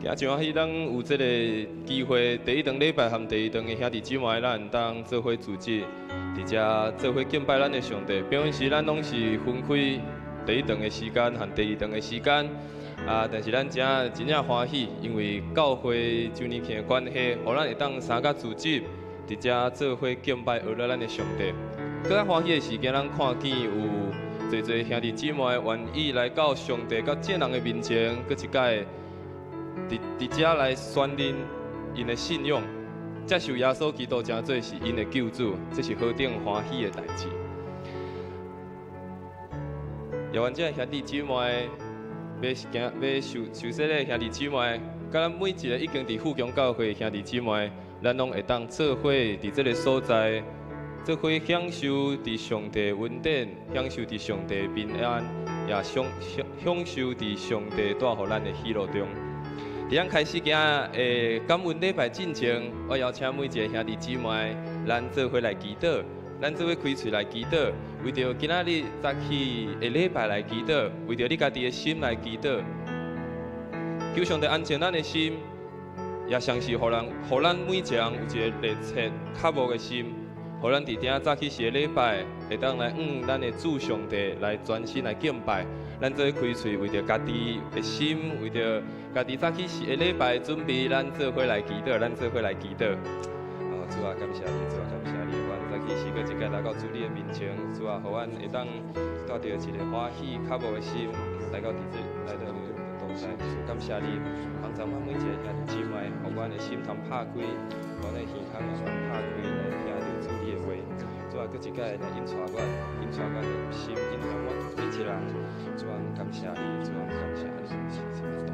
今真欢喜，咱有这个机会，第一堂礼拜和第二堂的兄弟姊妹，咱当做伙组织，伫遮做伙敬拜咱的上帝。平常时咱拢是分开第一堂的时间和第二堂的时间，但是咱真正欢喜，因为教会周年庆的关系，互咱会当三甲组织，伫遮做伙敬拜学了咱的上帝。更加欢喜的是，今咱看见有侪兄弟姊妹愿意来到上帝甲众人的面前，搁一摆。伫遮来宣认因的信仰，接受耶稣基督真做是因的救主，这是何等欢喜的代志。也愿这兄弟姊妹，要受洗的兄弟姊妹，甲咱每一个已经伫富强教会的兄弟姊妹，咱拢会当做伙伫这个所在，做伙享受伫上帝恩典，享受伫上帝平安，也享受伫上帝带予咱的喜乐中。伫咱开始今日感恩礼拜进前，我邀请每一个兄弟姊妹，咱做伙来祈祷，咱做伙开嘴来祈祷，为着今仔日早起的礼拜来祈祷，为着你家己的心来祈祷，求上帝安静咱的心，也像是互咱每一个人有一个热切渴慕的心，互咱伫顶早起时的礼拜，会当来咱的主上帝来专心来敬拜。咱做开喙，为着家己的心，为着家己早起时的礼拜准备，咱做伙来祈祷，咱做伙来祈祷。主啊，感谢你，主啊，感谢你，阮早起时搁一摆来到主你的面前，主啊，互阮会当带着一个欢喜、渴慕的心来到来到你的同在。主感谢你，帮助阮每一个兄弟姊妹，互阮的心通拍开，阮的耳孔通拍开来听着主你的话。主啊，搁一摆来引带阮的心，引领阮每一个人。主啊，感谢你，主啊，感谢你，谢谢你同在，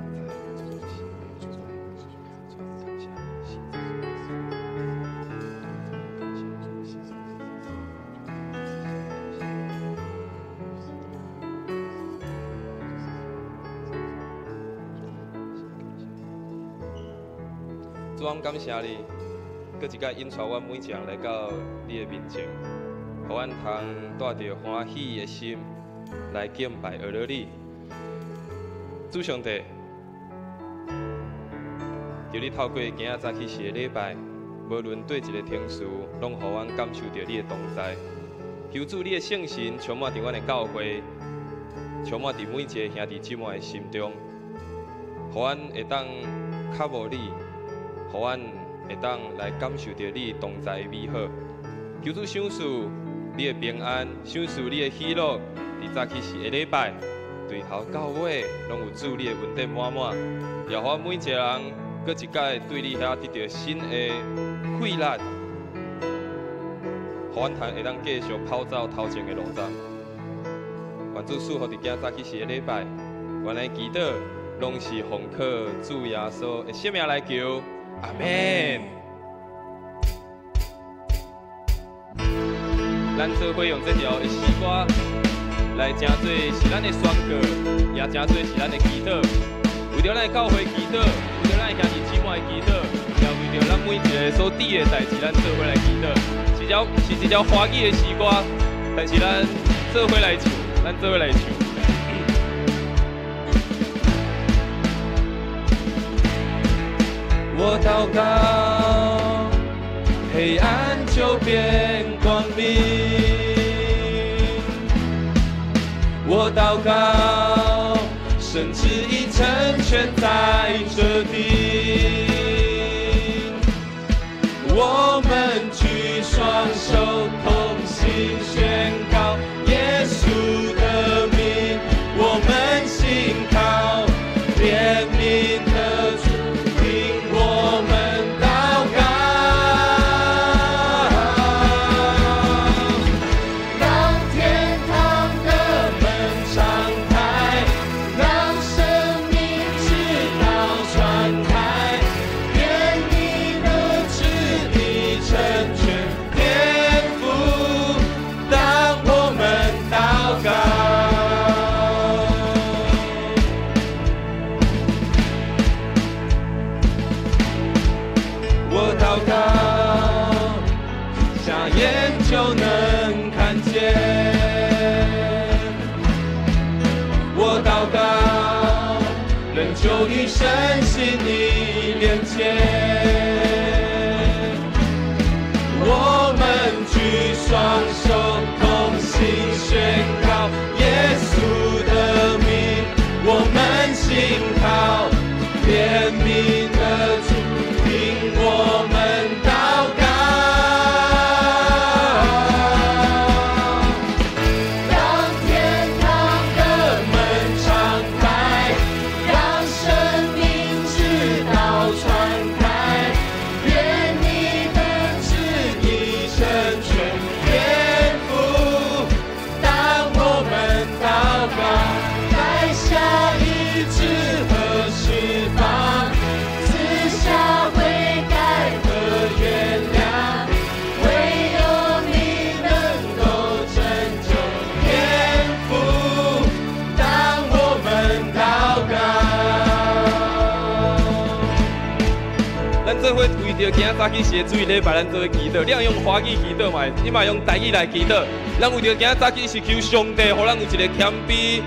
主啊，主啊，感谢你，主啊，感谢你，搁一摆引带阮每一个人来到你的面前，互阮通带着欢喜的心。来敬拜学了你，主上帝，求你透过今仔早起时的礼拜，无论对一个天数，拢互阮感受到你的同在。求主你的圣神充满伫阮的教会，充满伫每一个兄弟姊妹的心中，互阮会当较无你，互阮会当来感受到你同在的美好。求主赏赐你的平安，赏赐你的喜乐。伫早起时的礼拜，对头到尾，拢有主你的恩典满满，也互每一个人，搁一摆对你遐得到新的气力，互阮会当继续跑走头前的路站。愿主赐福伫今早起时的礼拜，原来祈祷拢是奉靠主耶稣的圣名来求，阿门。咱做伙用这条的诗歌。来真做是咱的宣告，也真做是咱的祈祷。为着咱的教会祈祷，为着咱的兄弟姊妹祈祷，也为着咱每一个所伫的代志，咱做伙来祈祷。是一条欢喜的诗歌，但是咱做伙来唱，咱做伙来唱。我祷告，黑暗就变光明。我祷告，神旨已成全在这地。我们举双手同心宣告耶稣的名，我们信靠怜悯的主，听我们祷告。就能看见。我祷告，能救一生。心你连接。我们举双手，同心宣告耶稣的名，我们信靠怜悯的主，听我们祷告。让天堂的门敞开，让生命之道传开，愿你的旨意成全天父。当我们祷告，带下医治和释放，赐下悔改和原谅，唯有你能够拯救天父。当我们祷告，咱做伙为着今仔早起是主日礼拜，咱做伙祈祷。你若用华语祈祷嘛，你嘛用台语来祈祷。咱为着今仔早起是求上帝，互咱有一个谦卑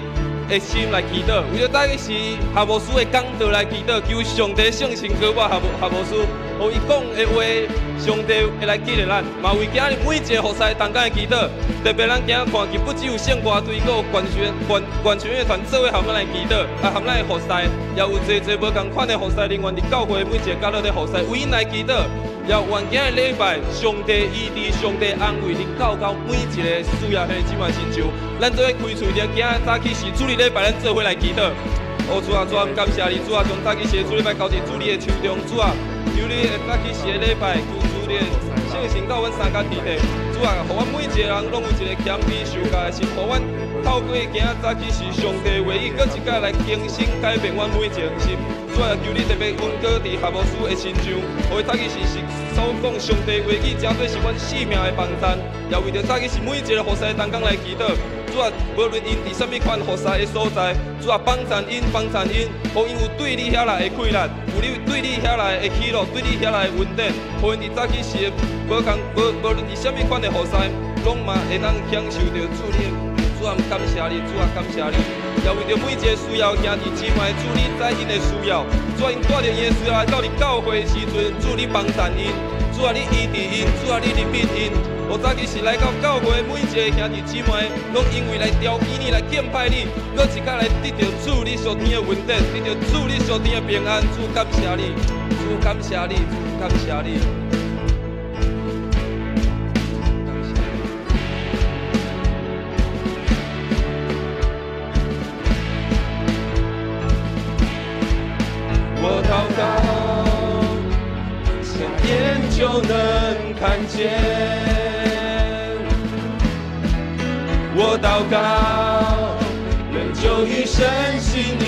的心来祈祷，为着早起是夏牧师的讲道来祈祷，求上帝圣神给我夏牧师，互伊讲的话，上帝会来激励咱。嘛为今日每一个服侍同工的祈祷，特别咱今仔看见不只有圣歌队，还有管弦乐团做伙含咱来祈祷，含咱来服侍，也有侪无同款的服侍人员伫教会每一个角落咧服侍，为因来祈祷。也愿今日礼拜，上帝医治，上帝安慰恁到每一个需要的姊妹亲像，咱做伙开喙着，今日早起是主日礼拜，咱做伙来祈祷。主啊，感谢你，主啊，将早起是主礼拜交伫主你的手中，主啊，求你早起是礼拜，求主你的圣神到阮三角地地，主啊，互阮每一个人拢有一个谦卑受教的心，互阮透过今日早起是上帝话语，搁一摆来更新改变阮每一个心。主啊，求你特别温哥伫夏牧师的身上，互伊早起是所讲上帝话语，真对是阮生命的帮衬，也为着早起是每一个服侍同工来祈祷。主啊，无论因伫什么款服侍的所在，主啊，帮衬因，互因有对你遐来的快乐，有你对你遐来的喜乐，对你遐来的稳定，互因伫早起是无论伫什么款的服侍，拢嘛会当享受到主你。主啊，感谢你，主啊，感谢你，也为着每一个需要兄弟姊妹，主你知因的需要，主啊，因带着因的需要来到你教会的时阵，主你帮衬因，主啊，你医治因，主啊，你怜悯因。我早起是来到教会，每一个兄弟姊妹，拢因为来调起你，来敬拜你，搁一摆来得到主你所天的稳定，得到主你所天的平安。主感谢你，主感谢你，主感谢你。我祷告，想眼就能看见。我祷告，人就与神心里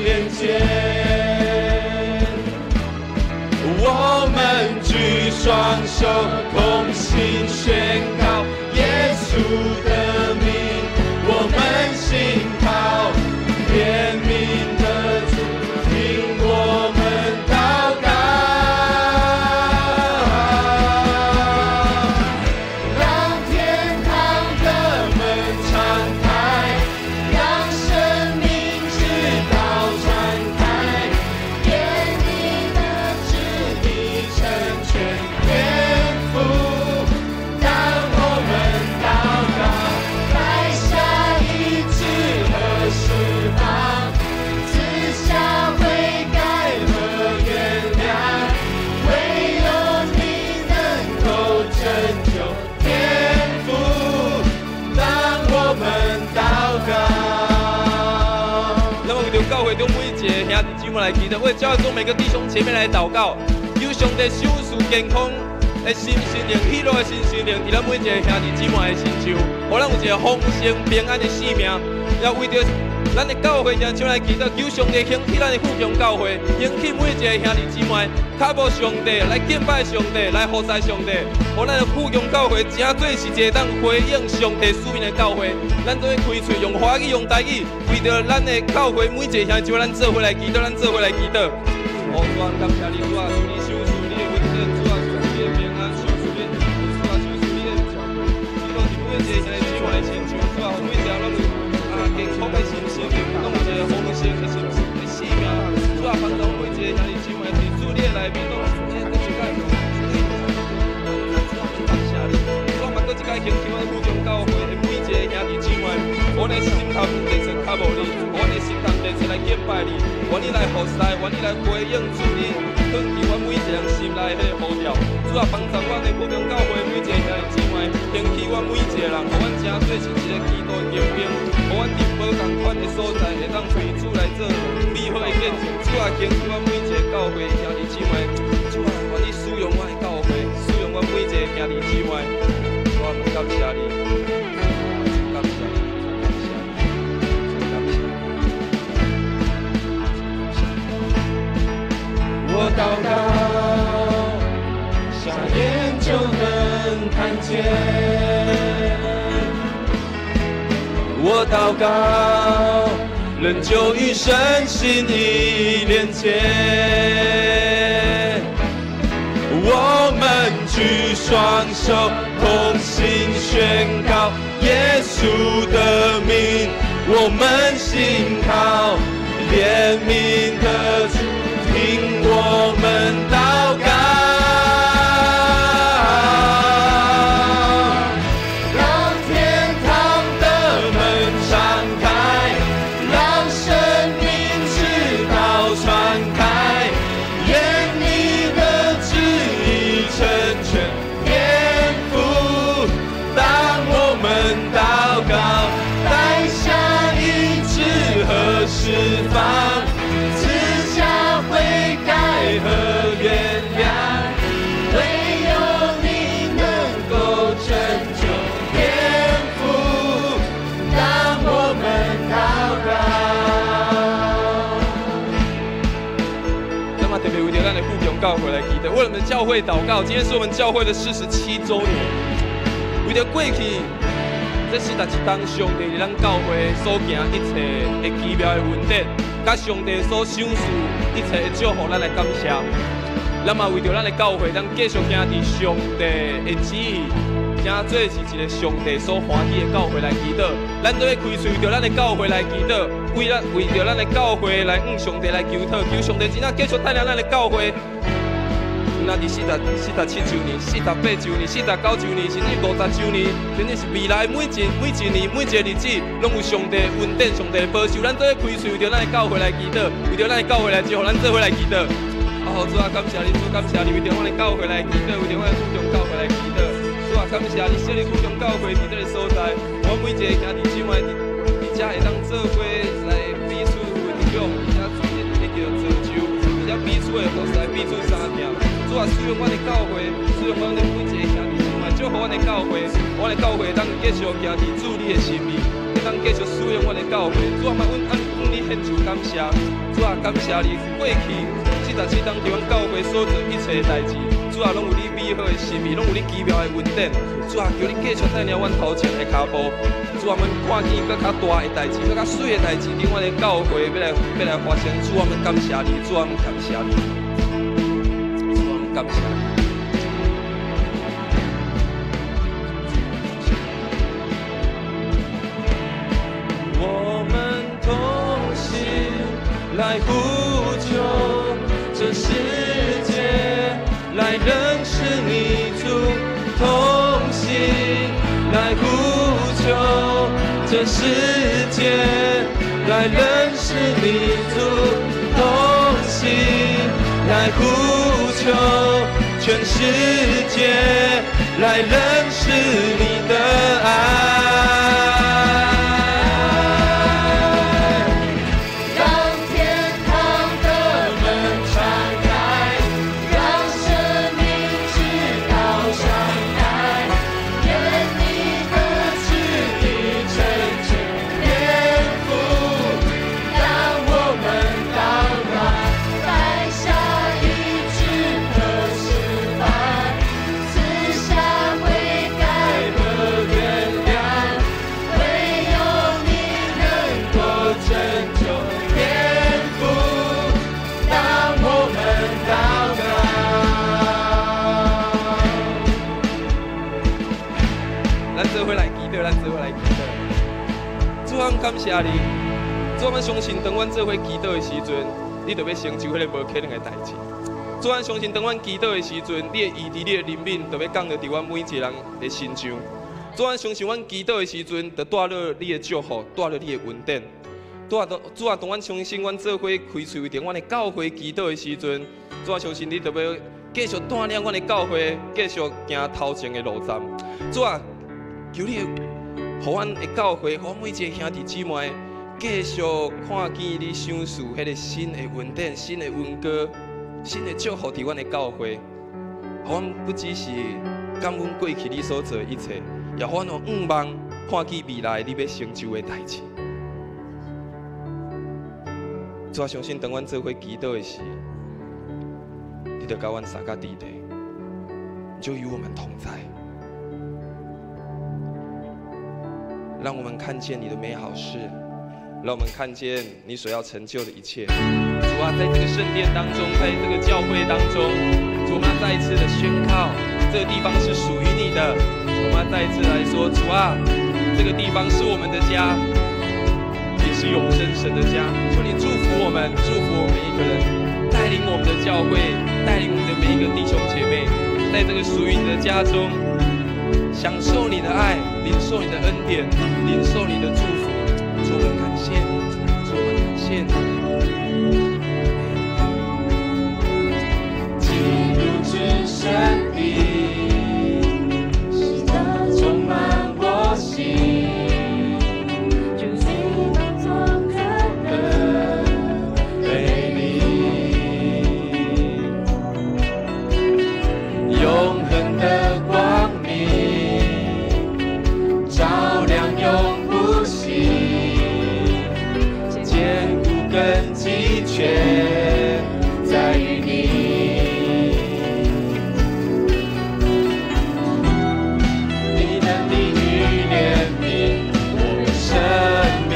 连接。我们举双手，同心宣告耶稣的名，我们信靠怜悯的主，听我们祷告，让天堂的门敞开，让生命之道传开，愿你的旨意成全天父。当我们祷告，带下医治和释放，赐下悔改和原谅，唯有你能够拯救天父。当我们祷告，那么为着教会中每一个兄弟姊妹来祈祷，为教会中每个弟兄前面来祷告，求上帝手赐健康的心灵、喜乐的心灵，伫咱每一个兄弟姊妹的身上，互咱有一个丰盛平安的生命，也为着咱的教会常常来祈祷，求上帝兴起咱的富强教会，兴起每一个兄弟姊妹，靠无上帝来敬拜上帝，来服侍上帝，互咱的富强教会真做是一个当回应上帝使命的教会。咱做开喙用华语用台语，为着咱的教会每一个兄弟姊妹，咱做伙来祈祷，咱做伙来祈祷。主啊，感谢你，主啊，祝你收赐你的稳定，主啊，祝你的平安，收赐你，主啊，收赐你的教会，祈祷是每一个兄弟姊妹的亲像，主啊，每一个拢有健康的心情，拢有一个丰盛的心命，主啊，帮助每一个兄较地切较无你，我的心通地切来敬拜你，我你来服侍，我你来回应主你，肯记我每一个人心内迄个呼召。主啊，帮助我的福中教会每一个兄弟姊妹，兴起我每一个人，互阮正做是一个基督的精兵，互阮伫无同款的所在会当为主来做美好的见证。主啊，兴起我每一个教会兄弟姊妹，主啊，愿你使用我的教会，使用我每一个兄弟姊妹。主啊，感谢你，感谢你，感谢你，感谢你。我祷告，瞎眼就能看见。我祷告，人就与神心意连接。我们举双手，同心宣告耶稣的名，我们信靠怜悯的主，听我们祷告，让天堂的门敞开，让生命之道传开，愿你的旨意成全天父。当我们祷告，带下医治和释放，赐下悔改和原谅，唯有你能够拯救天父。当我们祷告，那么特别为着咱的富强教会来祈祷，为了我们教会祷告。今天是我们教会的47周年，为着过去这41当上帝伫咱教会所行一切的奇妙的恩典，甲上帝所赏赐一切的祝福，咱来感谢。咱嘛为着咱的教会，咱继续行伫上帝的旨意，行做是一个上帝所欢喜的教会来祈祷。咱都要开喙为着咱的教会来祈祷，为着咱的教会来向上帝来求讨，求上帝真正继续带领咱的教会。那伫47周年、48周年、49周年，甚至50周年，甚至是未来每一年、每一个日子，拢有上帝恩典、上帝保守。咱做伙开喙，为着咱的教会来祈祷，为着咱的教会来祝福，咱做伙来祈祷。主啊，感谢你，主感谢你，为着我的教会来祈祷，为着我的富强教会来祈祷。主啊，感谢你，设立富强教会伫这个所在，我每一个兄弟姊妹伫遮会当做伙来彼此分享，而且做迄个造就，而且彼此的服侍，彼此相听。主啊，使用我的教会，使用我的每一个兄弟姊妹，祝福我的教会，我的教会当继续行伫主你的心意，当继续使用我的教会。主啊，嘛，阮你献上感谢。主啊，感谢你过去47当伫阮教会所做一切代志，主啊，拢有你美好的心意，拢有你奇妙的恩典。主啊，求你继续带领阮头前的脚步。主啊，阮看见更较大的代志，更较水的代志，伫阮的教会要来发生。主啊，阮感谢你，主啊，阮感谢你。感谢你，我们同心来呼求这世界，来认识你主，同心来呼求这世界，来认识你主，同心来呼求全世界，来认识你的爱。感谢你，主，我相信当阮做伙祈祷的时阵，你就要成就迄个无可能的代志。主，我相信当阮祈祷的时阵，你的意志、你的灵敏，就要降落伫阮每一个人的身上。主啊，相信阮祈祷的时阵，就带落你的祝福，带落你的恩典。主啊，当阮相信阮做伙开喙为着阮的教会祈祷的时阵，主啊，相信你就要继续带领阮的教会，继续行头前的路站。主啊，求你，互阮的教会，互阮每一个兄弟姊妹，继续看见你赏赐迄个新的恩典、新的恩歌、新的祝福伫阮的教会。互阮不只是感恩过去你所做的一切，也互阮仰望看见未来你要成就的代志。主啊，相信当阮做伙祈祷的时，你就甲阮三甲地地，就与我们同在，让我们看见你的美好事，让我们看见你所要成就的一切。主啊，在这个圣殿当中，在这个教会当中，主啊，再一次的宣告，这个地方是属于你的。主啊，再一次来说，主啊，这个地方是我们的家。也是永生神的家，求你祝福我们，祝福我们每一个人，带领我们的教会，带领我们的每一个弟兄姐妹，在这个属于你的家中，享受你的爱，领受你的恩典，领受你的祝福。主，我们感谢你，主，我们感谢你。基督之圣地，使它充满我心。在于你，你能力与怜悯，我们生命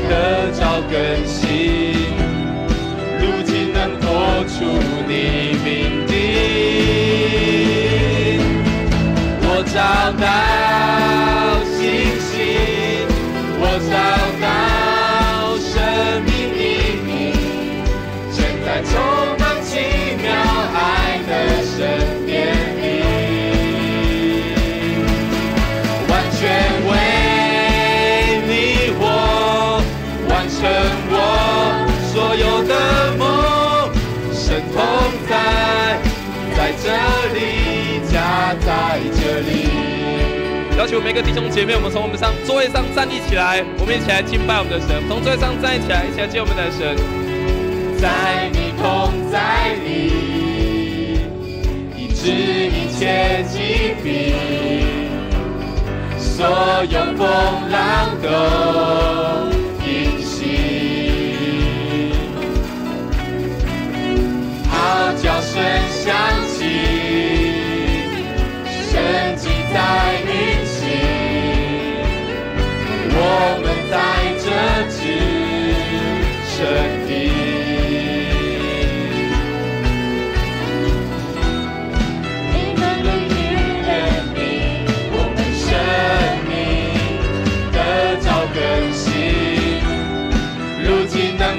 得着更新，如今能活出你命定。我找到信心，我找到生命。充满奇妙爱的神殿里，完全为你我完成我所有的梦，神同在，在这里，家在这里。要求每个弟兄姐妹，我们从我们座位上站立起来，我们一起来敬拜我们的神。从座位上站立起来，一起来接我们的神。在你同在里，医治一切疾病，所有风浪都平息，号角声响起，神迹在运行，我们在这至圣地。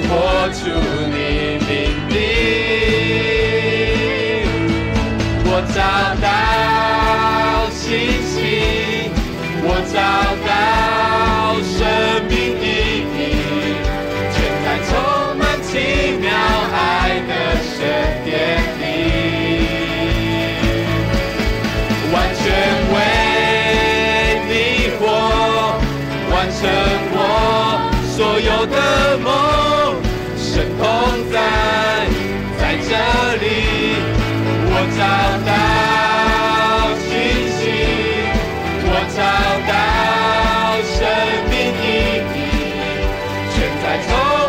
活出你命定，我找到信心，我找到生命意义，全在充满奇妙爱的神殿里，完全为你活，完成我所有的梦。神同在，在这里，我找到信心，我找到生命意义，全在充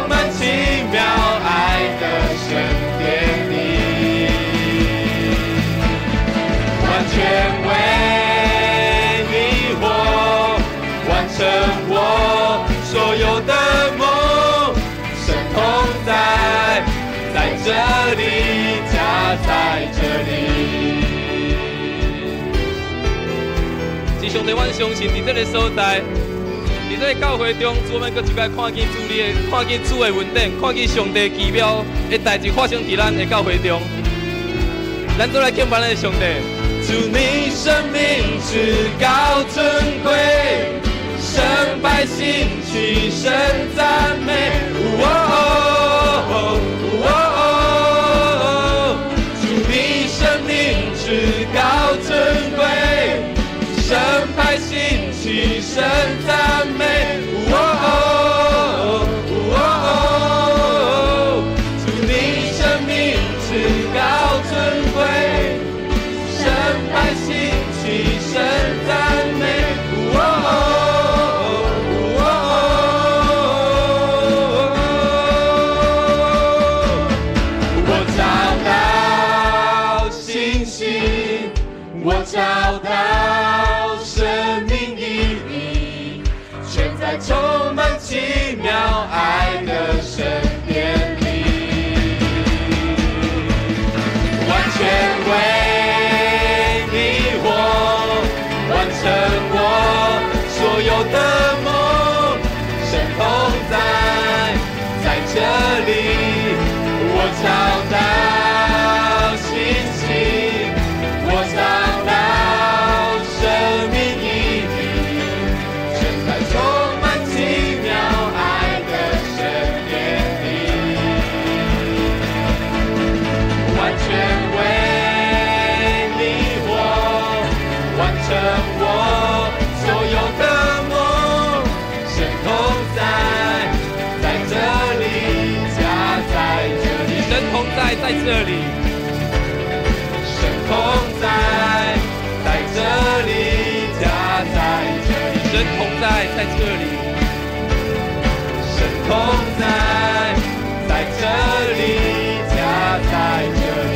满奇妙爱的神殿里，完全为你我完成我所有的梦。在这里，家在这里。弟兄姊妹，阮相信伫这个所在，伫这个教会中，主们搁一摆看见主的，看见主的恩典，看见上帝奇妙的代志发生伫咱的教会中。咱做来敬拜咱的上帝，主你生命至高尊贵，圣百姓齐声赞美。主你生命至高尊贵，圣百姓齐声赞美。主你生命至高尊贵，圣百姓齐声赞美。我找到生命意义，全在充满奇妙爱的神殿里，完全为你我完成我所有的梦，神同在这里，我找到信心，我找生命意义，全在充满奇妙爱的神殿里，完全为你我完成我所有的梦，神同在这里，家在这里，神同在这里，神同在这里，家在这里，神同在这里，神同在这里，家在这里。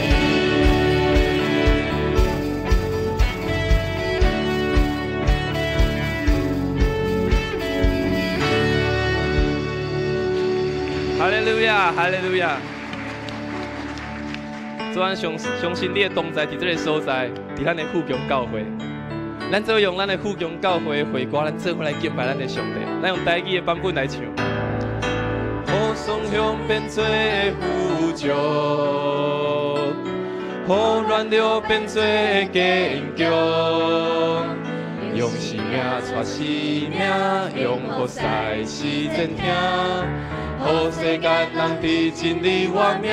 哈利路亚，哈利路亚！主啊，相信你的同在伫这个所在，伫咱的富强教会。咱做用咱的富强教会会歌，咱做伙来敬拜咱的上帝。咱用台语的版本来唱。互双向变做富足，互软弱变做坚强。用生命带生命，用予使世人听，予世间人伫真理活命。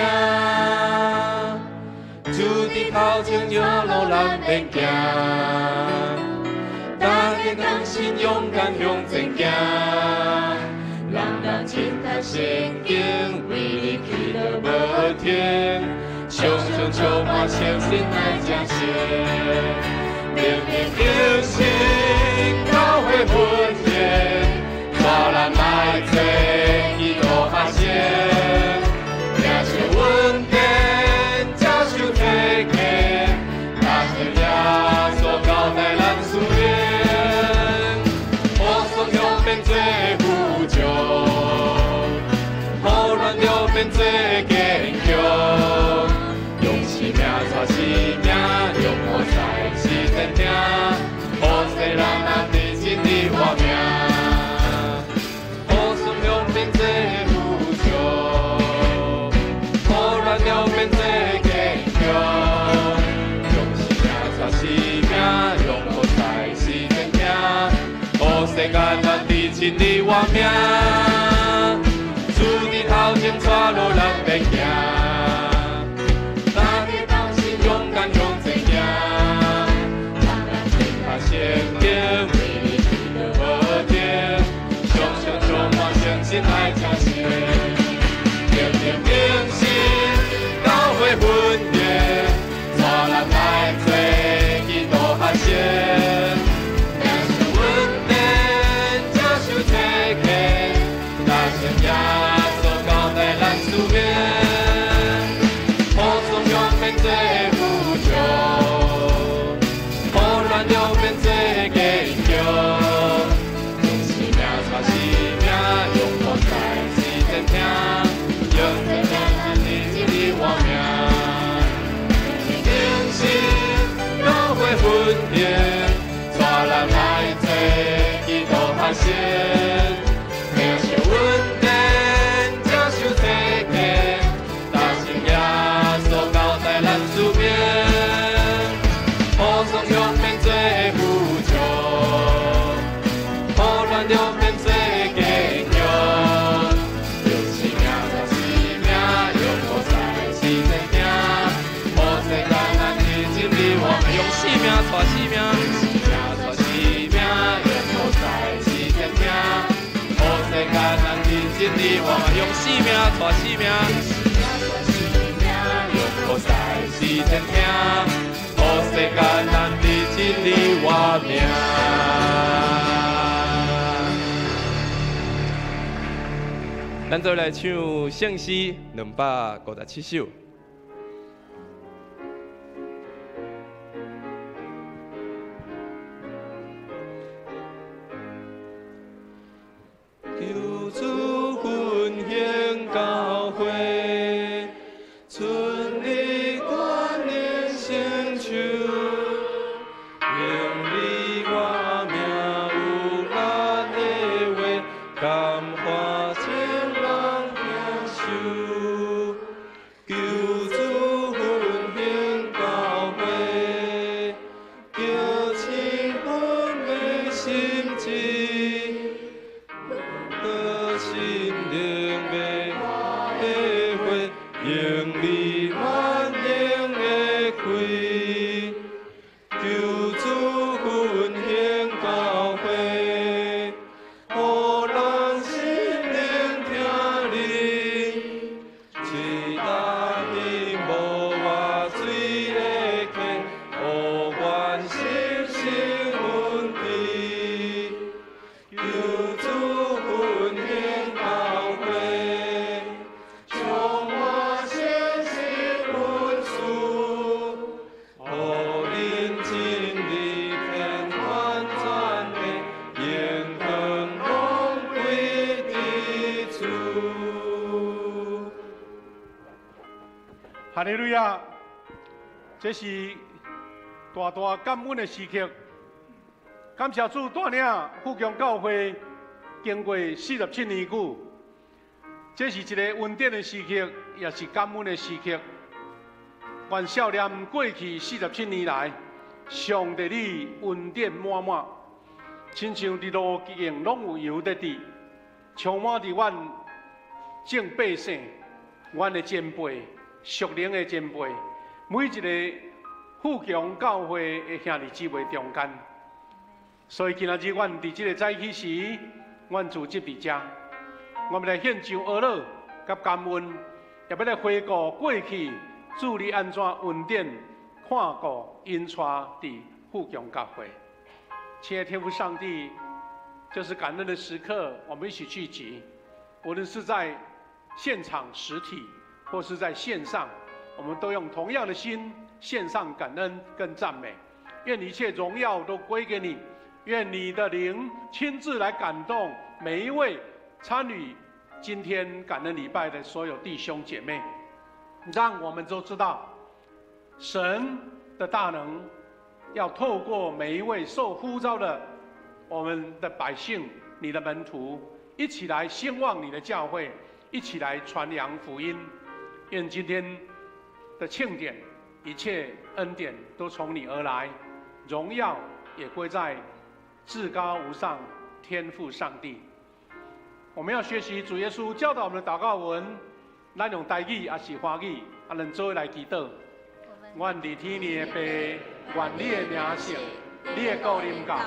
主伫头前引路，咱免惊。大家同心勇敢向前行，人亲读圣经，为你祈祷无停，常常充满相信来彰显，明明救世，教会分野，带咱来做基督发现，领受稳定，接受体贴，达成耶稣交代咱事业。变做富足，互软弱变做坚强，用生命带生命，用予使世人听，予世人伫真理活命。互双向变做富足，互软弱变做坚强，用生命带生命，用予使世人听，予世间人。真理活命，主伫头前带路，咱免惊。大家同心勇敢向前行，人亲读圣经，为你祈祷无停，常常充满相信来彰显。明明明心，教会分野，带咱来做基督学生。耶稣交代咱事业，互双向变做富足，互软弱变做坚强，用生命带生命，用予使世人听，用世人伫真理活命。定心教会分野，带咱来做基督学生，领受稳。互双死命带死命，带死命，用菩萨是真命，予世间人认真理，我嘛用死命带死命，用菩萨是真命，予世间人认真理我命。咱做来唱圣诗257首。求主分享教会，顺利观念成就，用你我命有力的话，感化情人享受。求主分享教会，叫亲朋的心志。心灵的体会，用你万能的开，求主分享教会，予人心灵听你，期待你无外水的溪，予愿心生稳定，求主分享教会，充满信心温书，予恁真理遍满全地，永恒拢归你主。哈利路亚！这是大大感恩的时刻，感谢主带领富强教会经过47年久，这是一个恩典的时刻，也是感恩的时刻。愿少年过去47年来，上帝你恩典满满，亲像伫路径拢有油在滴，充满伫阮众百姓、阮的前辈、属灵的前辈，每一个富强教会的兄弟姊妹中间。所以今仔日，阮伫这个早起时，阮组织伫遮，我们来献上阿乐甲感恩，也要来回顾过去主你安怎恩典看顾因带伫富强教会。亲爱的天父上帝，这是感恩的时刻，我们一起聚集，无论是在现场实体，或是在线上，我们都用同样的心献上感恩跟赞美。愿一切荣耀都归给你。愿你的灵亲自来感动每一位参与今天感恩礼拜的所有弟兄姐妹，让我们都知道神的大能要透过每一位受呼召的我们的百姓、你的门徒，一起来兴旺你的教会，一起来传扬福音。愿今天的庆典，一切恩典都从你而来，荣耀也归在至高无上天父上帝。我们要学习主耶稣教导我们的祷告文，咱用台语也是华语，能做来祈祷。愿在天的爸，愿你的名圣，你的国临到，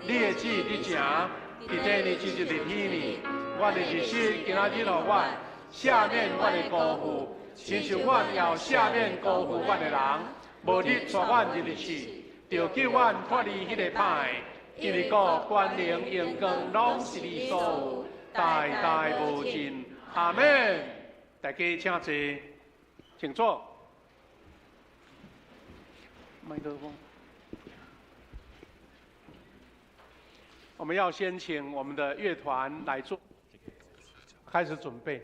你的旨意伫成，伫地呢就是伫天呢。阮的日子今仔日互阮赦免阮的辜负，亲像阮也赦免辜负阮的人，无你带阮入去去，就叫阮脱离迄个歹。因为国、权能、荣光，拢是你所有，代代无尽。阿门。大家请坐，请坐。麦克风。我们要先请我们的乐团来做，开始准备。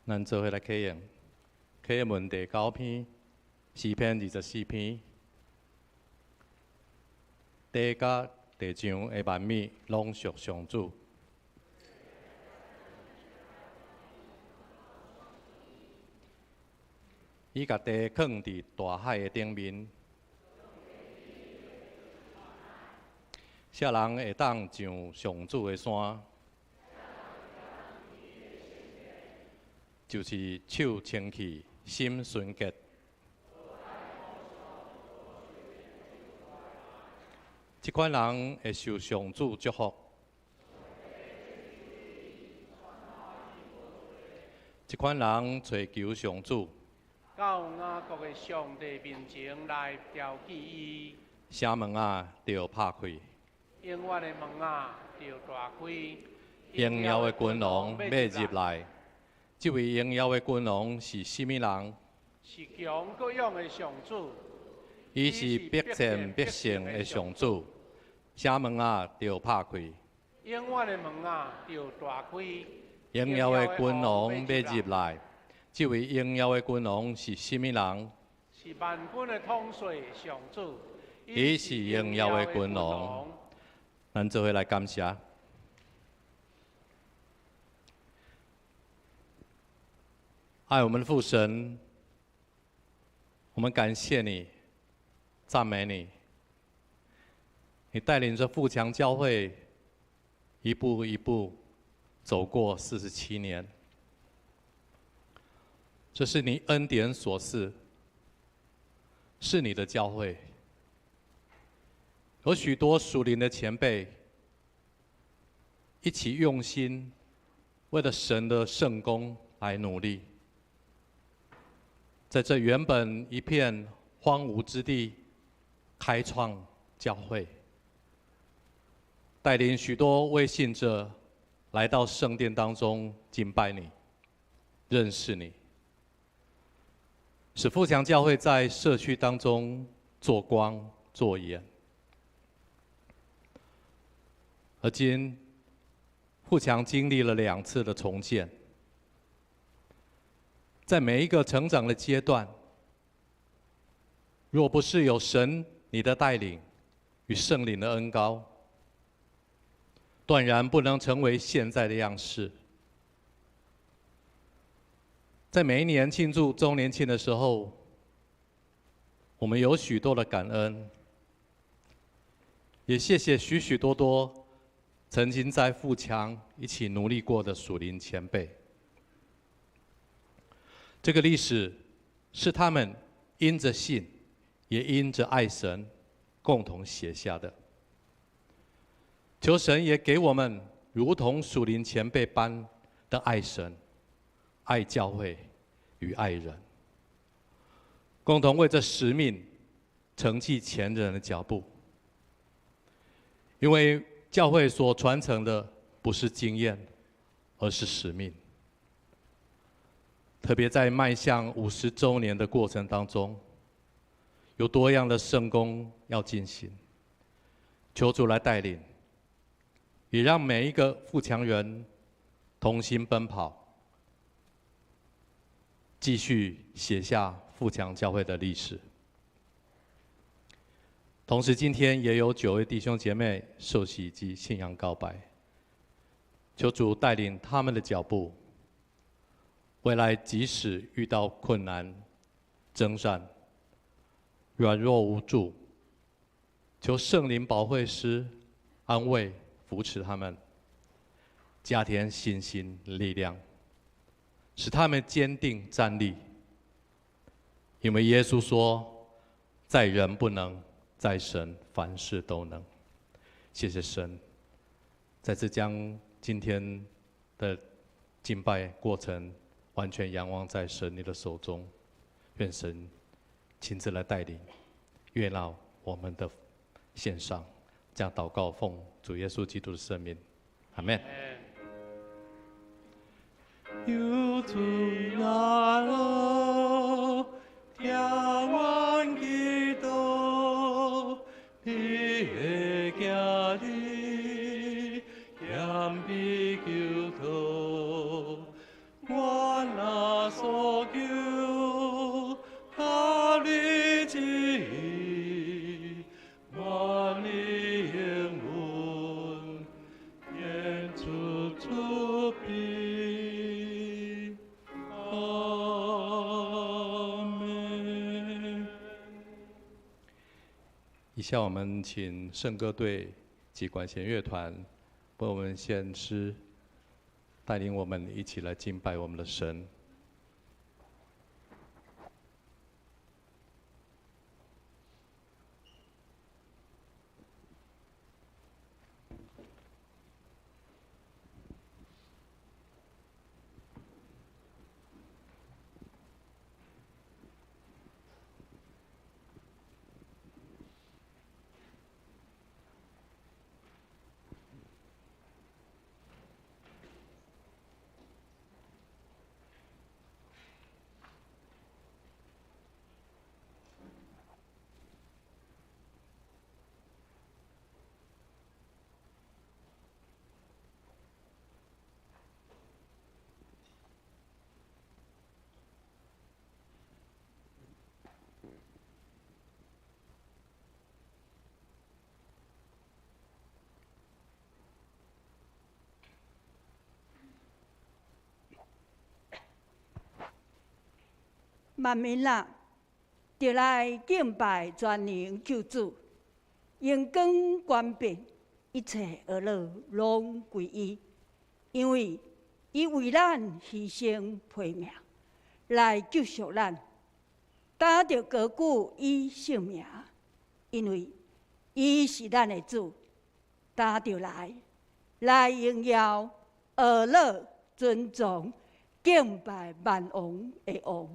咱做伙来启用。启文第9篇，诗篇24篇，第一甲第章的万米拢属上主。伊甲地放伫大海的顶面，啥人会当上上主的山？就是手清气、心纯洁。这款人会受上主祝福。这款人找求上主，到雅各的上帝面前来调戏伊。城门啊，就拍开；永远的门啊，就大开。荣耀的君王要入来。这位荣耀的君王是甚物人？是强各样的上主。伊是百战百胜的上主。城门啊，就拍开；永远的门啊，就大开。荣耀的君王要入来。这位荣耀的君王是甚物人？是万军的统帅上主。伊是荣耀的君王。咱做伙来感谢。爱我们的父神，我们感谢你，赞美你。你带领着富强教会一步一步走过47年，这是你恩典所赐，是你的教会。有许多属灵的前辈一起用心，为了神的圣工来努力。在这原本一片荒芜之地，开创教会，带领许多未信者来到圣殿当中敬拜你、认识你，使富强教会在社区当中做光做盐。而今富强经历了2次的重建。在每一个成长的阶段，若不是有神你的带领与圣灵的恩膏，断然不能成为现在的样式。在每一年庆祝周年庆的时候，我们有许多的感恩，也谢谢许许多多曾经在富强一起努力过的属灵前辈。这个历史是他们因着信，也因着爱神，共同写下的。求神也给我们如同属灵前辈般的爱神、爱教会与爱人，共同为这使命承继前人的脚步。因为教会所传承的不是经验，而是使命。特别在迈向50周年的过程当中，有多样的圣工要进行，求主来带领，也让每一个富强人同心奔跑，继续写下富强教会的历史。同时，今天也有9位弟兄姐妹受洗及信仰告白，求主带领他们的脚步。未来即使遇到困难、征战、软弱无助，求圣灵保惠师安慰、扶持他们，加添信心力量，使他们坚定站立。因为耶稣说：“在人不能，在神凡事都能。”谢谢神，在这将今天的敬拜过程完全仰望在神你的手中，愿神亲自来带领，悦纳我们的献上，这样祷告奉主耶稣基督的圣名，阿们。有主那罗，天湾基督，你的家里，严比求徒。我那以下我们请圣歌队及管弦乐团为我们献诗，带领我们一起来敬拜我们的神。万民啊，就来敬拜全能救主，阳光冠冕，一切恶乐拢归伊，因为伊为咱牺牲赔命，来救赎咱，打着高举伊性命，因为伊是咱的主，打着来荣耀、恶乐、尊重、敬拜万王的王。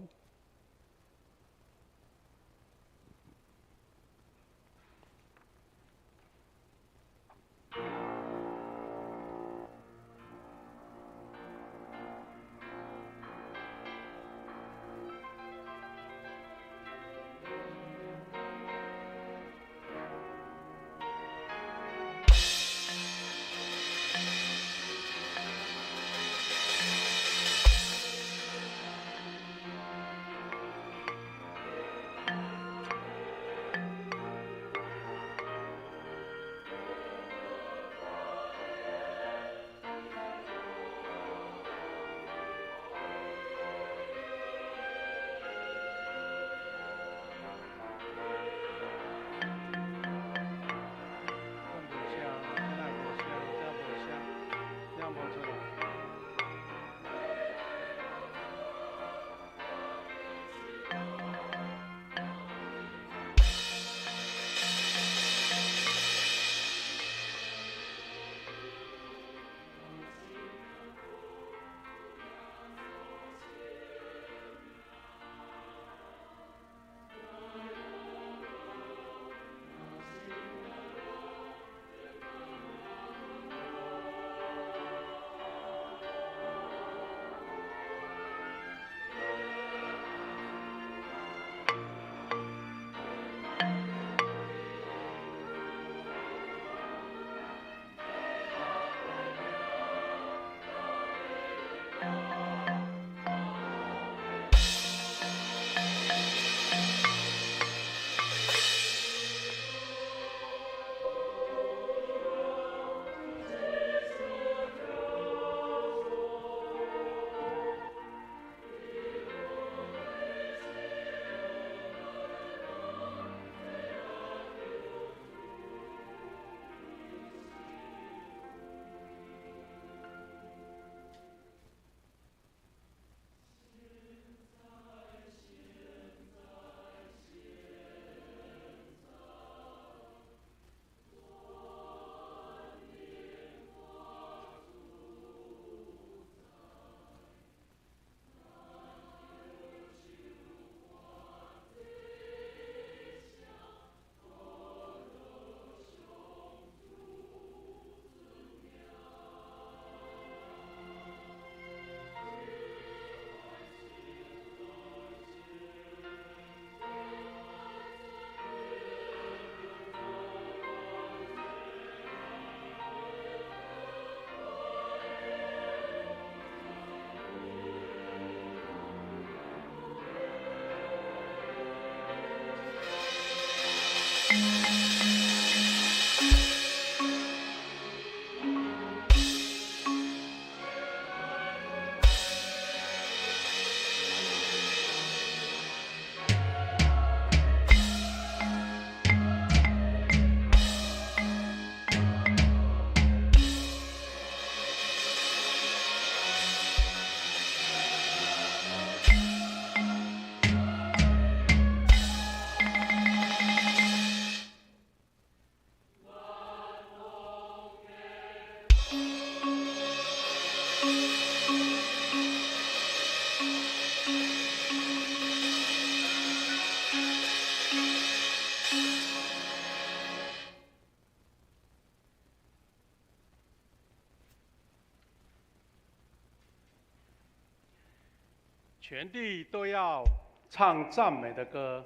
全地都要唱赞美的歌，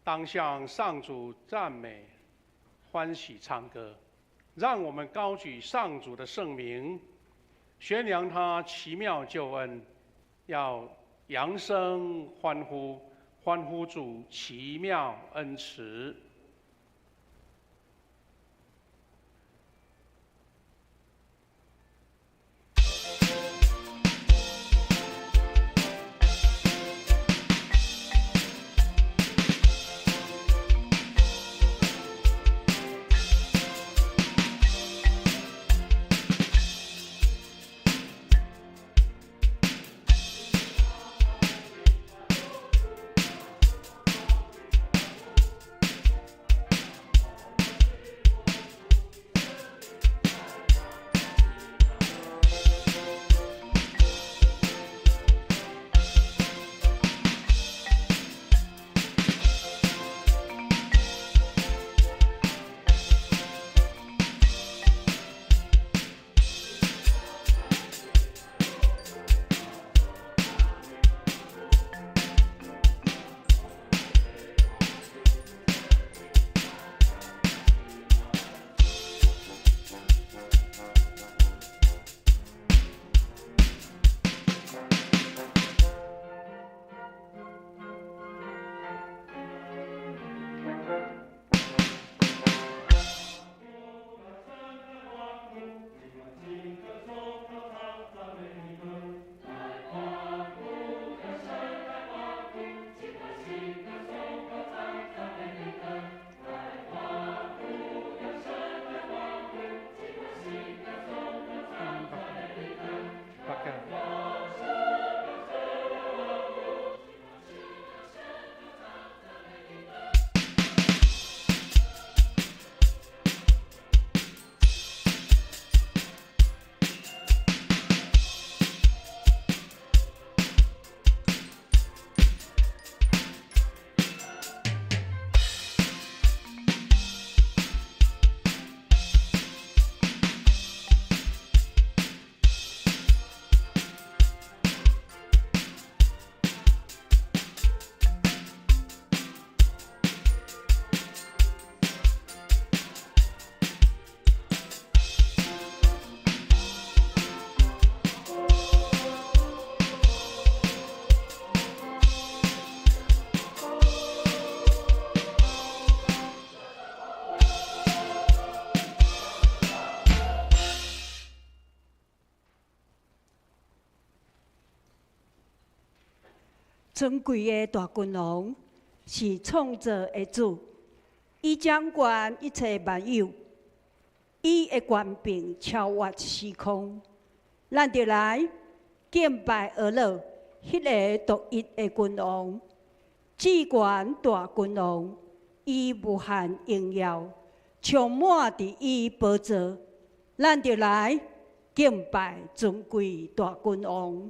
当向上主赞美，欢喜唱歌。让我们高举上主的圣名，宣扬他奇妙救恩，要扬声欢呼，欢呼主奇妙恩慈。尊贵的大君王是创造的主，伊掌管一切万有，伊的权柄超越时空。咱就来敬拜而乐，迄个独一的君王，至权大君王，伊无限荣耀，充满伫伊宝座。咱就来敬拜尊贵大君王。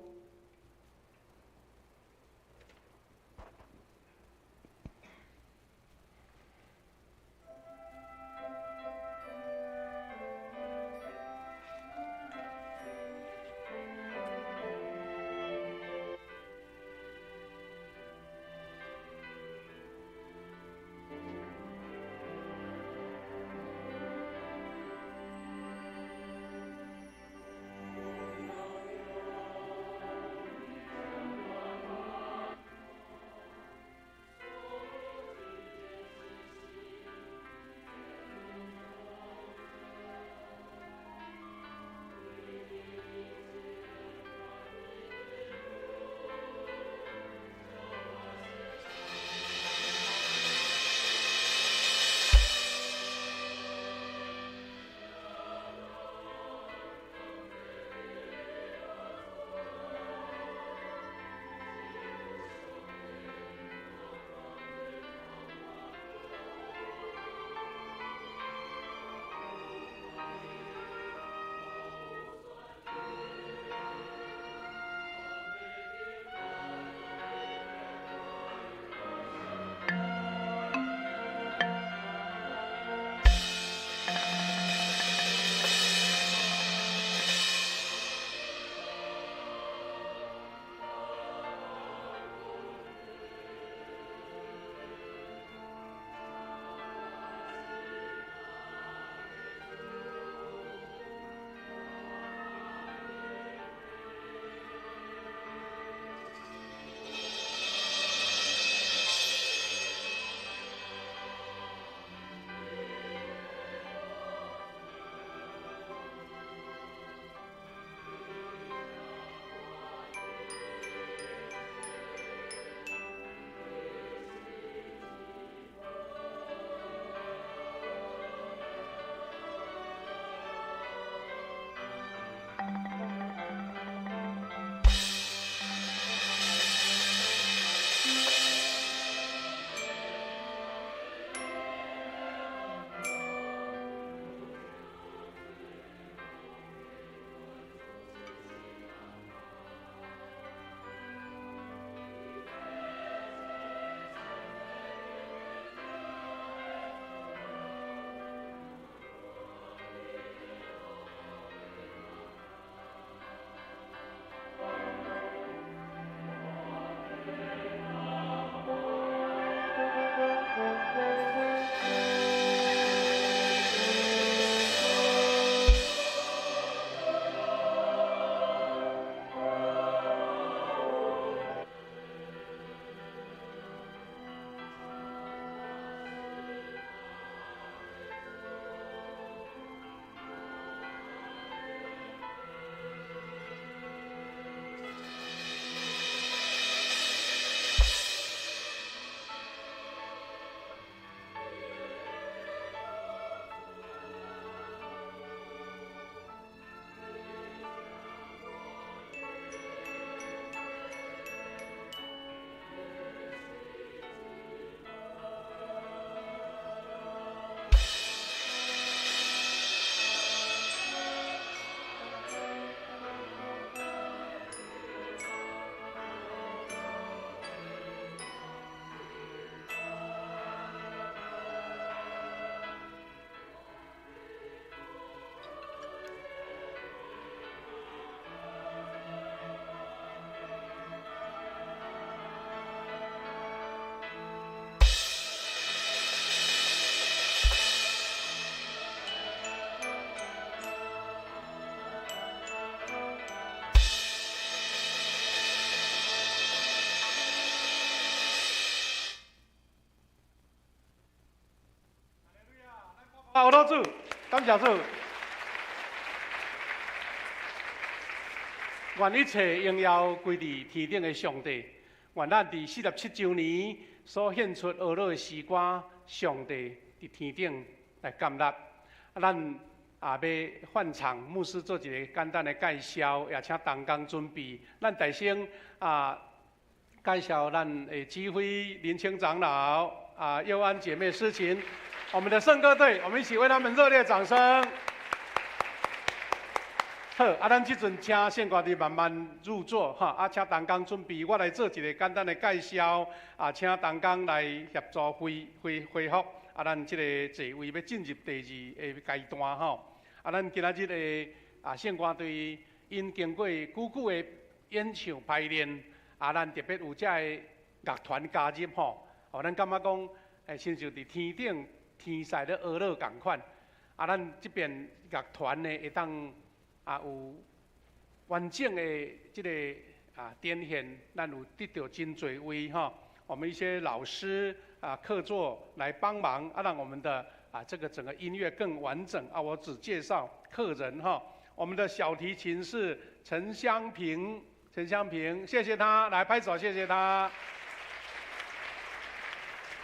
好多主，感谢主。愿一切荣耀归伫天顶的上帝。愿咱伫47周年所献出俄罗的诗歌，上帝伫天顶来感纳。咱要换场，牧师做一个简单的介绍，也请同工准备。咱大先介绍咱的指挥林清长老佑安姐妹诗琴。 我们的圣歌队，我们一起为他们热烈掌声。好，咱这阵请献歌队慢慢入座哈，请同工准备，我来做一个简单的介绍，请同工来协助恢复，咱这个座位要进入第2个阶段吼。咱今仔日的献歌队因经过久久的演唱排练，咱特别有这个乐团加入吼，咱感觉讲，亲像伫天顶。 天使咧娱乐共款，咱这边乐团呢会当有完整的这个展现，咱有得到真侪位哈。我们一些老师客座来帮忙，让我们的这个整个音乐更完整我只介绍客人哈。我们的小提琴是陈香平，谢谢他，来拍手，谢谢他。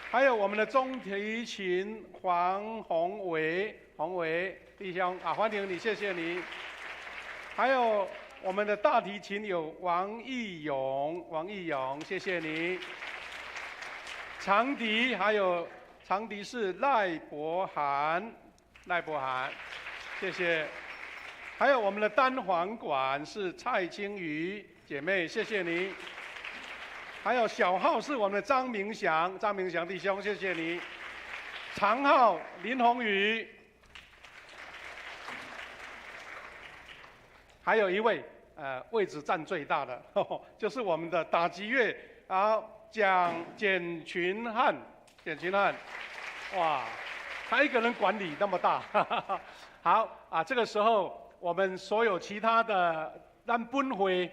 还有我们的中提琴黄宏伟弟兄欢迎你，谢谢你。还有我们的大提琴有王义勇，谢谢你。长笛是赖伯涵，谢谢。还有我们的单簧管是蔡清瑜姐妹，谢谢你。 还有小号是我们的张明祥弟兄，谢谢你。长号林宏宇，还有一位位置占最大的，就是我们的打击乐简群汉，哇，他一个人管理那么大，好这个时候我们所有其他的咱本会。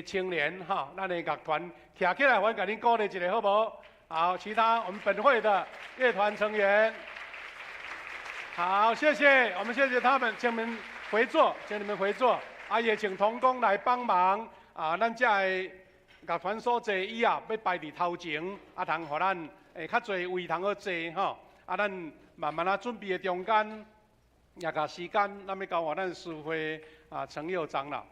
青年咱的乐团站起来，我给您鼓励一下，好不好？好，其他我们本会的乐团成员，好，谢谢，我们谢谢他们，请你们回座，也请同工来帮忙咱这个乐团所在以后要摆伫头前，通互咱较侪位通好坐吼，咱慢慢准备的中间，也甲时间，咱要交互咱师会陈佑长老。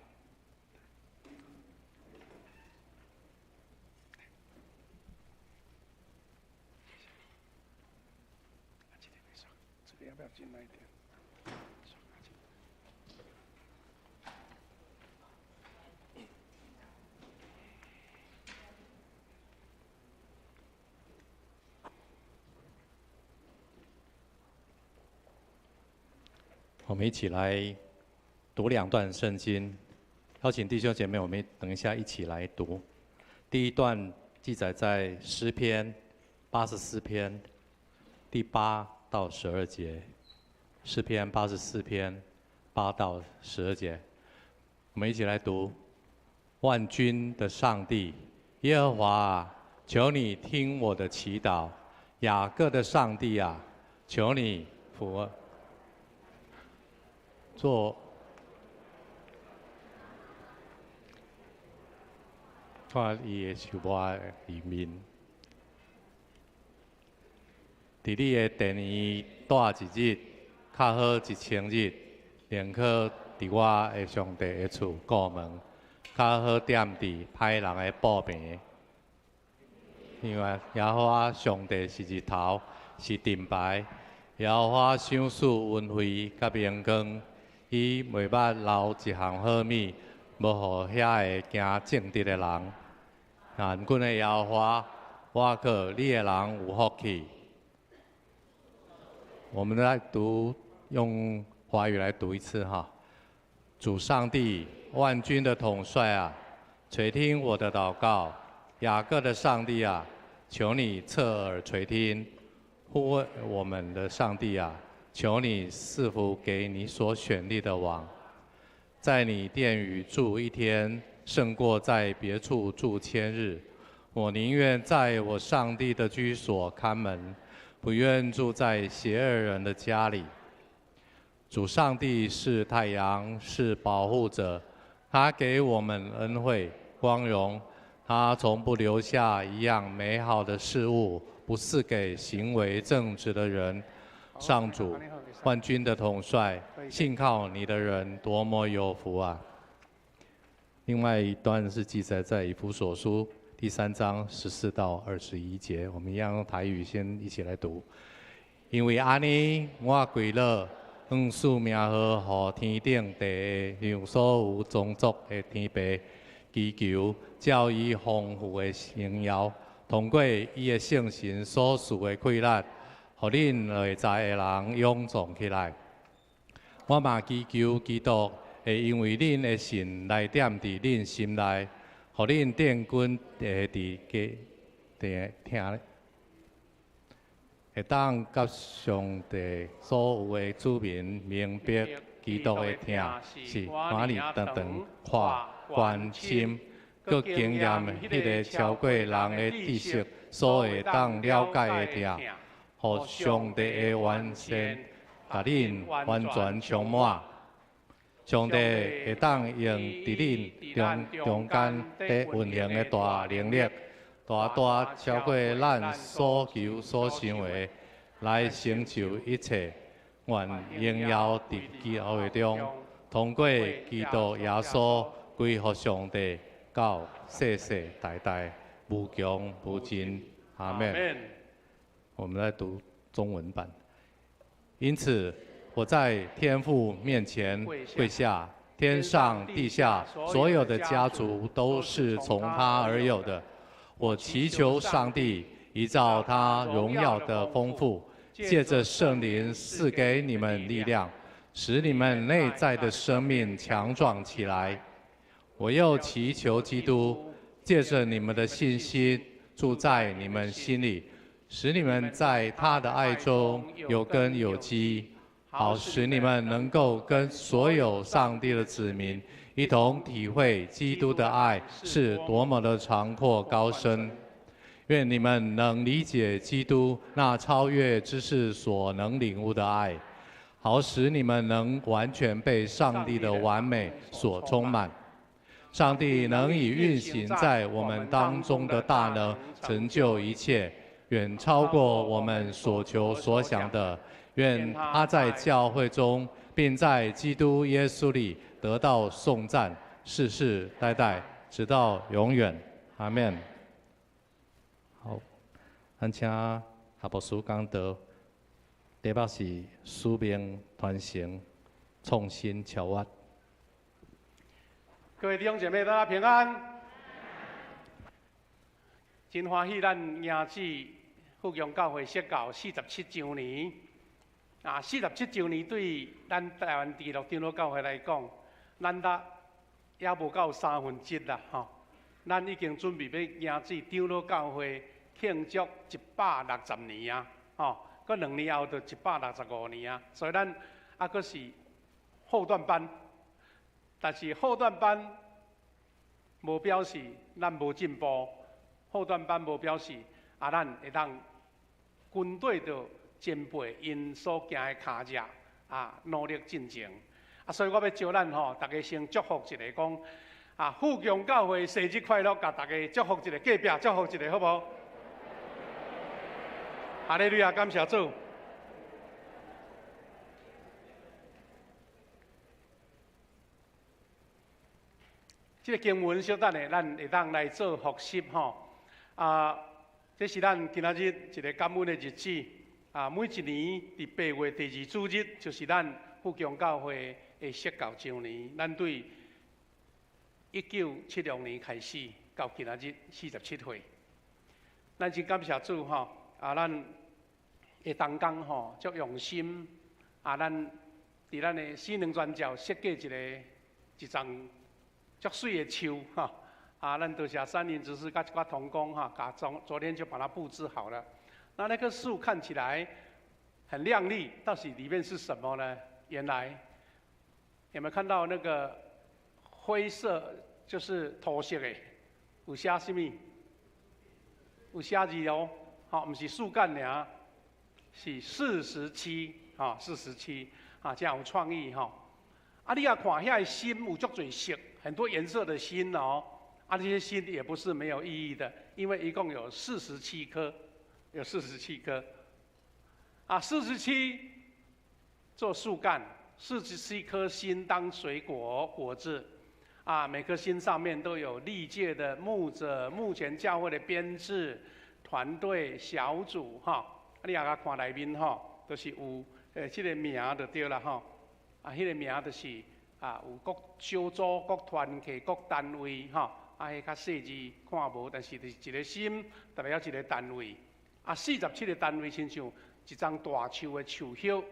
要不要进来一点？我们一起来读2段圣经，邀请弟兄姐妹，我们等一下一起来读。第一段记载在诗篇84篇第8到12节，诗篇84篇8到12节，我们一起来读：万军的上帝耶和华啊，求你听我的祈祷；雅各的上帝啊，求你俯做看伊的受我的里面。伫你的殿院待一日，较好1000日，宁可伫我的上帝的厝过门，较好踮伫歹人的布边。因为耶和华上帝是日头，是盾牌。耶和华赏赐恩惠甲荣光，伊袂捌留一项好物，无互遐个行正直的人。愿阮的耶和华，我靠你的人有福气。我们来读，用华语来读一次哈。主上帝，万军的统帅啊，垂听我的祷告。雅各的上帝啊，求你侧耳垂听；护卫我们的上帝啊，求你赐福给你所选立的王。在你殿宇住1天，胜过在别处住1000日。我宁愿在我上帝的居所看门，不愿住在邪恶人的家里。主上帝是太阳，是保护者，他给我们恩惠、光荣。他从不留下一样美好的事物，不赐给行为正直的人。上主，万军的统帅，信靠你的人多么有福啊！另外一段是记载在以弗所书第3章14到21节，我们一样用台语先一起来读。因为安尼，我跪落，赐名号，予天顶地下，向所有宗族的天父祈求，照伊丰富的荣耀，通过伊的圣神所赐的气力，互恁内在的人勇壮起来。我嘛祈求基督会因为恁的信来踮伫恁心内，互恁殿军会伫家听，会当甲上帝所有的子民明白基督的听是哪里长看。关心，佮经验迄个超过人的知识所会当了解的听，互上帝的完善，甲恁完全充满。上帝会当用伫恁中间在运行的大能力，大超过咱所求所想的，来成就一切。愿荣耀伫基督的中，通过基督耶稣。归服上帝，到世世代代，无穷无尽。阿们。我们来读中文版。因此，我在天父面前跪下，天上地下所有的家族都是从他而有的。我祈求上帝依照他荣耀的丰富，借着圣灵赐给你们力量，使你们内在的生命强壮起来。我又祈求基督借着你们的信心住在你们心里，使你们在他的爱中有根有基，好使你们能够跟所有上帝的子民一同体会基督的爱是多么的长阔高深。愿你们能理解基督那超越知识所能领悟的爱，好使你们能完全被上帝的完美所充满。上帝能以运行在我们当中的大能成就一切，远超过我们所求所想的。愿他在教会中，并在基督耶稣里得到颂赞，世世代代，直到永远。阿们。好，咱请下部书讲道，题目是使命传承，创新超越。各位弟兄姐妹，大家平安。真欢喜，咱迎子富强教会设教47周年。47周年对咱台湾第6长老教会来讲，咱也无到1/3啦，吼。咱已经准备要迎子长老教会庆祝160年啊，吼。搁2年后就165年啊，所以咱还搁是后段班，但是后段班无表示咱无进步，后段班无表示咱会当军队就前辈因所行的脚迹努力进前。所以我要招咱大家先祝福一下，讲富强教会生日快乐，甲大家祝福一下，隔壁祝福一下，好不好？哈利路亚，感谢主。这个经文小等下，咱会当来做复习这是咱今仔日一个感恩的日子每一年伫8月第2主日，就是咱富强教会的释教周年。咱对1976年开始到今仔日47岁，咱真感谢主咱会同工足用心咱伫咱的新能源教设计一丛足水的树咱多谢3年执事甲一寡同工昨天就把它布置好了。那棵树看起来很亮丽，到底里面是什么呢？原来有没有看到那个灰色就是土色的？有写什么？有写字哦，不是树干尔，是47 47这样有创意你也看遐心有足侪色，很多颜色的心哦。这些心也不是没有意义的，因为一共有47颗，有47颗。47做树干，47颗心当水果子。每颗心上面都有历届的牧者，目前教会的编制、团队、小组你也看内面都是有这个名就对了迄个名就是有各小组、各团体、各单位迄较细字看无，但是就是一个心代表一个单位。47个单位亲像一张大树的树叶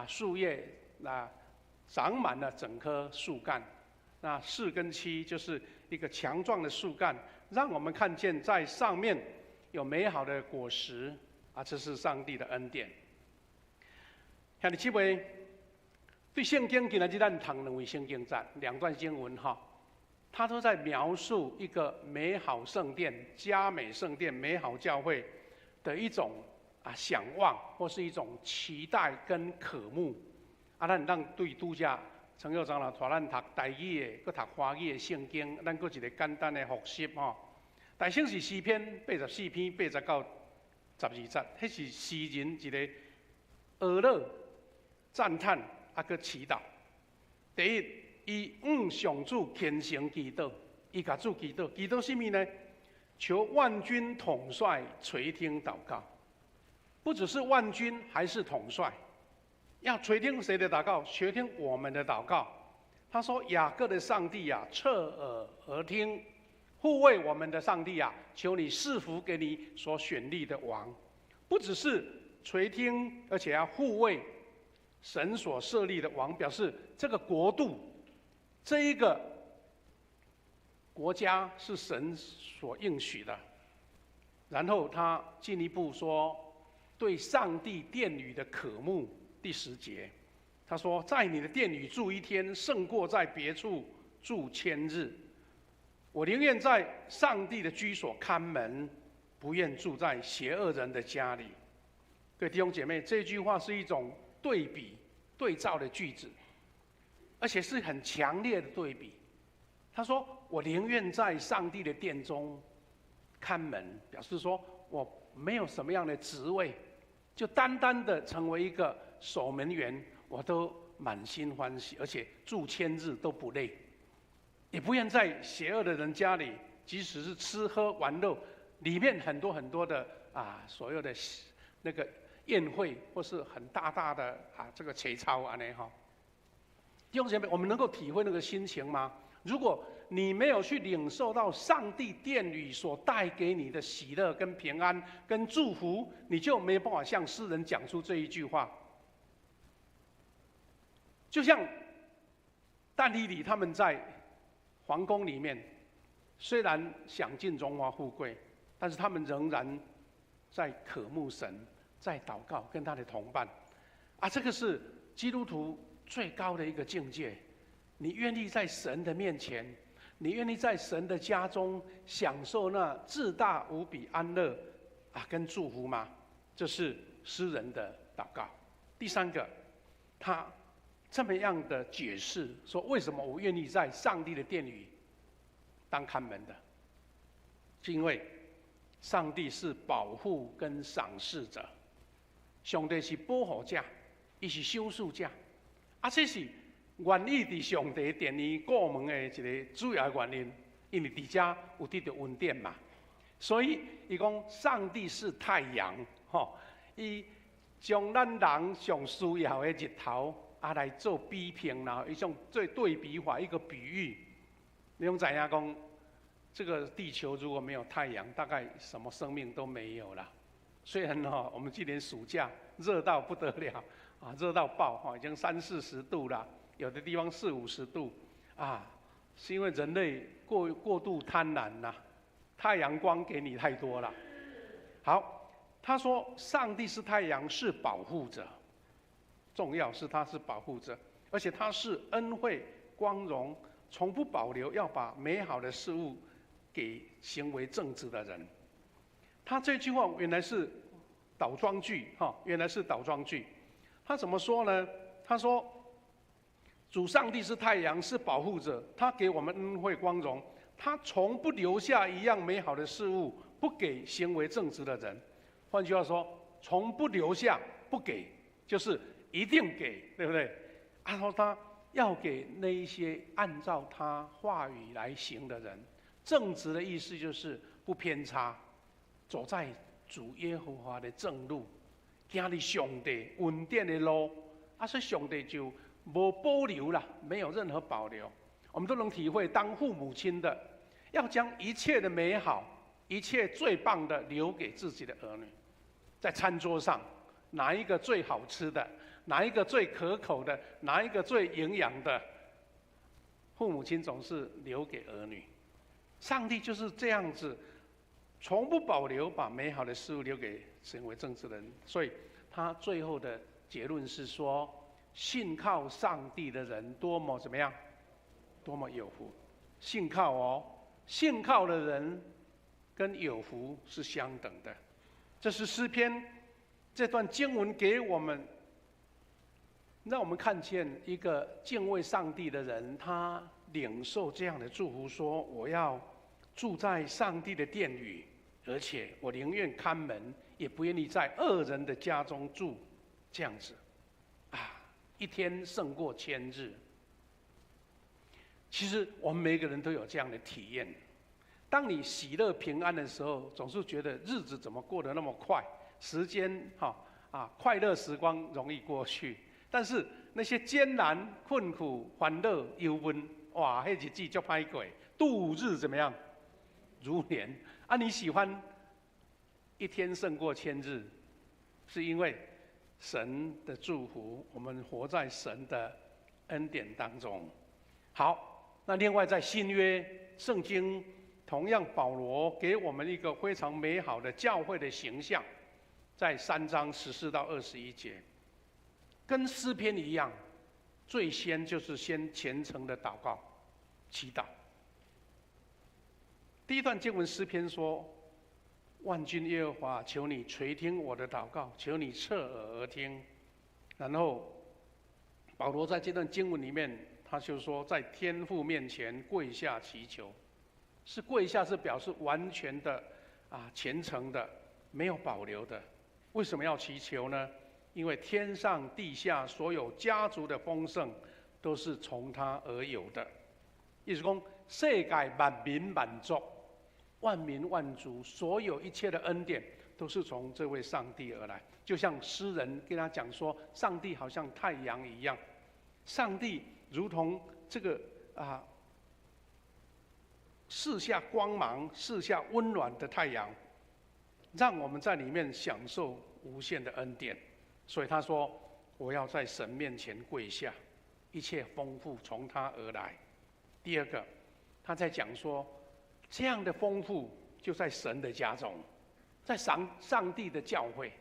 树叶长满了整棵树干。那4跟7就是一个强壮的树干，让我们看见在上面有美好的果实这是上帝的恩典。兄弟姊妹，对圣经今仔日咱读2位圣经章，2段经文它都在描述一个美好圣殿、佳美圣殿、美好教会的一种想望，或是一种期待跟渴慕咱让对拄则陈佑长老带咱读台语的，佮读华语的圣经，咱佮一个简单的复习大圣是诗篇84篇80到12节，迄是诗人一个俄乐、赞叹佮祈祷。第一，伊上主虔诚祈祷，伊甲主祈祷，祈祷什么呢？求万军统帅垂听祷告，不只是万军，还是统帅。要垂听谁的祷告？垂听我们的祷告。他说：“雅各的上帝侧耳而听，护卫我们的上帝求你赐福给你所选立的王。”不只是垂听，而且要护卫神所设立的王，表示这个国度、这一个国家是神所应许的。然后他进一步说，对上帝殿宇的渴慕。第10节，他说：“在你的殿宇住1天，胜过在别处住1000日。我宁愿在上帝的居所看门，不愿住在邪恶人的家里。”各位弟兄姐妹，这句话是一种对比、对照的句子，而且是很强烈的对比。他说：“我宁愿在上帝的殿中看门，表示说我没有什么样的职位，就单单的成为一个守门员，我都满心欢喜，而且住1000日都不累，也不愿在邪恶的人家里，即使是吃喝玩乐，里面很多很多的所有的那个宴会，或是很大大的这个切操弟兄姐妹，我们能够体会那个心情吗？如果你没有去领受到上帝殿宇所带给你的喜乐、跟平安、跟祝福，你就没办法向世人讲出这一句话。就像但以理他们在皇宫里面，虽然享尽荣华富贵，但是他们仍然在渴慕神，在祷告，跟他的同伴。这个是基督徒最高的一个境界。你愿意在神的面前，你愿意在神的家中享受那至大无比安乐跟祝福吗？这是诗人的祷告。第三个，他这么样的解释说，为什么我愿意在上帝的殿里当看门的？是因为上帝是保护跟赏识者，上帝是保护者，伊是修饰者。这是愿意伫上帝殿里过门的一个主要的原因，因为伫遮有得到恩典嘛。所以伊讲上帝是太阳，伊将咱人上需要的日头来做比拼，然后一种最对比法，一个比喻。你用知影讲，这个地球如果没有太阳，大概什么生命都没有了。虽然我们今年暑假热到不得了热到爆已经30-40度了，有的地方40-50度是因为人类过度贪婪啦，太阳光给你太多了。好，他说上帝是太阳，是保护者，重要是他是保护者，而且他是恩惠光荣，从不保留，要把美好的事物给行为正直的人。他这句话原来是倒装句原来是倒装句。他怎么说呢？他说主上帝是太阳，是保护者，他给我们恩惠光荣，他从不留下一样美好的事物不给行为正直的人。换句话说，从不留下不给，就是一定给，对不对？然后他要给那一些按照他话语来行的人。正直的意思就是不偏差，走在主耶和华的正路，行在上帝恩典的路，所以上帝就没保留了，没有任何保留。我们都能体会，当父母亲的要将一切的美好、一切最棒的留给自己的儿女。在餐桌上，哪一个最好吃的，哪一个最可口的，哪一个最营养的，父母亲总是留给儿女。上帝就是这样子，从不保留，把美好的事物留给行为正直的人。所以他最后的结论是说，信靠上帝的人多么怎么样？多么有福！信靠信靠的人跟有福是相等的。这是诗篇这段经文给我们，让我们看见一个敬畏上帝的人，他领受这样的祝福，说我要住在上帝的殿宇，而且我宁愿看门，也不愿意在恶人的家中住。这样子一天胜过千日。其实我们每个人都有这样的体验。当你喜乐平安的时候，总是觉得日子怎么过得那么快，时间快乐时光容易过去。但是那些艰难、困苦、欢乐、忧闷，哇，那日子就歹过，度日怎么样？如年。你喜欢一天胜过千日，是因为神的祝福，我们活在神的恩典当中。好，那另外在新约圣经，同样保罗给我们一个非常美好的教会的形象，在3章14到21节，跟诗篇一样，最先就是先虔诚的祷告、祈祷。第一段经文诗篇说：“万军耶和华，求你垂听我的祷告，求你侧耳而听。”然后保罗在这段经文里面，他就说，在天父面前跪下祈求，是跪下是表示完全的虔诚的，没有保留的。为什么要祈求呢？因为天上地下所有家族的丰盛，都是从他而有的。意思说，世界万民万族、万民万族，所有一切的恩典，都是从这位上帝而来。就像诗人跟他讲说，上帝好像太阳一样，上帝如同这个四下光芒、四下温暖的太阳，让我们在里面享受无限的恩典。所以他说：“我要在神面前跪下，一切丰富从他而来。”第二个，他在讲说，这样的丰富就在神的家中，在上帝的教会。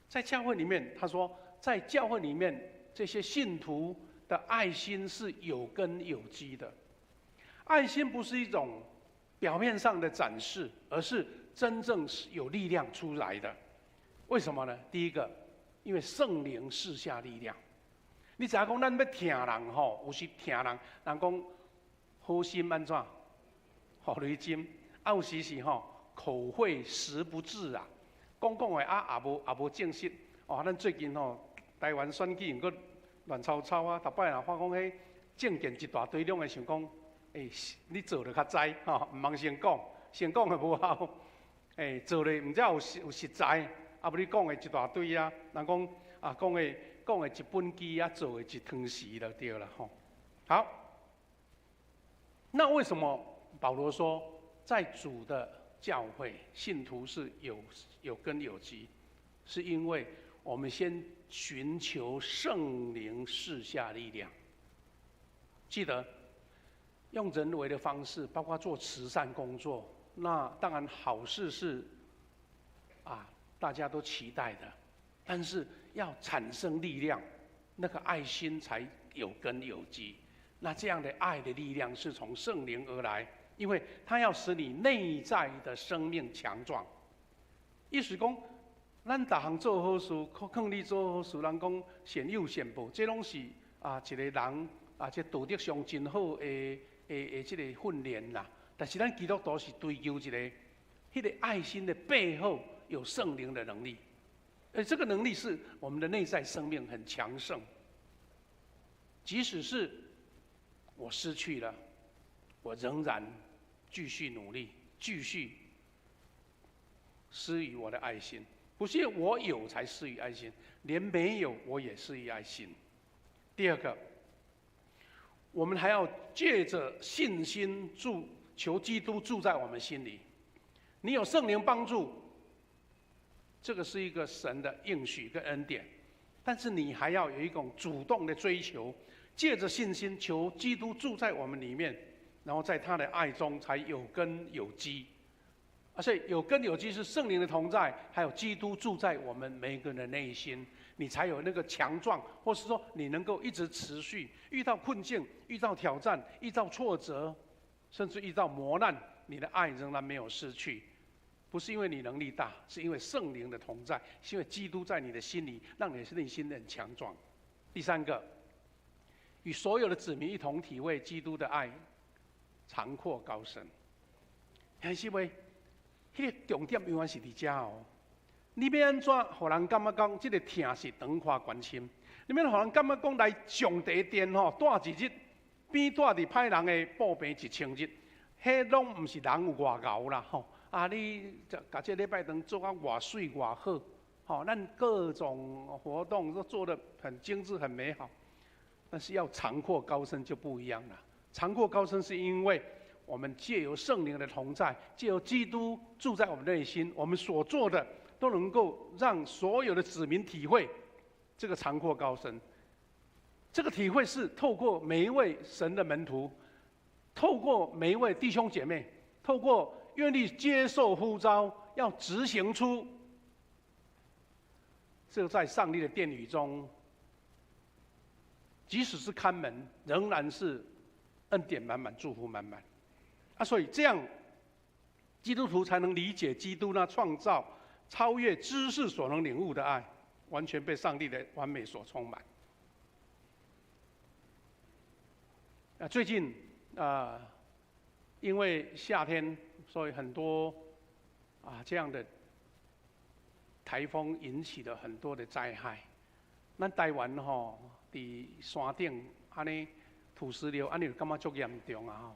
在教会里面，他说，在教会里面，这些信徒的爱心是有根有基的。爱心不是一种表面上的展示，而是真正是有力量出来的。为什么呢？第一个，因为圣灵赐下力量。你知影讲，咱要听人吼，有时听人，人讲好心安怎，互你针；啊，有时是吼口惠实不至啊，讲的啊也无正式。哦，咱最近吼台湾选举，毋过乱糟糟啊，逐摆若发讲迄证件一大堆，拢会想讲，你做就较知吼，毋茫先讲，先讲的无效。做咧毋知有实在，啊，无你讲的一大堆啊，人讲啊讲的一本机啊，做的一汤匙就对了吼。好，那为什么保罗说在主的教会信徒是有根有基？是因为我们先寻求圣灵赐下力量。记得用人为的方式，包括做慈善工作，那当然好事是大家都期待的，但是要产生力量，那个爱心才有根有基。那这样的爱的力量是从圣灵而来，因为它要使你内在的生命强壮。意思讲，咱逐项做好事，劝你做好事，人讲善有善报，这拢是一个人这道德上真好的这个训练啦。但是咱基督徒是追求一个迄个爱心的背后有圣灵的能力，而这个能力是我们的内在生命很强盛。即使是我失去了，我仍然继续努力，继续施予我的爱心。不是我有才施予爱心，连没有我也施予爱心。第二个，我们还要借着信心求基督住在我们心里。你有圣灵帮助，这个是一个神的应许跟恩典，但是你还要有一种主动的追求，借着信心求基督住在我们里面，然后在他的爱中才有根有基。所以有根有基是圣灵的同在，还有基督住在我们每一个人的内心，你才有那个强壮，或是说你能够一直持续，遇到困境、遇到挑战、遇到挫折，甚至遇到磨难，你的爱仍然没有失去。不是因为你能力大，是因为圣灵的同在，是因为基督在你的心里，让你的内心很强壮。第三个，与所有的子民一同体会基督的爱，长阔高深。还是为迄个重点永远是伫遮哦。你要安怎，互人感觉讲，这个疼是长跨关心？你要互人感觉讲，来上帝殿吼，住一日，比住伫歹人的布棚1000日，迄拢毋是人有外敖啦吼。你把这礼拜堂做啊偌水偌好，吼，咱各种活动都做得很精致、很美好，但是要长阔高深就不一样了。长阔高深是因为我们借由圣灵的同在，借由基督住在我们内心，我们所做的都能够让所有的子民体会这个长阔高深。这个体会是透过每一位神的门徒，透过每一位弟兄姐妹，透过愿意接受呼召，要执行出这个在上帝的殿宇中，即使是看门，仍然是恩典满满、祝福满满。所以这样，基督徒才能理解基督那创造超越知识所能领悟的爱，完全被上帝的完美所充满。最近因为夏天，所以很多这样的台风引起了很多的灾害。咱台湾吼，伫山顶安尼土石流，安尼就感觉足严重啊！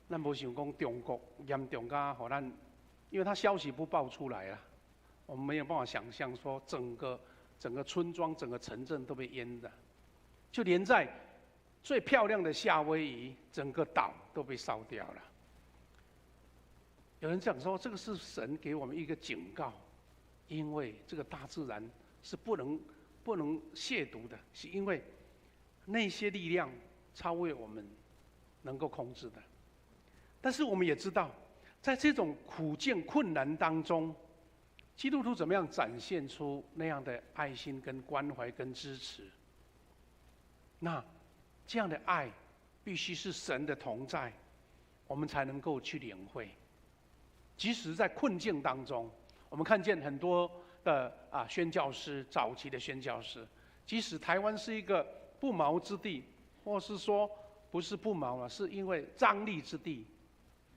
咱无想讲中国严重到互咱，因为它消息不爆出来啊，我们没有办法想象说整个村庄、整个城镇都被淹的，就连在最漂亮的夏威夷，整个岛都被烧掉了。有人讲说，这个是神给我们一个警告，因为这个大自然是不能亵渎的，是因为那些力量超越我们能够控制的。但是我们也知道，在这种苦境困难当中，基督徒怎么样展现出那样的爱心、跟关怀、跟支持？那这样的爱，必须是神的同在，我们才能够去领会。即使在困境当中，我们看见很多的宣教师，早期的宣教师，即使台湾是一个不毛之地，或是说不是不毛了，是因为瘴疠之地，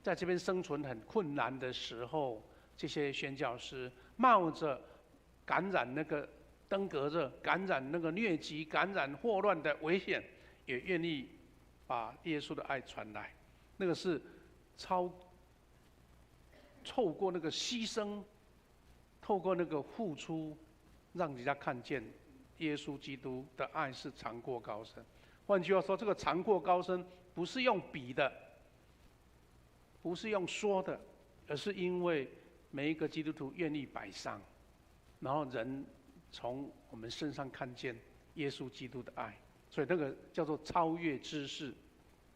在这边生存很困难的时候，这些宣教师冒着感染那个登革热、感染那个疟疾、感染霍乱的危险，也愿意把耶稣的爱传来。那个是透过那个牺牲，透过那个付出，让人家看见耶稣基督的爱是长过高深。换句话说，这个长过高深不是用比的，不是用说的，而是因为每一个基督徒愿意摆上，然后人从我们身上看见耶稣基督的爱，所以那个叫做超越知识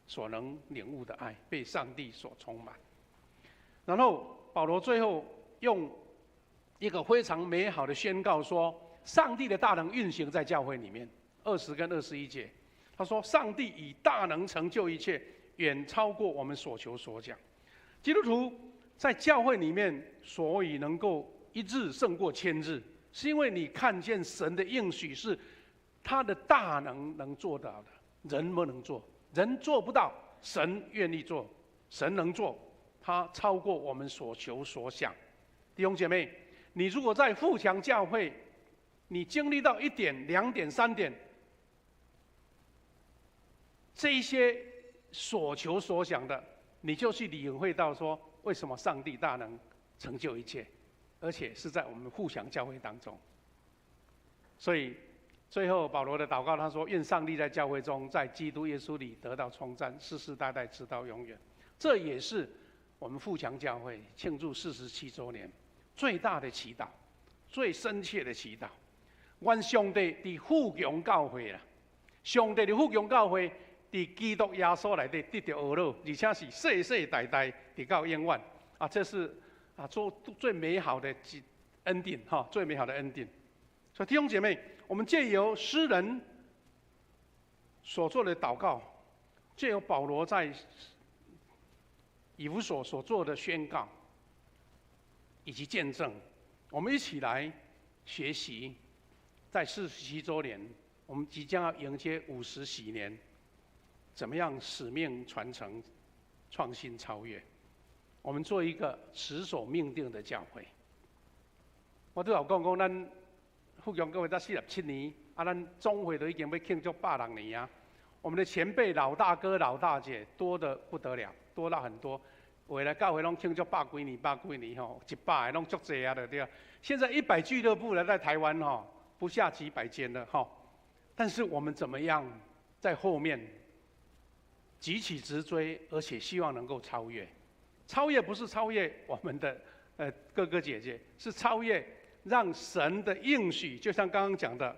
所能领悟的爱，被上帝所充满。然后保罗最后用一个非常美好的宣告说，上帝的大能运行在教会里面。20跟21节，他说：“上帝以大能成就一切，远超过我们所求所讲。”基督徒在教会里面，所以能够一日胜过千日，是因为你看见神的应许是他的大能做到的，人不能做，人做不到，神愿意做，神能做，他超过我们所求所想。弟兄姐妹，你如果在富强教会，你经历到1点、2点、3点，这一些所求所想的，你就去领会到说，为什么上帝大能成就一切，而且是在我们富强教会当中。所以最后保罗的祷告，他说：“愿上帝在教会中，在基督耶稣里得到称赞，世世代代直到永远。”这也是我们富强教会庆祝47周年最大的祈祷，最深切的祈祷。愿上帝伫富强教会啦，上帝的富强教会伫基督耶稣内底得到贺乐，而且是世世代代直到永远。这是做最美好的恩典哈，最美好的恩典。所以弟兄姐妹，我们借由诗人所做的祷告，借由保罗在以弗所所做的宣告以及见证，我们一起来学习，在47周年，我们即将要迎接50禧年，怎么样使命传承、创新超越？我们做一个持守命定的教会。我都有讲，咱富强教会才47年，咱总会都已经要庆祝100年啊！我们的前辈老大哥、老大姐多得不得了，多到很多。未来教会拢庆祝100几年吼，100个拢足济啊，对啊。现在100俱乐部了，在台湾吼，不下几百间了吼。但是我们怎么样在后面急起直追，而且希望能够超越？超越不是超越我们的哥哥姐姐，是超越让神的应许，就像刚刚讲的，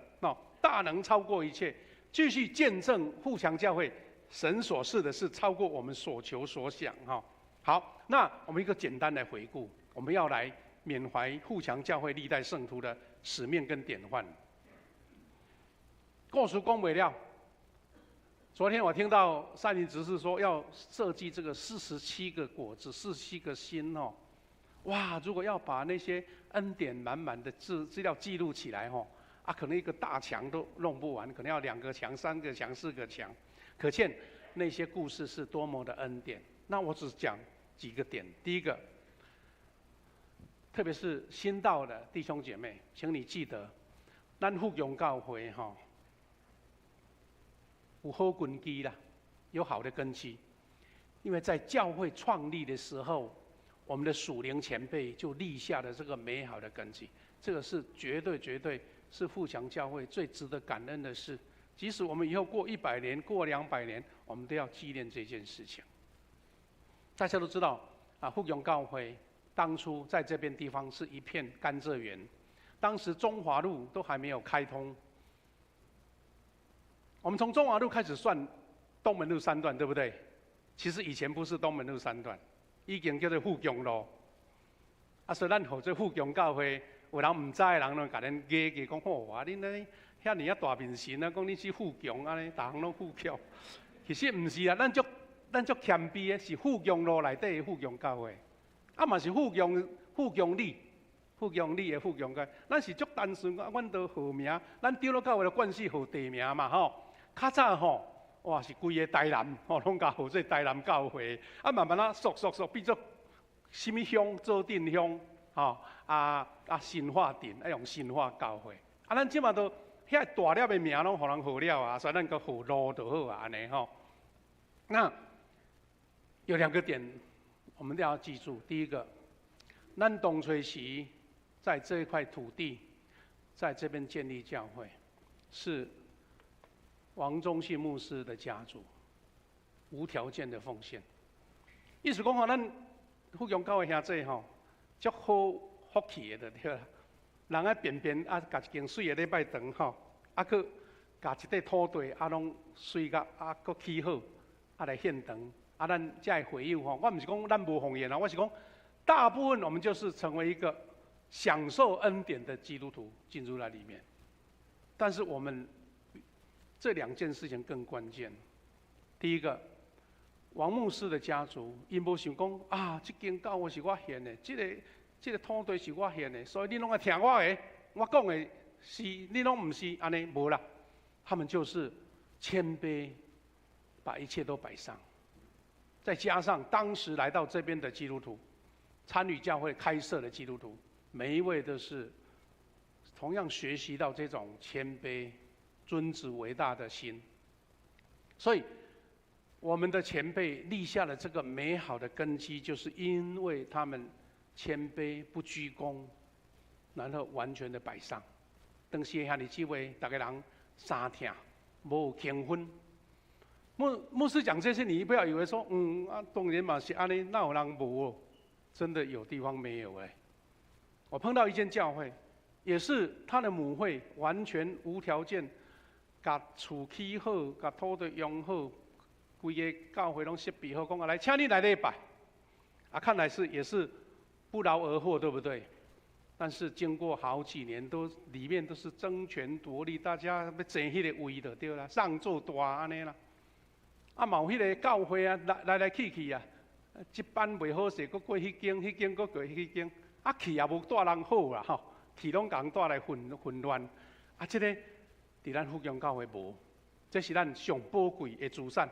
大能超过一切，继续见证富强教会神所示的是超过我们所求所想哈。好，那我们一个简单的回顾，我们要来缅怀富强教会历代圣徒的使命跟典范。故事讲不了。昨天我听到善林执事说要设计这个47个果子、47个心哦，哇！如果要把那些恩典满满的资料记录起来哦，可能一个大墙都弄不完，可能要2个墙、3个墙、4个墙，可见那些故事是多么的恩典。那我只讲几个点。第一个，特别是新到的弟兄姐妹，请你记得，咱富强教会哈。有好根基啦，有好的根基，因为在教会创立的时候，我们的属灵前辈就立下了这个美好的根基，这个是绝对是富强教会最值得感恩的事。即使我们以后过100年、过200年，我们都要纪念这件事情。大家都知道富强教会当初在这边地方是一片甘蔗园，当时中华路都还没有开通。我们从中华路开始算东门路3段，对不对？其实以前不是东门路3段，已经叫做富强路。所以咱和这富强教会有人唔知的人，就甲恁揢讲吼，哇，恁安尼遐尼啊大面神啊，讲你是富强安尼，逐项拢富强。其实唔是啊，咱足谦卑的，是富强路内底的富强教会，啊嘛是富强里的富强教会。咱是足单纯，阮都号名，咱长老教会的惯势号地名嘛吼。较早吼，哇是规个台南吼，拢甲号做台南教会，啊慢慢啊缩变做什么乡，做镇乡吼，新化镇啊用新化教会，啊咱即马都遐大粒的名拢互人号了啊，所以咱个号路就好啊安尼吼。那有2个点，我们都要记住。第一个，咱东吹西在这一块土地，在这边建立教会，是王忠信牧师的家族无条件的奉献。意思讲吼，咱富强教会兄弟吼，足好福气的对啦。人啊便啊，甲一间水的礼拜堂吼，啊去甲一块土地啊拢水甲啊搁起好。啊来献堂，啊咱才会回应吼。我唔是讲咱无奉献啊，我是讲大部分我们就是成为一个享受恩典的基督徒进入那里面。但是我们这2件事情更关键。第一个，王牧师的家族，因无想讲啊，这间教会是我献的，这个土地是我献的，所以你拢要听我的，我讲的是你拢唔是安尼，无啦。他们就是谦卑。把一切都摆上，再加上当时来到这边的基督徒，参与教会开设的基督徒，每一位都是同样学习到这种谦卑、尊子为大的心。所以，我们的前辈立下了这个美好的根基，就是因为他们谦卑不居功，然后完全的摆上。当时遐尼几位大家人三听，无轻分。牧师讲这些，你不要以为说，当然嘛是安尼，那有人无哦，真的有地方没有哎。我碰到一间教会，也是他的母会完全无条件，甲厝起好，甲土地用好，规个教会拢设备好，讲来，请你来礼拜。啊，看来也是不劳而获，对不对？但是经过好几年，里面都是争权夺利，大家要争迄个位就对啦，上做大安尼啦。啊，嘛有迄个教会啊，来去啊，一班袂好势，搁过迄间，搁过迄间，啊去也无带人好啦吼，去拢共带来混乱。啊，这个伫咱福强教会无，这是咱上宝贵的资产。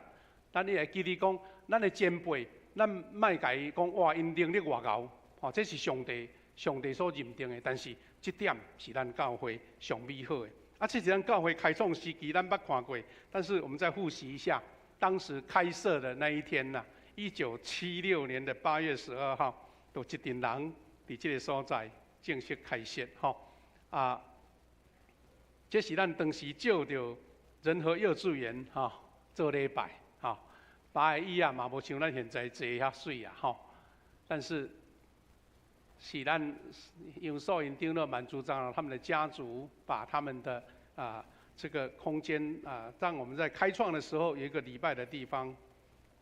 咱你会记得讲，咱的前辈，咱莫甲伊讲哇，因能力偌高，吼，这是上帝所认定的。但是这点是咱教会上美好的。啊，这是咱教会开创时期，咱捌看过，但是我们再复习一下。当时开设的那一天呐，1976年的8月12号，有一群人伫这个所在正式开设吼。啊，这是咱当时借着仁和幼稚园哈做礼拜哈，摆椅啊嘛无像咱现在坐遐水啊吼，但是咱用受引丁乐满族长老他们的家族把他们的这个空间让我们在开创的时候有一个礼拜的地方。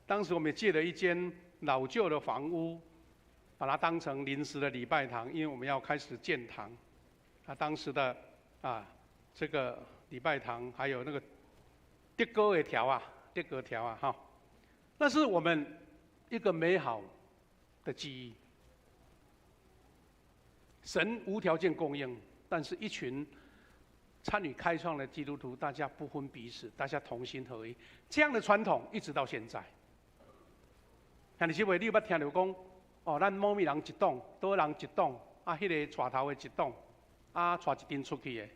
当时我们也借了一间老旧的房屋，把它当成临时的礼拜堂，因为我们要开始建堂。当时的这个礼拜堂还有那个德哥条啊哈，那是我们一个美好的记忆。神无条件供应，但是一群参与开创的基督徒，大家不分彼此，大家同心合一，这样的传统一直到现在。像你这位，你有捌听到讲哦，咱某咪人一栋，多人一栋，迄个带头的一栋，带一丁出去的，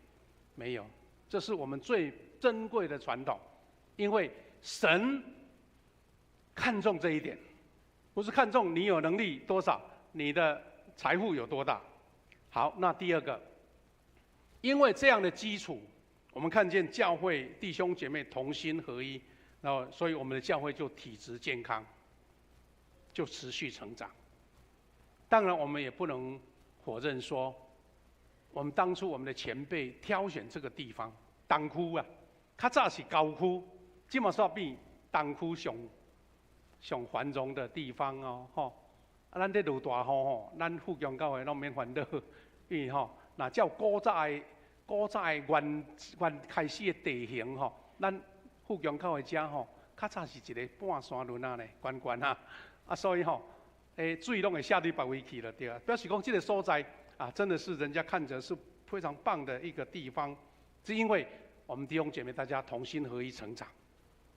没有。这是我们最珍贵的传统，因为神看重这一点，不是看重你有能力多少，你的财富有多大。好，那第二个。因为这样的基础，我们看见教会弟兄姐妹同心合一，然后所以我们的教会就体质健康，就持续成长。当然，我们也不能否认说，我们当初我们的前辈挑选这个地方，东区啊，较早是高区，基本上比东区上繁荣的地方哦，吼。咱这落大雨吼，咱富强教会拢免烦恼，因为吼。那照古早的原开始的地形吼，咱富强教会遮吼，较早是一个半山仑啊呢，悬悬啊，啊所以吼，水拢会下对别位去了对啊，表示讲这个所在啊，真的是人家看着是非常棒的一个地方，是因为我们弟兄姐妹大家同心合一成长，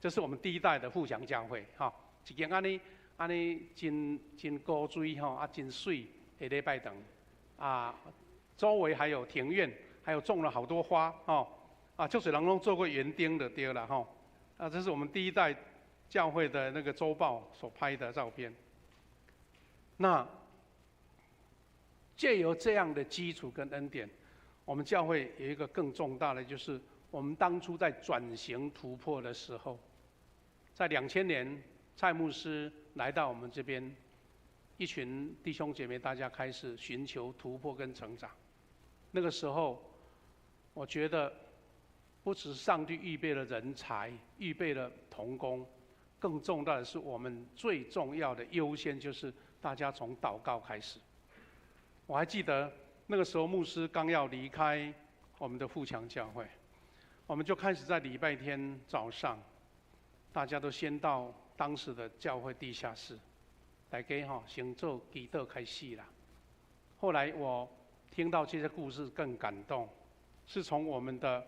这是我们第一代的富强教会哈，一间安尼真高水吼，啊真水的礼拜堂啊，周围还有庭院。还有种了好多花哦，啊，就是人拢做过园丁的对了哈，啊，这是我们第一代教会的那个周报所拍的照片。那借由这样的基础跟恩典，我们教会有一个更重大的，就是我们当初在转型突破的时候，在2000年，蔡牧师来到我们这边，一群弟兄姐妹大家开始寻求突破跟成长。那个时候，我觉得，不只是上帝预备了人才，预备了同工，更重要的是我们最重要的优先就是大家从祷告开始。我还记得那个时候牧师刚要离开我们的富强教会，我们就开始在礼拜天早上，大家都先到当时的教会地下室，大家先做祈祷开始啦。后来我听到这些故事更感动。是从我们的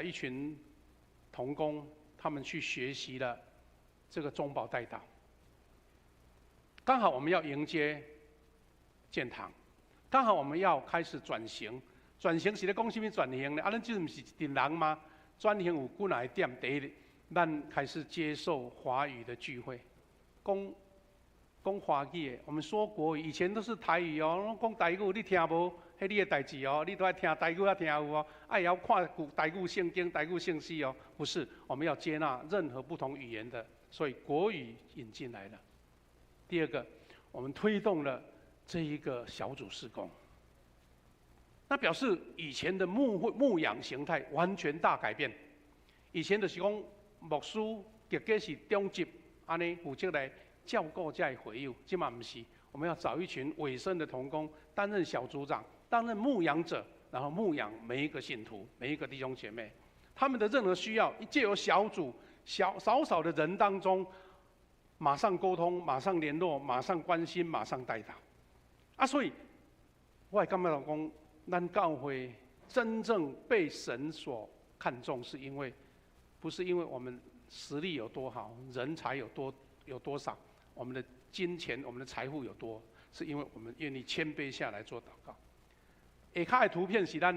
一群同工，他们去学习了这个中保代祷。刚好我们要迎接建堂，刚好我们要开始转型。转型是咧讲什么转型呢？啊，咱这不是一群人吗？转型有几哪一点？第一，咱开始接受华语的聚会，讲华语的，我们说国语，以前都是台语哦，讲台语你听无？迄你的代志哦，你都要听台语要听有哦，也要看台语圣经、台语信息哦。不是，我们要接纳任何不同语言的，所以国语引进来了。第二个，我们推动了这一个小组事工，那表示以前的牧养形态完全大改变。以前就是讲牧师直接是中级安尼负责来照顾这些会友，今嘛不是，我们要找一群委身的同工担任小组长。担任牧养者，然后牧养每一个信徒、每一个弟兄姐妹，他们的任何需要，借由小组少的人当中，马上沟通、马上联络、马上关心、马上带导。啊，所以我也感觉到讲，咱教会真正被神所看重，是因为不是因为我们实力有多好，人才有多少，我们的金钱、我们的财富有多，是因为我们愿意谦卑下来做祷告。下卡的图片是咱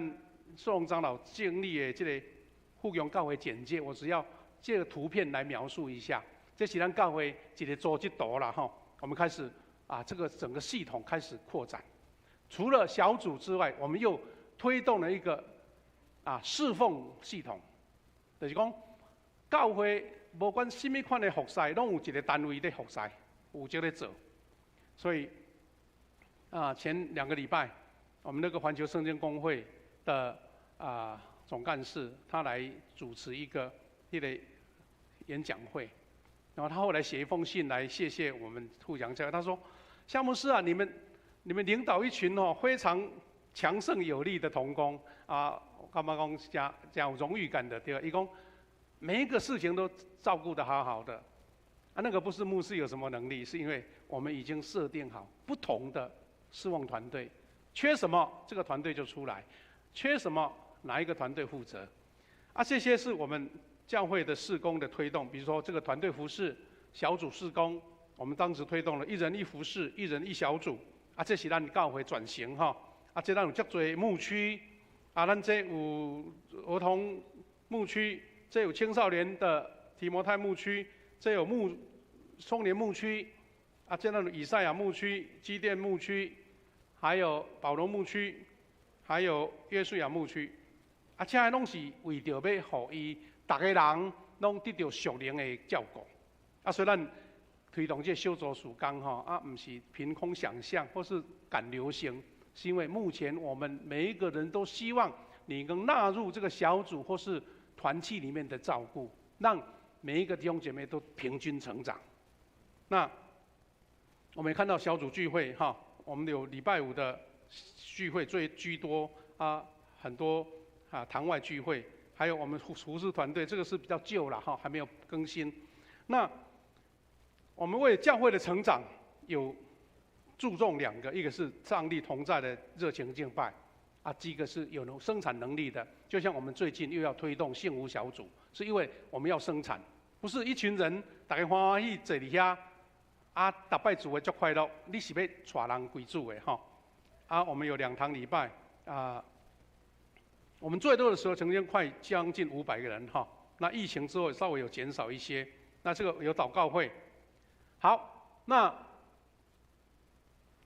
寿荣长老建立的这个富强教会简介，我只要借个图片来描述一下。这是咱教会一个组织图啦吼，我们开始这个整个系统开始扩展。除了小组之外，我们又推动了一个侍奉系统，就是讲教会无管什么款的服侍，拢有一个单位在服侍，有这个做。所以前2个礼拜。我们那个环球圣经公会的总干事，他来主持一个演讲会，然后他后来写一封信来谢谢我们富强教会。他说：“夏牧师啊，你们领导一群非常强盛有力的同工我干嘛讲讲有荣誉感的对吧？一共每一个事情都照顾得好好的那个不是牧师有什么能力，是因为我们已经设定好不同的侍奉团队。”缺什么，这个团队就出来；缺什么，哪一个团队负责？这些是我们教会的事工的推动。比如说，这个团队服事、小组事工，我们当时推动了1人1服事、1人1小组。这是咱教会转型哈。这咱有足多牧区，咱这有儿童牧区，这有青少年的提摩太牧区，这有青年牧区，这咱有以赛亚牧区、基甸牧区。还有保罗牧区，还有约书亚牧区，这些拢是为着要互伊大家人拢得到属灵的照顾。所以咱推动这小组事工不是凭空想象或是赶流行，是因为目前我们每一个人都希望你能纳入这个小组或是团契里面的照顾，让每一个弟兄姐妹都平均成长。那我们也看到小组聚会我们有礼拜5的聚会最居多很多堂外聚会，还有我们服事团队，这个是比较旧了哈，还没有更新。那我们为教会的成长有注重2个，一个是上帝同在的热情敬拜，第一个是有生产能力的。就像我们最近又要推动幸福小组，是因为我们要生产，不是一群人大家欢欢喜坐伫遐，逐摆主会足快乐，你是要带人归主的哈。我们有2堂礼拜我们最多的时候曾经快将近500个人哈。那疫情之后稍微有减少一些，那这个有祷告会。好，那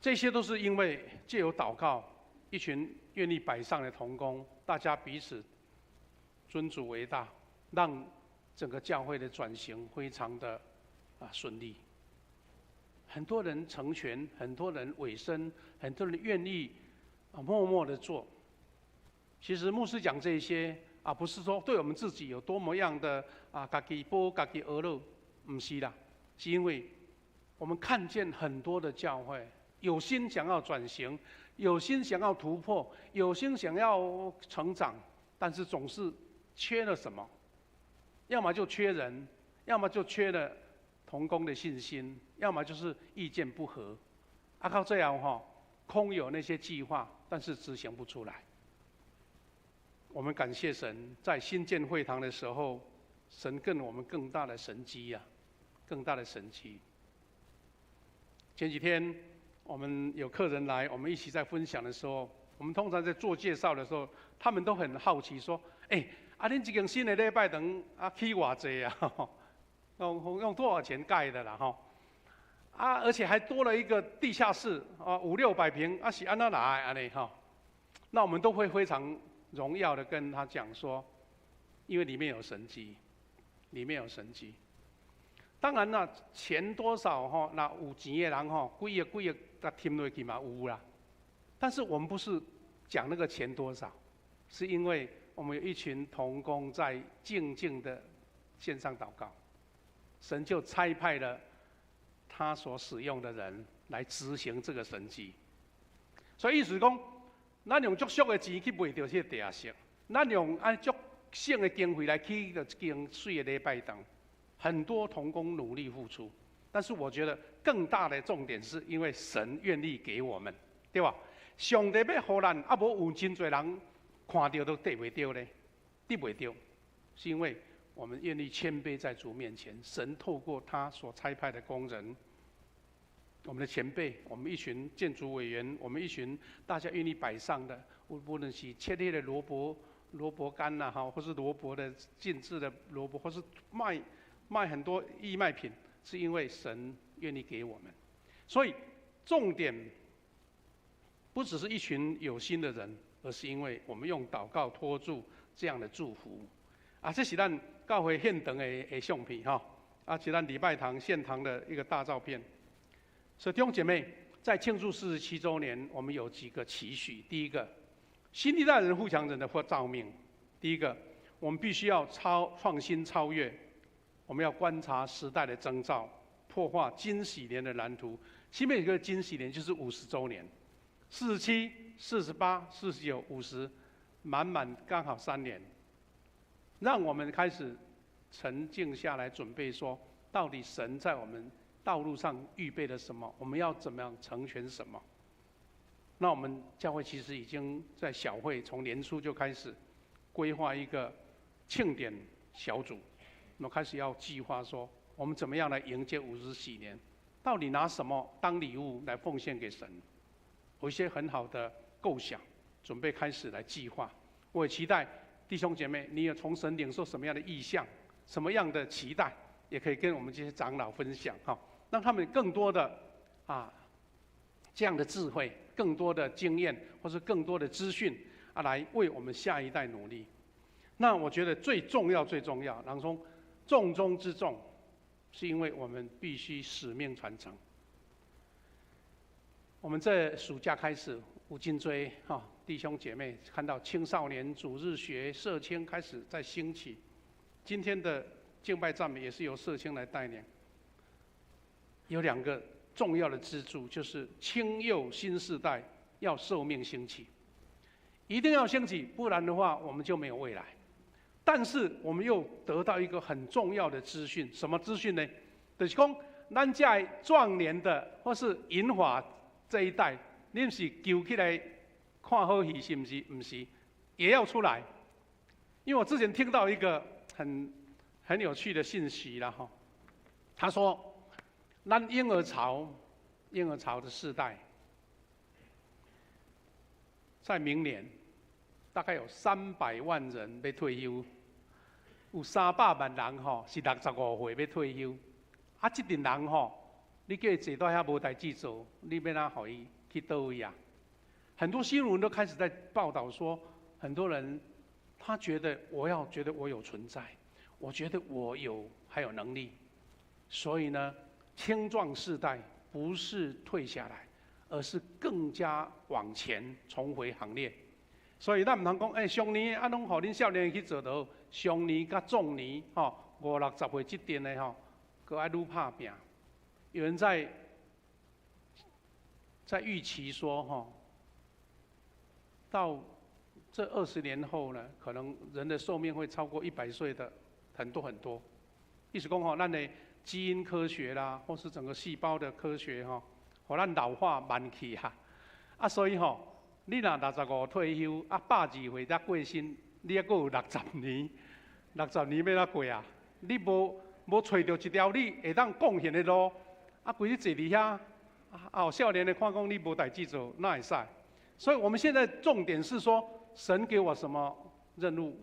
这些都是因为藉由祷告，一群愿意摆上的同工，大家彼此尊主为大，让整个教会的转型非常的顺利。很多人成全，很多人委身，很多人愿意默默的做。其实牧师讲这些不是说对我们自己有多么样的家己保家己而乐，不是啦，是因为我们看见很多的教会有心想要转型，有心想要突破，有心想要成长，但是总是缺了什么，要么就缺人，要么就缺了同工的信心，要么就是意见不合，靠这样空有那些计划，但是执行不出来。我们感谢神，在新建会堂的时候，神给我们更大的神迹更大的神迹。前几天我们有客人来，我们一起在分享的时候，我们通常在做介绍的时候，他们都很好奇说：“恁这间新的礼拜堂起偌济啊？用多少钱盖的啦？而且还多了一个地下室500-600平，是安那来安尼哈？”那我们都会非常荣耀的跟他讲说，因为里面有神迹，里面有神迹。当然啦，钱多少那有钱的人几个他添落去嘛有啦。但是我们不是讲那个钱多少，是因为我们有一群同工在静静的线上祷告，神就差派了他所使用的人来执行这个神迹。所以意思讲，咱用足俗的钱去买到这个地下室，咱用足省的经费来起到一间水的礼拜堂，很多同工努力付出。但是我觉得更大的重点是因为神愿意给我们，对吧？上帝要互咱，无有真侪人看到都得袂到呢，得袂到，是因为我们愿意谦卑在主面前，神透过他所差派的工人。我们的前辈，我们一群建筑委员，我们一群大家愿意摆上的，无论是切裂的萝卜干呐，或是萝卜的浸制的萝卜，或是卖很多义卖品，是因为神愿意给我们。所以重点不只是一群有心的人，而是因为我们用祷告托住这样的祝福。这是咱教会现场的相片是咱礼拜堂献堂的一个大照片。所以弟兄姐妹，在庆祝47周年，我们有几个期许。第一个，新一代人富强人的召命。第一个，我们必须要创新超越，我们要观察时代的征兆，破坏金禧年的蓝图。新每个金禧年就是50周年，47、48、49、50，满刚好3年。让我们开始沉静下来，准备说，到底神在我们道路上预备了什么？我们要怎么样成全什么？那我们教会其实已经在小会从年初就开始规划一个庆典小组，我们开始要计划说，我们怎么样来迎接50禧年？到底拿什么当礼物来奉献给神？有一些很好的构想，准备开始来计划。我也期待弟兄姐妹，你有从神领受什么样的意向，什么样的期待，也可以跟我们这些长老分享让他们更多的这样的智慧，更多的经验，或是更多的资讯来为我们下一代努力。那我觉得最重要，然后说重中之重，是因为我们必须使命传承。我们这暑假开始，有真多弟兄姐妹看到青少年主日学、社青开始在兴起。今天的敬拜赞美也是由社青来带领。有2个重要的支柱，就是青幼新世代要受命兴起。一定要兴起，不然的话我们就没有未来。但是我们又得到一个很重要的资讯，什么资讯呢？就是讲，咱在壮年的或是银发这一代，你是救起来看好戏，是不是？不是，也要出来。因为我之前听到一个很有趣的信息啦哈，他说，咱婴儿潮的世代，在明年大概有300万人要退休，有300万人吼是65岁要退休，啊，这群人吼，你叫伊坐在遐无代志做，你要哪互伊去倒位啊？很多新闻都开始在报道说，很多人他觉得觉得我有存在，我觉得我还有能力，所以呢，青壮世代不是退下来，而是更加往前重回行列。所以咱唔通讲，上年啊，拢互恁少年人去做就好，上年甲壮年吼，50、60岁这阵的吼，搁爱愈拍拼。有人在预期说吼，到这20年后呢，可能人的寿命会超过100岁的很多。意思讲吼，咱的基因科学啦，或是整个细胞的科学吼，互咱老化慢去哈。啊，所以吼，你若65退休，啊120岁才过身，你还阁有60年，60年要哪过啊？你无找到一条你会当贡献的路，啊，规日坐伫遐，啊，少年的看讲你无代志做，那会使？所以我们现在重点是说，神给我什么任务？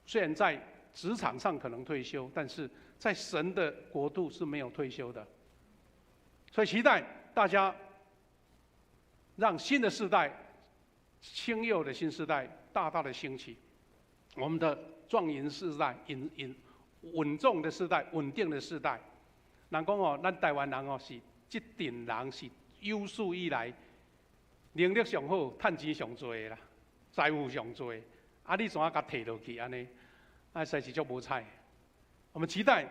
虽然在职场上可能退休，但是在神的国度是没有退休的。所以期待大家让新的世代、青幼的新世代大大的兴起，我们的壮银世代、稳重的世代、稳定的世代。人讲哦，咱台湾人哦是这群人是有史以来能力上好、趁钱上多的啦，财富上多的，啊，你怎啊甲摕落去安尼？啊，实在是足无彩。我们期待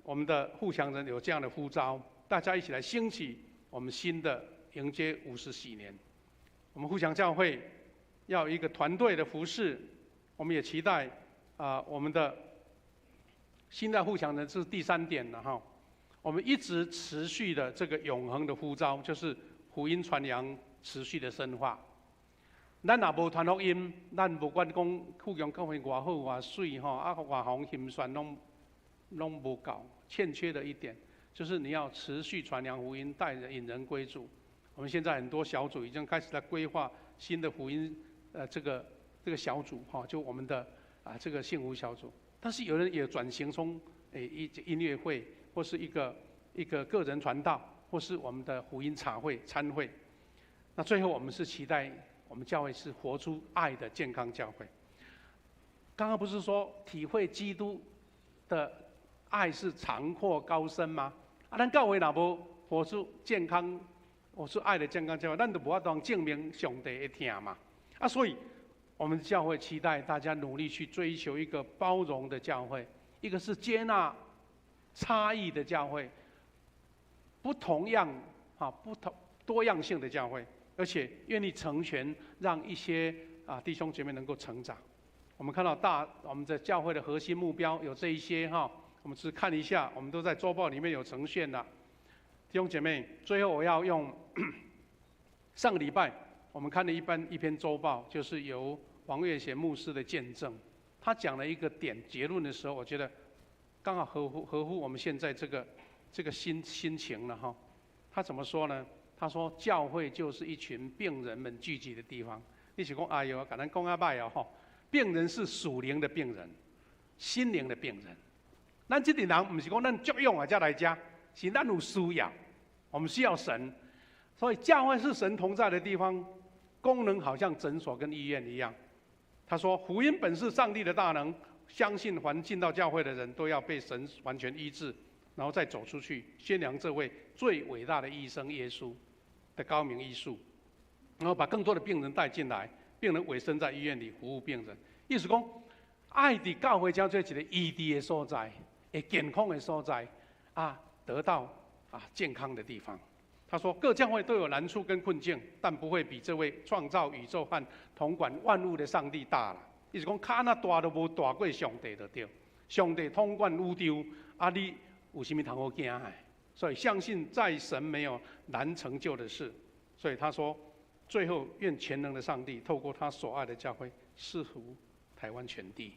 我们的富强人有这样的呼召，大家一起来兴起我们新的迎接50禧年。我们富强教会要有一个团队的服事，我们也期待我们的新的富强人是第3点了哈。我们一直持续的这个永恒的呼召，就是福音传扬持续的深化。咱若无传福音，咱不管讲富强教会偌好偌水吼，啊偌红兴宣拢无够，欠缺的一点就是你要持续传扬福音，带人引人归主。我们现在很多小组已经开始在规划新的福音这个小组哈，就我们的这个幸福小组。但是有人也转型从音乐会，或是一个个人传道，或是我们的福音茶会餐会。那最后我们是期待我们教会是活出爱的健康教会。刚刚不是说体会基督的爱是长阔高深吗？啊，咱教会若无活出健康，活出爱的健康教会，咱就无法当证明上帝会听嘛。啊，所以我们教会期待大家努力去追求一个包容的教会，一个是接纳差异的教会，不同样多样性的教会，而且愿意成全，让一些弟兄姐妹能够成长。我们看到我们的教会的核心目标有这一些哈，我们只看一下，我们都在周报里面有呈现的。弟兄姐妹，最后我要用上个礼拜我们看了一篇周报，就是由王月贤牧师的见证，他讲了一个结论的时候，我觉得刚好合乎我们现在这个心情了哈。他怎么说呢？他说教会就是一群病人们聚集的地方。你是讲哎呦，敢咱讲啊歹哦吼，病人是属灵的病人，心灵的病人。咱这群人不是讲咱作用才来家，是咱有需要，我们需要神。所以教会是神同在的地方，功能好像诊所跟医院一样。他说福音本是上帝的大能，相信凡进到教会的人都要被神完全医治，然后再走出去宣扬这位最伟大的医生耶稣的高明医术，然后把更多的病人带进来，病人委身在医院里服务病人。意思讲，爱的教会将做一个医治的所在，健康的所在，得到健康的地方。他说各教会都有难处跟困境，但不会比这位创造宇宙和统管万物的上帝大了。意思讲，卡那大都无大过上帝就对。上帝统管宇宙，啊，你有什么通好惊的？所以相信在神没有难成就的事。所以他说，最后愿全能的上帝透过他所爱的教会，赐福台湾全地。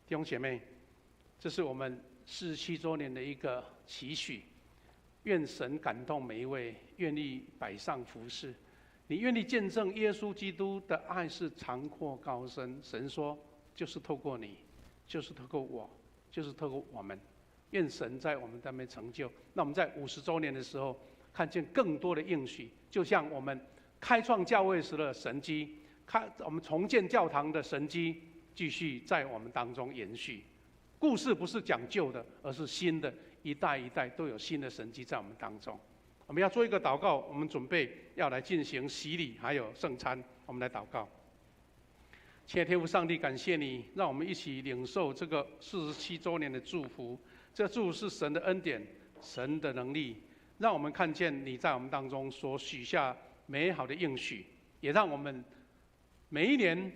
弟兄姐妹，这是我们47周年的一个期许。愿神感动每一位愿意摆上服事，你愿意见证耶稣基督的爱是长阔高深。神说，就是透过你，就是透过我，就是透过我们。愿神在我们当中成就。那我们在50周年的时候，看见更多的应许，就像我们开创教会时的神迹，我们重建教堂的神迹，继续在我们当中延续。故事不是讲旧的，而是新的，一代一代都有新的神迹在我们当中。我们要做一个祷告，我们准备要来进行洗礼，还有圣餐。我们来祷告。亲爱的天父上帝，感谢你，让我们一起领受这个47周年的祝福。这祝福是神的恩典，神的能力，让我们看见你在我们当中所许下美好的应许，也让我们每一年、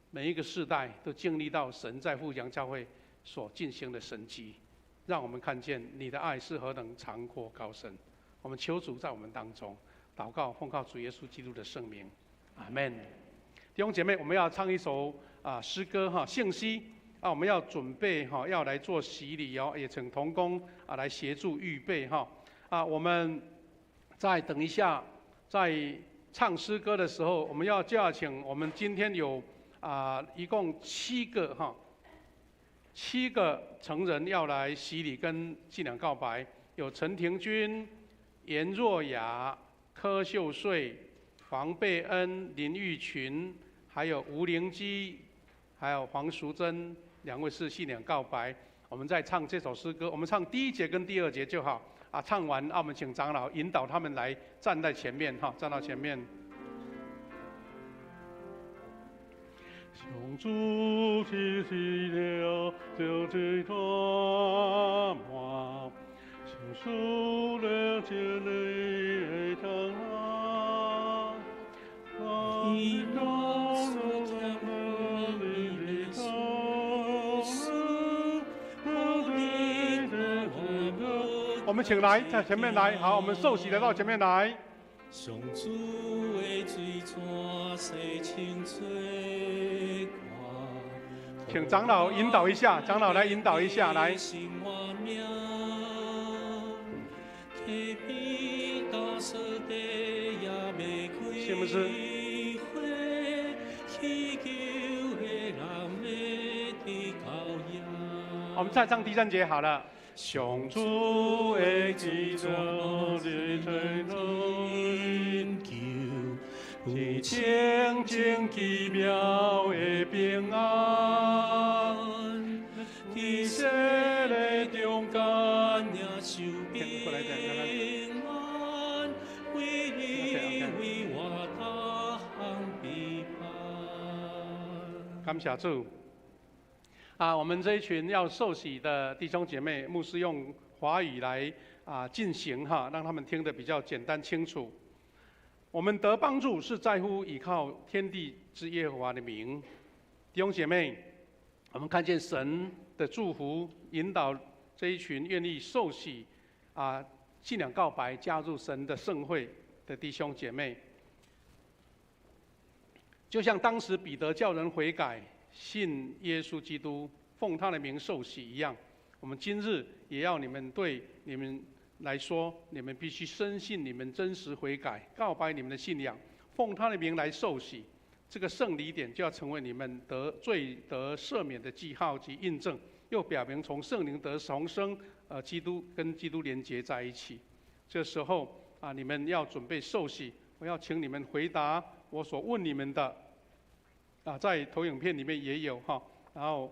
每一个世代都经历到神在富阳教会所进行的神迹，让我们看见你的爱是何等长阔高深。我们求主在我们当中祷告，奉靠主耶稣基督的圣名，阿们。弟兄姐妹，我们要唱一首诗歌信息我们要准备要来做洗礼也请同工来协助预备我们再等一下，在唱诗歌的时候，我们就要请我们今天有一共7个成人要来洗礼跟信仰告白，有陈庭君、严若雅、柯秀穗、黄贝恩、林玉群，还有吴灵基，还有黄淑珍，2位是信仰告白。我们在唱这首诗歌，我们唱第1节跟第2节就好唱完我们请长老引导他们来站在前面站到前面。上主启示了就这段话，上主了这里的我们请来在前面来，好，我们受洗来到前面来。上主的水泉洗清水挂，请长老引导一下，长老来引导一下，来。是不是？我们再唱第3节好了。上主的基督的吹动，是清净奇妙的平安，在世的中间也受平安，为你为我当避盼。感谢主。我们这一群要受洗的弟兄姐妹，牧师用华语来进行让他们听得比较简单清楚。我们得帮助是在乎依靠天地之耶和华的名。弟兄姐妹，我们看见神的祝福引导这一群愿意受洗信仰告白加入神的圣会的弟兄姐妹，就像当时彼得叫人悔改信耶稣基督，奉他的名受洗一样，我们今日也要你们对你们来说，你们必须深信你们真实悔改，告白你们的信仰，奉他的名来受洗。这个圣礼典就要成为你们得罪得赦免的记号及印证，又表明从圣灵得重生，基督跟基督连结在一起。这时候你们要准备受洗，我要请你们回答我所问你们的。在投影片里面也有然后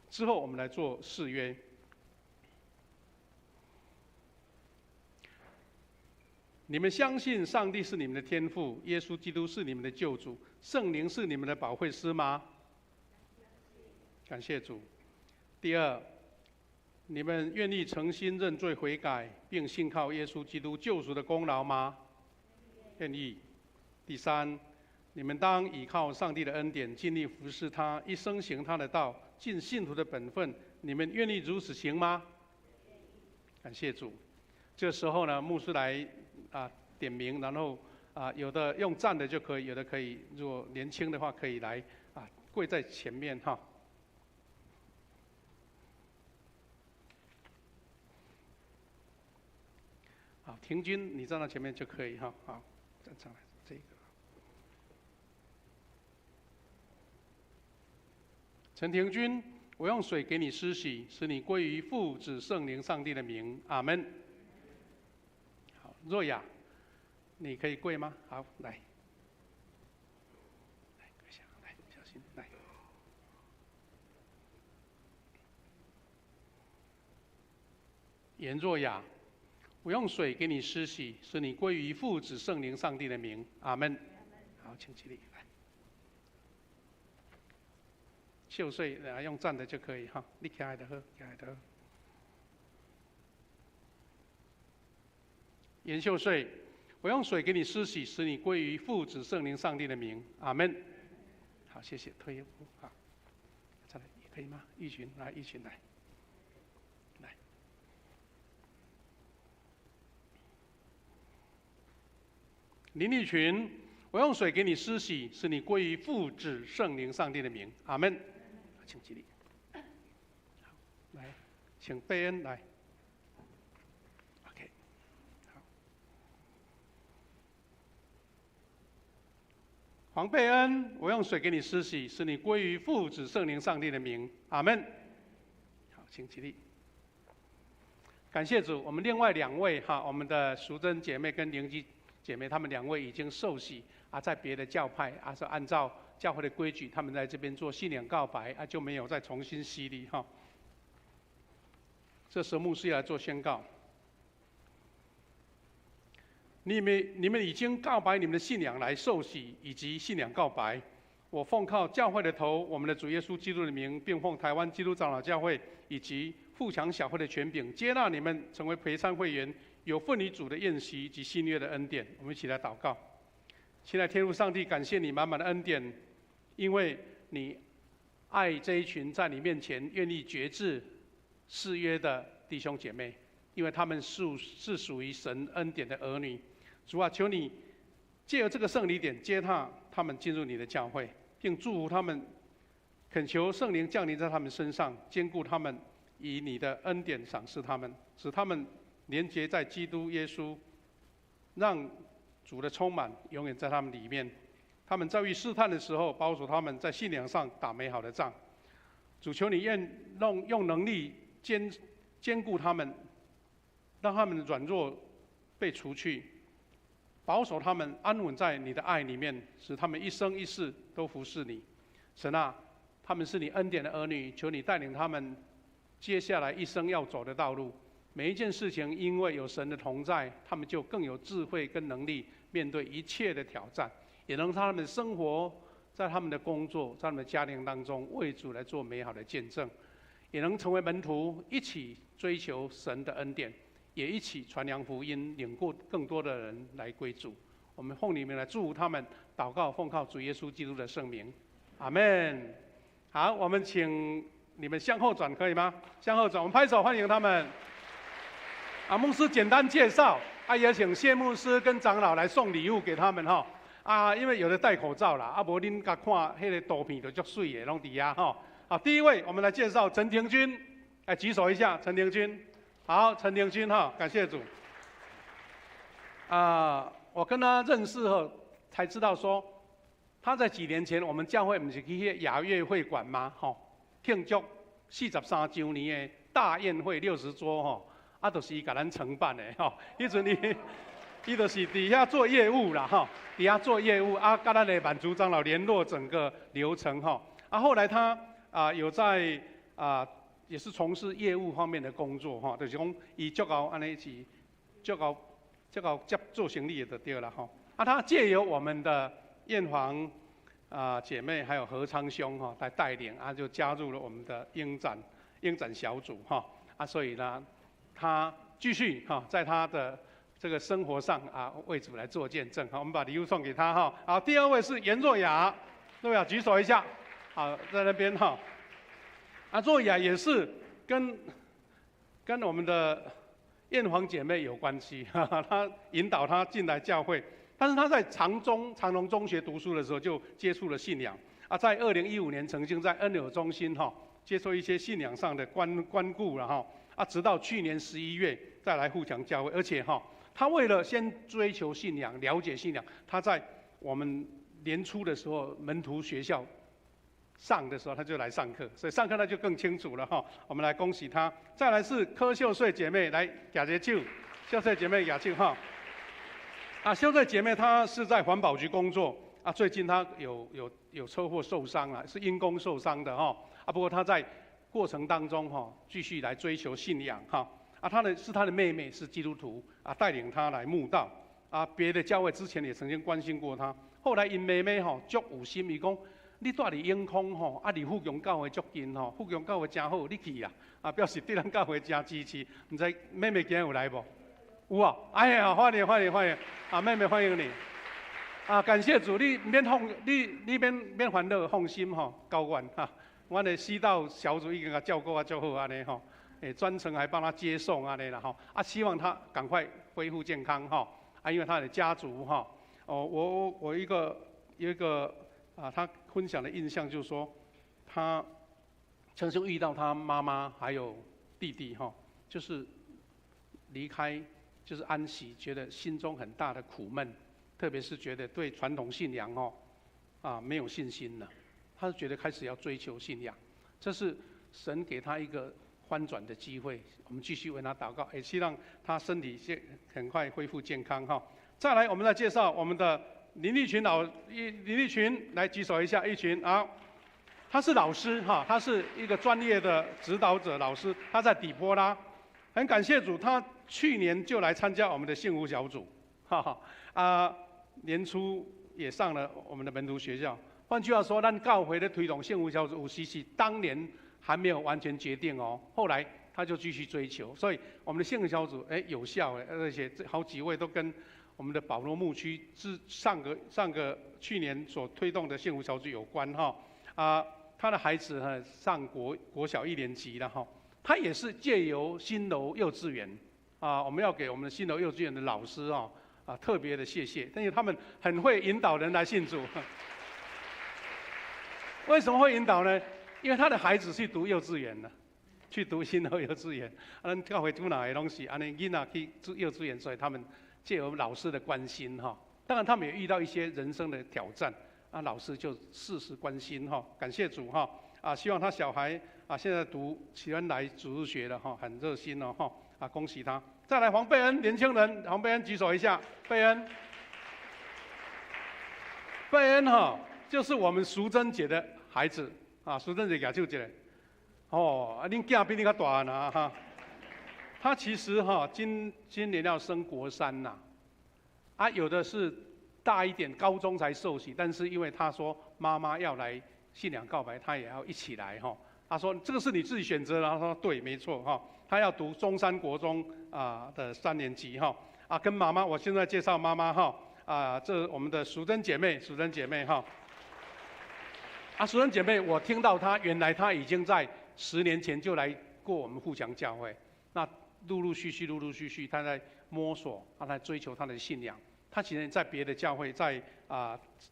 之后我们来做誓约。你们相信上帝是你们的天父，耶稣基督是你们的救主，圣灵是你们的保惠师吗？感谢主。第2，你们愿意诚心认罪悔改，并信靠耶稣基督救赎的功劳吗？愿意。第三，你们当倚靠上帝的恩典，尽力服侍他，一生行他的道，尽信徒的本分。你们愿意如此行吗？感谢主。这时候呢，牧师来点名，然后有的用站的就可以，有的可以，如果年轻的话可以来跪在前面哈。好，庭君，你站到前面就可以哈。好，站上来这个。陈庭君，我用水给你施洗，使你归于父、子、圣灵、上帝的名。阿门。好，若雅，你可以跪吗？好，来，跪下，来，小心，来。严若雅，我用水给你施洗，使你归于父、子、圣灵、上帝的名。阿门。好，请起立，来。秀穗，用站的就可以哈，你起来就好，起来就好。严秀穗，我用水给你施洗，使你归于父、子、圣灵、上帝的名。阿门。好，谢谢，退一步，好，再来，可以吗？玉群，来，玉群来。林立群，我用水给你施洗，使你归于父、子、圣灵、上帝的名。阿门。请起立。好，来，请贝恩来。OK， 好。黄贝恩，我用水给你施洗，使你归于父、子、圣灵、上帝的名。阿门。好，请起立。感谢主，我们另外2位哈，我们的淑珍姐妹跟灵基姐妹，她们2位已经受洗在别的教派是按照教会的规矩，他们在这边做信仰告白就没有再重新洗礼哈。这时候牧师要来做宣告。你们已经告白你们的信仰来受洗以及信仰告白。我奉靠教会的头，我们的主耶稣基督的名，并奉台湾基督长老教会以及富强小会的权柄，接纳你们成为陪参会员，有份于主的宴席及新约的恩典。我们一起来祷告。亲爱的天父上帝，感谢你满满的恩典，因为你爱这一群在你面前愿意决志誓约的弟兄姐妹，因为他们是属于神恩典的儿女。主啊，求你借由这个圣礼点接纳他们进入你的教会，并祝福他们，恳求圣灵降临在他们身上，坚固他们，以你的恩典赏赐他们，使他们连结在基督耶稣，让主的充满永远在他们里面。他们遭遇试探的时候，保守他们在信仰上打美好的仗。主，求你愿用能力坚固他们，让他们软弱被除去，保守他们安稳在你的爱里面，使他们一生一世都服侍你。神啊，他们是你恩典的儿女，求你带领他们接下来一生要走的道路。每一件事情，因为有神的同在，他们就更有智慧跟能力面对一切的挑战，也能他们的生活，在他们的工作，在他们的家庭当中，为主来做美好的见证，也能成为门徒，一起追求神的恩典，也一起传扬福音，领过更多的人来归主。我们奉你名来祝福他们，祷告奉靠主耶稣基督的圣名，阿们。好，我们请你们向后转，可以吗？向后转，我们拍手欢迎他们。牧师简单介绍，也请谢牧师跟长老来送礼物给他们哈。因为有的戴口罩啦，无恁甲看迄个图片就足水的，拢伫遐哈。好，第一位我们来介绍陈庭君，举手一下，陈庭君。好，陈庭君哈，感谢主。我跟他认识后才知道说，他在几年前我们教会不是去迄雅悦会馆吗？庆祝43周年的大宴会60桌就是伊甲咱承办的迄阵伊就是伫遐做业务啦伫遐做业务甲咱的满族长老联络整个流程后来他有在也是从事业务方面的工作就是讲伊足够安尼是足够接做生意就对啦他借由我们的燕皇姐妹还有何昌兄来带领就加入了我们的鹰展小组所以呢，他继续在他的这个生活上为主来做见证。好，我们把礼物送给他哈。好，第二位是严若雅，若雅举手一下。好，在那边哈。若雅也是跟我们的艳煌姐妹有关系，她引导她进来教会。但是她在长荣中学读书的时候就接触了信仰。在2015年曾经在恩友中心接受一些信仰上的关顾了哈。直到去年11月再来富强教会，而且他为了先追求信仰、了解信仰，他在我们年初的时候门徒学校上的时候，他就来上课，所以上课他就更清楚了哈。我们来恭喜他。再来是柯秀穗姐妹来举个手，秀穗姐妹举手哈。秀穗姐妹她是在环保局工作最近她有车祸受伤了，是因公受伤的哈。不过她在过程当中继续来追求信仰哈。她的妹妹是基督徒带领她来慕道别的教会之前也曾经关心过她，后来因妹妹足有心，伊讲你住伫永康离富强教会足近富强教会真好，你去表示对咱教会真支持。唔知妹妹今天有来无？有啊！哎呀，欢迎妹妹欢迎你感谢主，你免烦恼，放心高原我的西道小组已经照顾足好安尼专程还帮他接送安尼啦希望他赶快恢复健康因为他的家族我有一个他分享的印象就是说，他曾经遇到他妈妈还有弟弟就是离开就是安息，觉得心中很大的苦闷，特别是觉得对传统信仰没有信心了。他觉得开始要追求信仰，这是神给他一个翻转的机会。我们继续为他祷告，也希望他身体很快恢复健康再来，我们来介绍我们的林立群来举手一下，一群他是老师他是一个专业的指导者老师，他在底波拉，很感谢主，他去年就来参加我们的幸福小组年初也上了我们的门徒学校。换句话说，咱教会的推动幸福小组其实当年还没有完全决定后来他就继续追求，所以我们的幸福小组有效而且好几位都跟我们的保罗牧区上个去年所推动的幸福小组有关他的孩子上国小1年级了他也是借由新楼幼稚园我们要给我们的新楼幼稚园的老师特别的谢谢，因为他们很会引导人来信主。为什么会引导呢？因为他的孩子去读幼稚园了，去读新楼幼稚园。咱教会主哪的东西，囡仔去读幼稚园，所以他们借由老师的关心当然他们也遇到一些人生的挑战老师就适时关心感谢主希望他小孩现在喜欢来主日学了很热心恭喜他。再来黄贝恩，年轻人，黄贝恩举手一下，贝恩就是我们淑珍姐的孩子淑珍姐举手一下恁囝比你较大呢他其实今年要升国3有的是大一点，高中才受洗，但是因为他说妈妈要来信仰告白，他也要一起来他说这个是你自己选择的，他说对，没错他要读中山国中的3年级跟妈妈，我现在介绍妈妈这是我们的淑珍姐妹淑珍姐妹我听到她原来她已经在10年前就来过我们富强教会，那陆陆续续她在摸索，她在追求她的信仰。她其实在别的教会在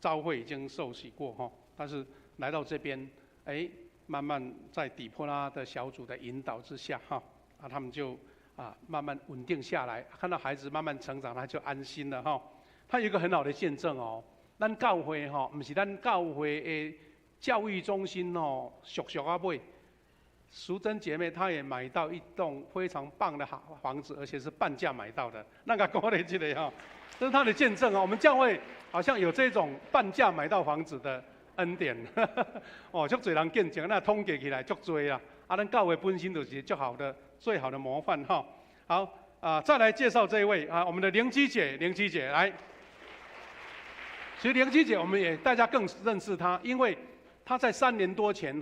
召会已经受洗过但是来到这边慢慢在底波拉的小组的引导之下他们就慢慢稳定下来，看到孩子慢慢成长，他就安心了他有一个很好的见证咱教会不是咱教会的教育中心俗尾，淑珍姐妹她也买到一栋非常棒的房子，而且是半价买到的，那个鼓励这个这是她的见证我们教会好像有这种半价买到房子的恩典足多人见证，那统计起来足多啦咱教会本身就是最好的模范好再来介绍这一位我们的灵基姐来。其实灵基姐我们也大家更认识她，因为她在3年多前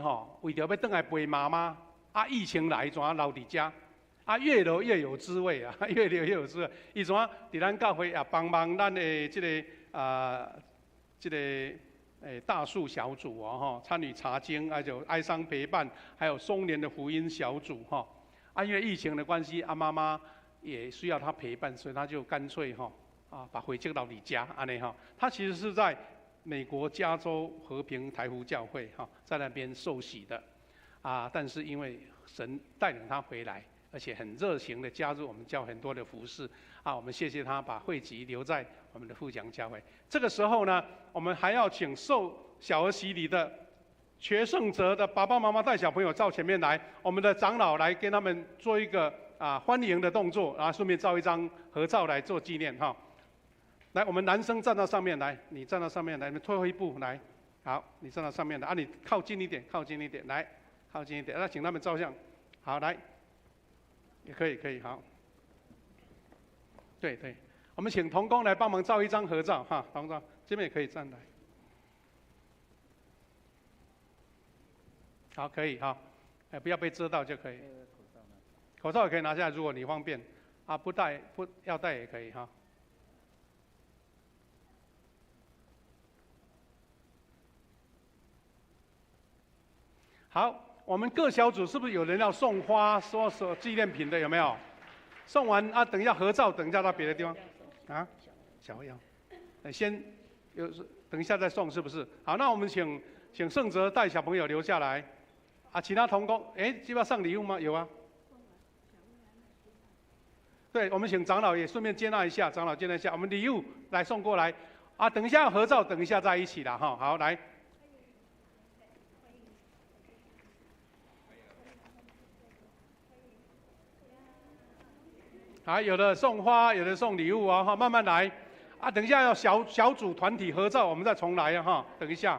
为着要回来陪妈妈疫情来怎留在家啊，越揉越有滋味啊，越揉越有滋味。伊怎啊？伫咱教会也帮忙咱的这个大树小组哦哈，参与查经，还有哀伤陪伴，还有松年的福音小组哈。啊，因为疫情的关系，妈妈也需要他陪伴，所以他就干脆把回接到你家安尼哈。他其实是在美国加州和平台湖教会在那边受洗的但是因为神带领他回来。而且很热情的加入我们教很多的服事我们谢谢他把会籍留在我们的富强教会。这个时候呢，我们还要请受小儿洗礼的全圣哲的爸爸妈妈带小朋友到前面来，我们的长老来跟他们做一个欢迎的动作，然后顺便照一张合照来做纪念哈。来，我们男生站到上面来，你站到上面来，你们退后一步来，好，你站到上面来你靠近一点，靠近一点，来，靠近一点，那请他们照相，好来。也可以，可以，好。对对，我们请童工来帮忙照一张合照哈，童工这边也可以站来。好，可以哈，不要被遮到就可以。口罩也可以拿下来，如果你方便。不戴不要戴也可以哈。好。我们各小组是不是有人要送花、说纪念品的？有没有？送完等一下合照，等一下到别的地方。小要，先等一下再送，是不是？好，那我们请盛哲带小朋友留下来。其他同工，要不要上礼物吗？有啊。对，我们请长老也顺便接纳一下，长老接纳一下，我们礼物来送过来。等一下合照，等一下在一起啦哈。好，来。有的送花，有的送礼物慢慢来。等一下要小组团体合照，我们再重来等一下。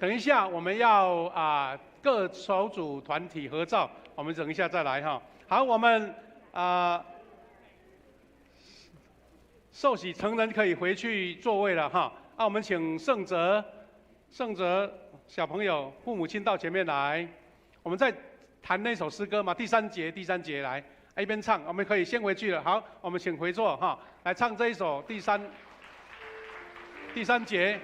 等一下，我们要各小组团体合照，我们等一下再来哈。好，我们受洗成人可以回去座位了哈。我们请盛哲小朋友父母亲到前面来，我们再弹那首诗歌嘛，第三节来，一边唱，我们可以先回去了。好，我们请回座哈，来唱这一首第三节。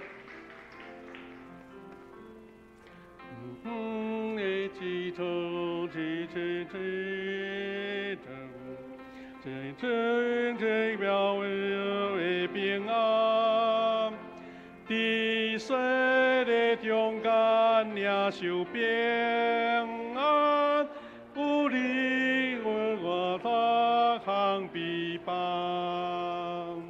平安，地水的中间领受平安，不离我他行必帮。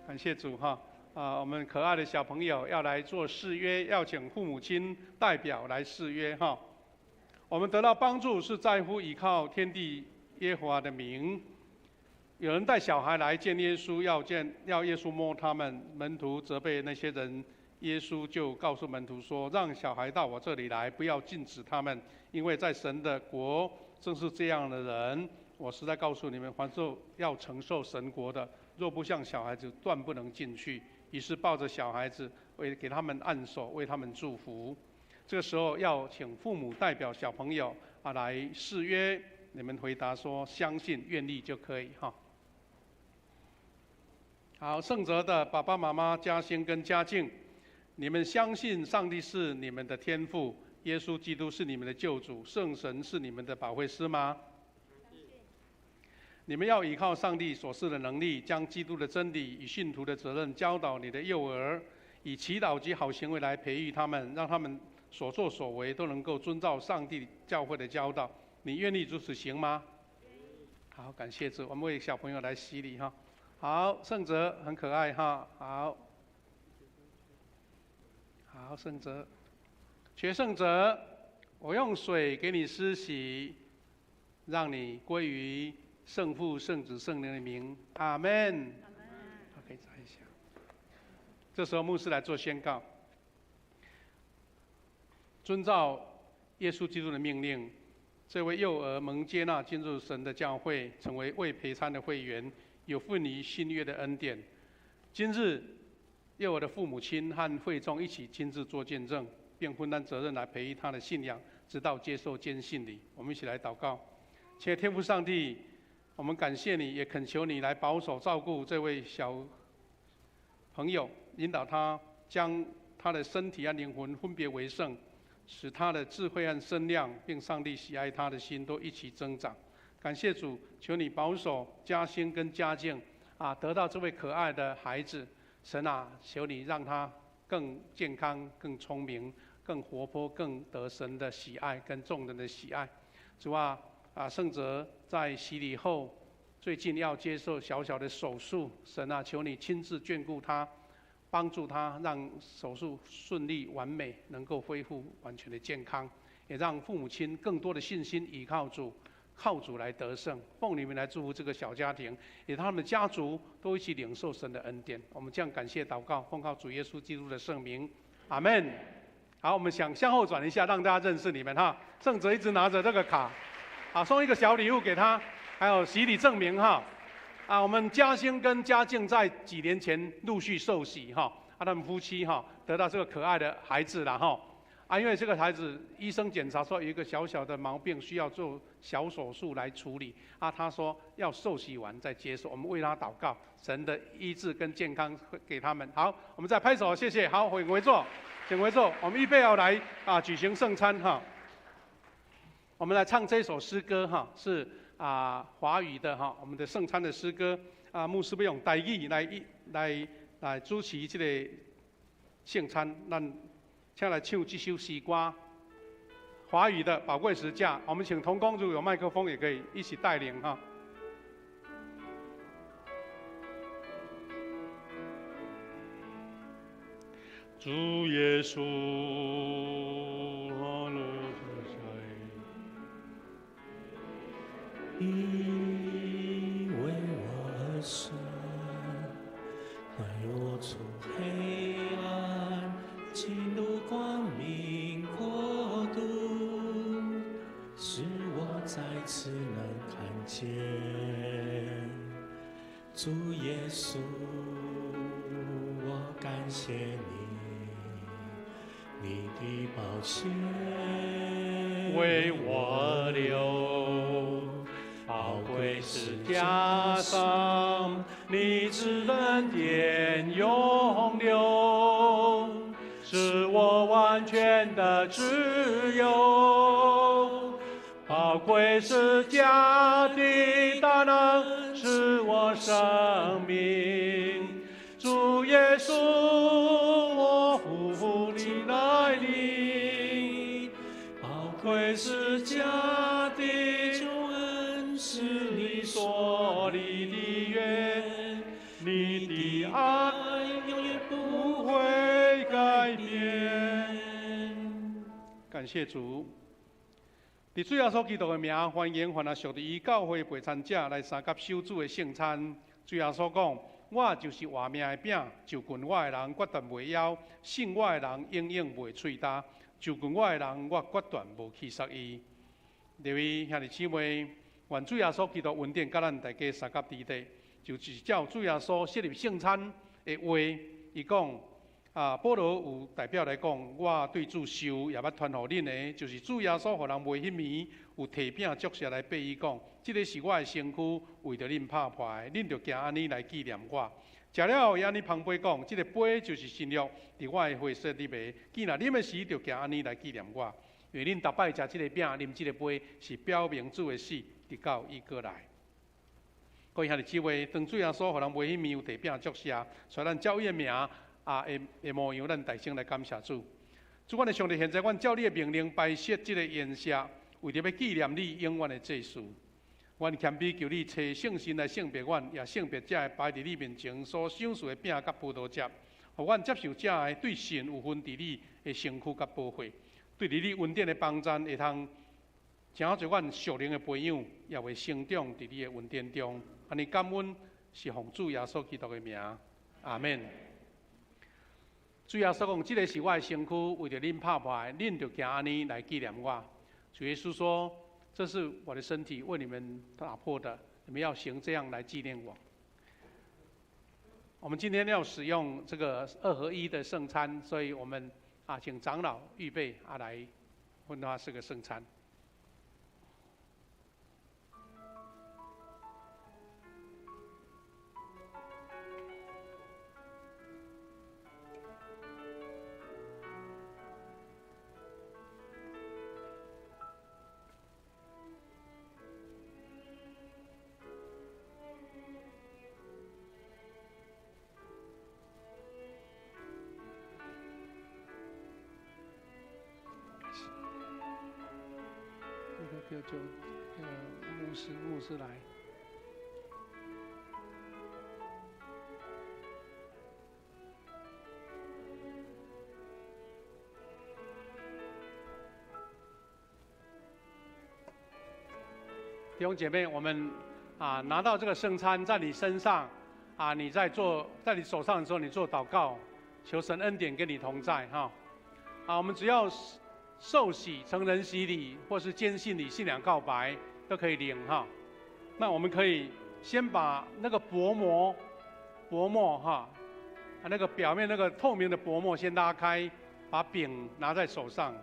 感谢主哈。我们可爱的小朋友要来做誓约，要请父母亲代表来誓约哈。我们得到帮助是在乎依靠天地耶和华的名。有人带小孩来见耶稣，要耶稣摸他们，门徒责备那些人，耶稣就告诉门徒说：“让小孩到我这里来，不要禁止他们，因为在神的国正是这样的人。我实在告诉你们，凡是要承受神国的，若不像小孩子，断不能进去。”于是抱着小孩子，给他们按手，为他们祝福。这个时候要请父母代表小朋友来誓约，你们回答说相信、愿力就可以哈。好，圣哲的爸爸妈妈嘉兴跟嘉靖，你们相信上帝是你们的天父，耶稣基督是你们的救主，圣神是你们的保惠师吗？你们要依靠上帝所赐的能力，将基督的真理与信徒的责任教导你的幼儿，以祈祷及好行为来培育他们，让他们所作所为都能够遵照上帝教会的教导。你愿意如此行吗？好，感谢主，我们为小朋友来洗礼哈。好，圣哲很可爱哈。好，圣哲，学圣哲，我用水给你施洗。让你归于圣父、圣子、圣灵的名，阿门。可以站一下。这时候牧师来做宣告，遵照耶稣基督的命令，这位幼儿蒙接纳进入神的教会，成为未陪参的会员，有份于新约的恩典。今日，幼儿的父母亲和会众一起亲自做见证，并分担责任来培育他的信仰，直到接受坚信礼。我们一起来祷告。亲爱的天父上帝，我们感谢你，也恳求你来保守照顾这位小朋友，引导他将他的身体和灵魂分别为圣，使他的智慧和身量，并上帝喜爱他的心都一起增长。感谢主，求你保守嘉兴跟嘉靖得到这位可爱的孩子。神啊，求你让他更健康、更聪明、更活泼、更得神的喜爱跟众人的喜爱。主啊，圣哲在洗礼后，最近要接受小小的手术。神啊，求你亲自眷顾他，帮助他，让手术顺利完美，能够恢复完全的健康，也让父母亲更多的信心依靠主，靠主来得胜。奉你们来祝福这个小家庭，也他们的家族都一起领受神的恩典。我们这样感谢祷告，奉靠主耶稣基督的圣名，阿门。好，我们想向后转一下，让大家认识你们哈。圣哲一直拿着这个卡，送一个小礼物给他，还有洗礼证明哈。我们嘉兴跟嘉靖在几年前陆续受洗哈，他们夫妻得到这个可爱的孩子了哈。因为这个孩子医生检查说有一个小小的毛病，需要做小手术来处理他说要受洗完再接受，我们为他祷告，神的医治跟健康会给他们。好，我们再拍手，谢谢。好，请回座，请回座。我们预备要来举行圣餐哈。我们来唱这首诗歌哈，是华语的哈，我们的圣餐的诗歌牧师要用台语来主持这个圣餐，咱请来唱这首诗歌，华语的《宝贵十架》。我们请同工，如果有麦克风也可以一起带领哈。主耶稣，你为我而生，带我从黑暗进入光明国度，使我再次能看见主耶稣。我感谢你，你的宝血为我流。宝贵是加上你之恩典永留，使我完全的自由。宝贵是加的大能使我生命。主耶稣，我夫妇你来临。宝贵是加的是你所立的约，你的爱永远不会改变。感谢主。伫主耶稣基督的名，欢迎凡属伫伊教会陪参者来参加守主的圣餐。主耶稣讲：我就是活命的饼，就近我的人决断袂枵，信我的人永远袂喙焦，就近我的人我决断无去杀伊。各位兄弟姊妹。愿主耶稣基督恩典，甲咱大家三甲伫地，就是照主耶稣设立圣餐的话，伊讲保罗有代表来讲，我对主受也捌传互恁的，就是主耶稣互人袂迄暝，有摕饼祝谢来背伊讲，这个是我的身躯，为着恁拍破的，恁着行安尼来纪念我。食了后，伊安尼旁杯讲，这个杯就是新约，伫我的血色里面，既然啉的时，着行安尼来纪念我。因为恁逐摆食这个饼、啉这个杯，是表明主的死。直到伊过来，各位兄弟姊妹，当主耶稣互人袂迄暝有地饼祝谢，所以咱照伊的名的模样，咱大声来感谢主。主，阮的上帝，现在阮照你的命令摆设这个筵席，为着要纪念你永远的祭祀。阮谦卑求你找圣神来圣别阮，也圣别者摆伫你面前所享受的饼甲葡萄汁，互阮接受者的对神有分伫你的身躯甲保护，对伫你恩典的帮赞会通真好做阮属灵的培养，也会成长伫你的恩典中。安尼感恩是奉主耶稣基督的名，阿门。主耶稣讲，这个是我的身躯，为着恁拍破，恁就行安尼来纪念我。主耶稣说，这是我的身体，为你们打破的，你们要行这样来纪念我。我们今天要使用这个2合1的圣餐，所以我们请长老预备来分发这个圣餐。就牧师来。弟兄姐妹，我们拿到这个圣餐在你身上你在你手上的时候，你做祷告，求神恩典跟你同在我们只要受洗、成人洗礼，或是坚信你信仰告白，都可以领那我们可以先把那个薄膜那个表面那个透明的薄膜先拉开，把饼拿在手上。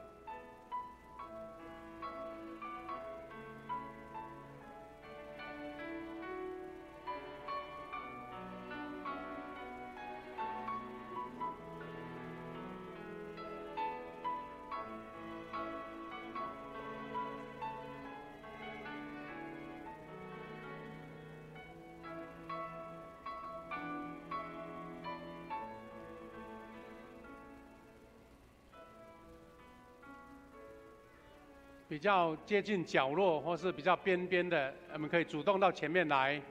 比较接近角落或是比较边边的，我们可以主动到前面来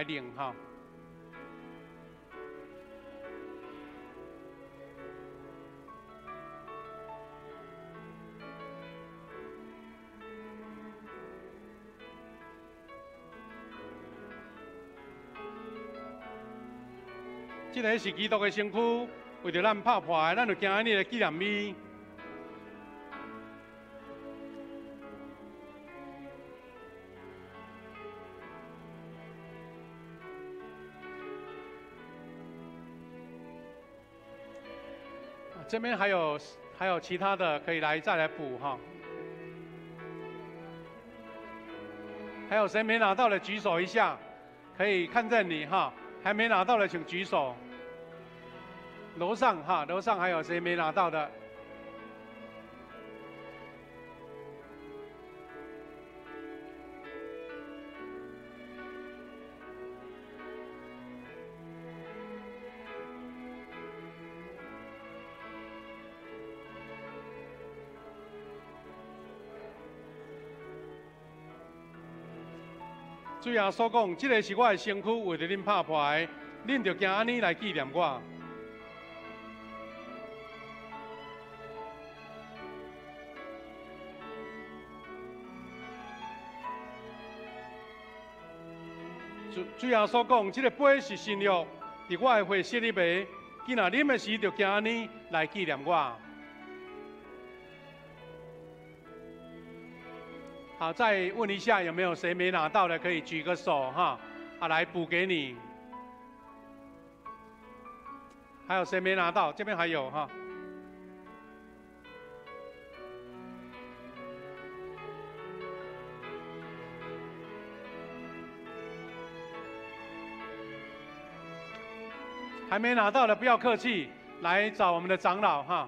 领这个是基督的身躯，为着咱拍破的，咱就行安尼的纪念米。这边还有其他的可以再来补还有谁没拿到的举手一下，可以看见你还没拿到的请举手。楼上还有谁没拿到的？主耶稣讲，这个是我的身躯，为着恁拍破的，恁就行安尼来纪念我。主耶稣讲，这个杯是新约，伫我的血洗里面，今仔啉的时就行安尼来纪念我。好，再问一下有没有谁没拿到的，可以举个手来补给你。还有谁没拿到？这边还有还没拿到的不要客气，来找我们的长老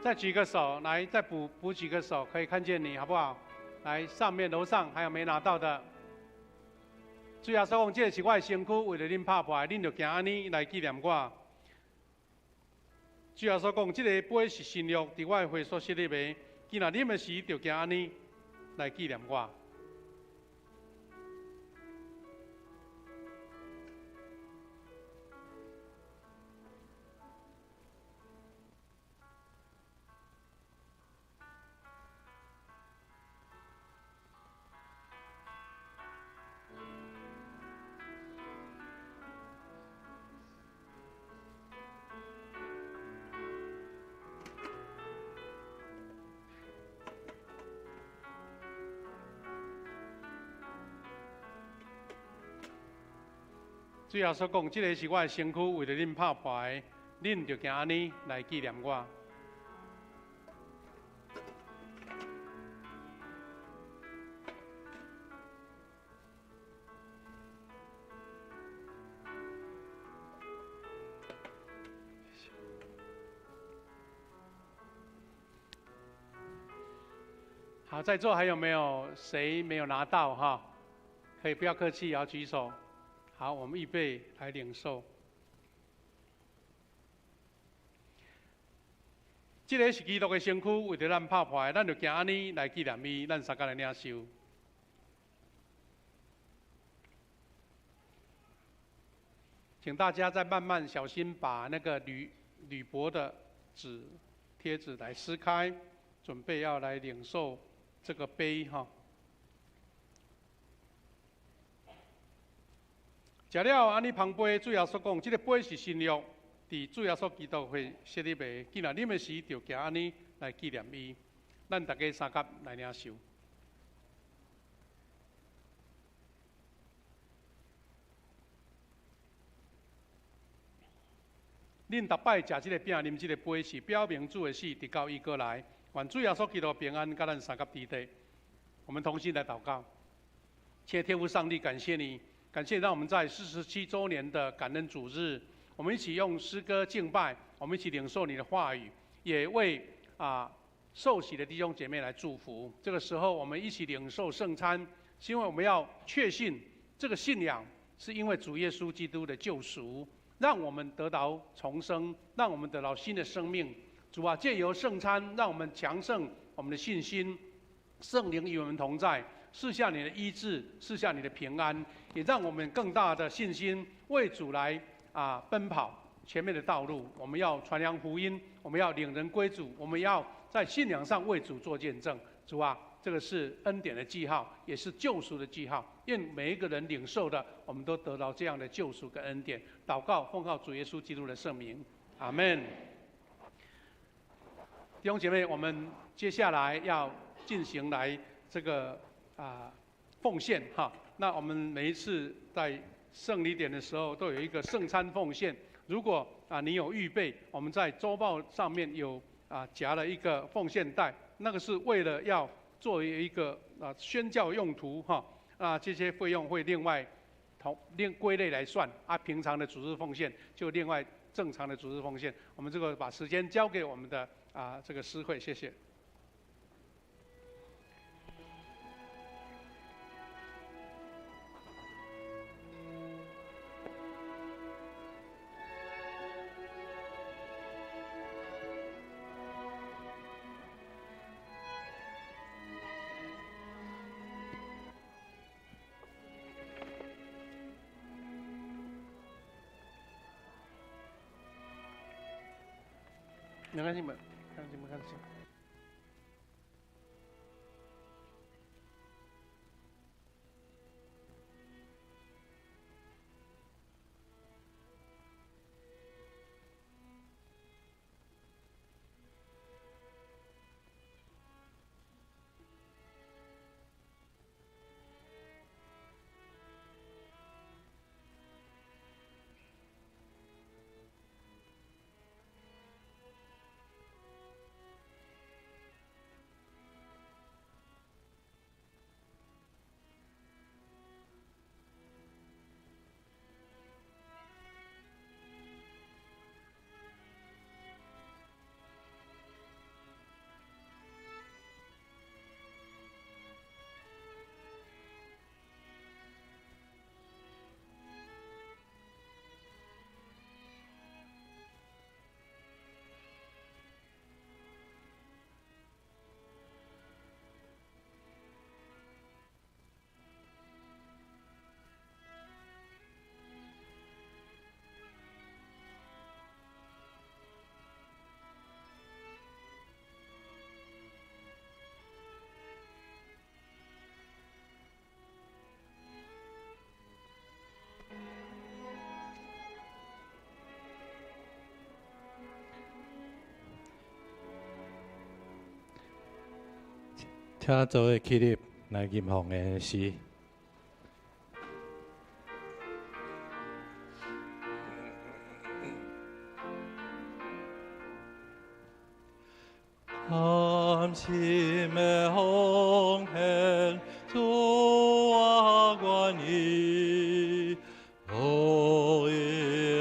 再举个手，来，再补几个手，可以看见你，好不好？来上面楼上还有没拿到的。主要说讲，这是我的身躯，为了恁拍牌，恁就行安尼来纪念我。主要说讲，这个杯是新约，伫我的会所设立的，今仔啉的时就行安尼来纪念我。最后所讲，这个是我的身躯，为了恁拍牌，恁就行安尼来纪念我。好，在座还有没有谁没有拿到哈？可以不要客气，也要举手。好，我们预备来领受。这个是基督的身躯，为着咱拍牌，咱就行安尼来纪念伊，咱三个来领受。请大家再慢慢小心把那个铝箔的贴纸来撕开，准备要来领受这个杯哈。食了安尼旁杯，主要所讲，这个杯是新约，伫主要所基督会设立的。今仔啉的时，就行安尼来纪念伊。咱大家三甲来领受。恁逐摆食这个饼、啉这个杯，是表明主的死，直到伊过来。愿主要所基督平安，甲咱三甲伫地。我们同心来祷告。亲爱的天父上帝，感谢你。感谢让我们在47周年的感恩主日，我们一起用诗歌敬拜，我们一起领受你的话语，也为受洗的弟兄姐妹来祝福。这个时候，我们一起领受圣餐，是因为我们要确信这个信仰是因为主耶稣基督的救赎，让我们得到重生，让我们得到新的生命。主啊，借由圣餐，让我们强盛我们的信心，圣灵与我们同在。赐下你的医治，赐下你的平安，也让我们更大的信心为主来奔跑前面的道路。我们要传扬福音，我们要领人归主，我们要在信仰上为主做见证。主啊，这个是恩典的记号，也是救赎的记号。愿每一个人领受的，我们都得到这样的救赎跟恩典。祷告，奉靠主耶稣基督的圣名，阿门。弟兄姐妹，我们接下来要进行来这个奉献哈。那我们每一次在圣礼点的时候，都有一个圣餐奉献。如果你有预备，我们在周报上面有夹了一个奉献袋，那个是为了要作为一个宣教用途哈。这些费用会另外归类来算平常的主日奉献就另外正常的主日奉献。我们这个把时间交给我们的这个司会，谢谢。没关系，没关系。请诸位起立来吟诵的诗。甘心的奉献，主我愿意；无意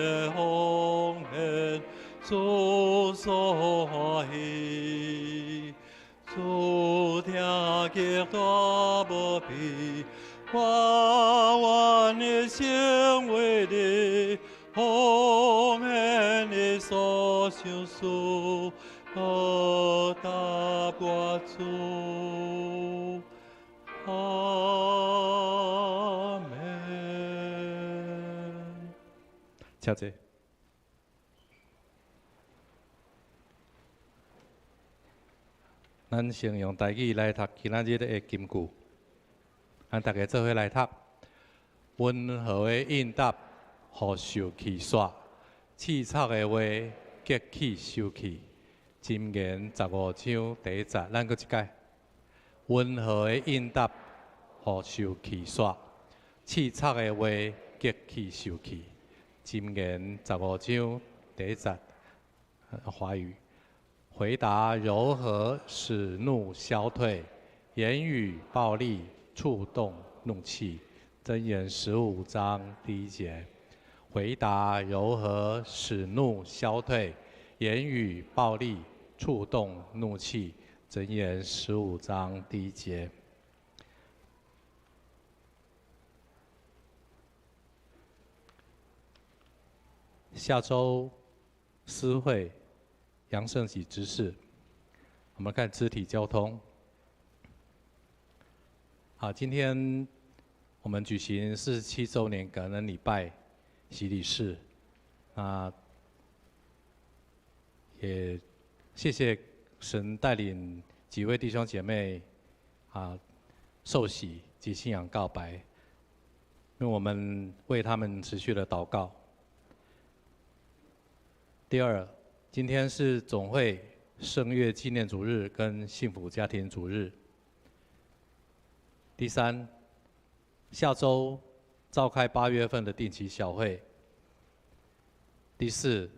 的奉献，主所欢喜。主听极大无比，我愿的心为你，奉献你所想事。答我主，阿门。请坐。咱先用台语来读今仔日的金句，咱大家做伙来读。温和的应答，互受气煞；刺插的话，激起受气。箴言15章第1节，咱搁一解。温和的应答，互受气煞；刺插的话，激起受气。箴言15章第1节，华语。回答柔和，使怒消退；言语暴力，触动怒气。箴言15章第1节。回答柔和，使怒消退；言语暴力，触动怒气。箴言15章第1节。下周私会杨胜喜执事，我们看肢体交通。好，今天我们举行47周年感恩礼拜洗礼式，也谢谢神带领几位弟兄姐妹受洗及信仰告白，因为我们为他们持续的祷告。第二，今天是总会圣月纪念主日跟幸福家庭主日。第三，下周召开8月份的定期小会。第四，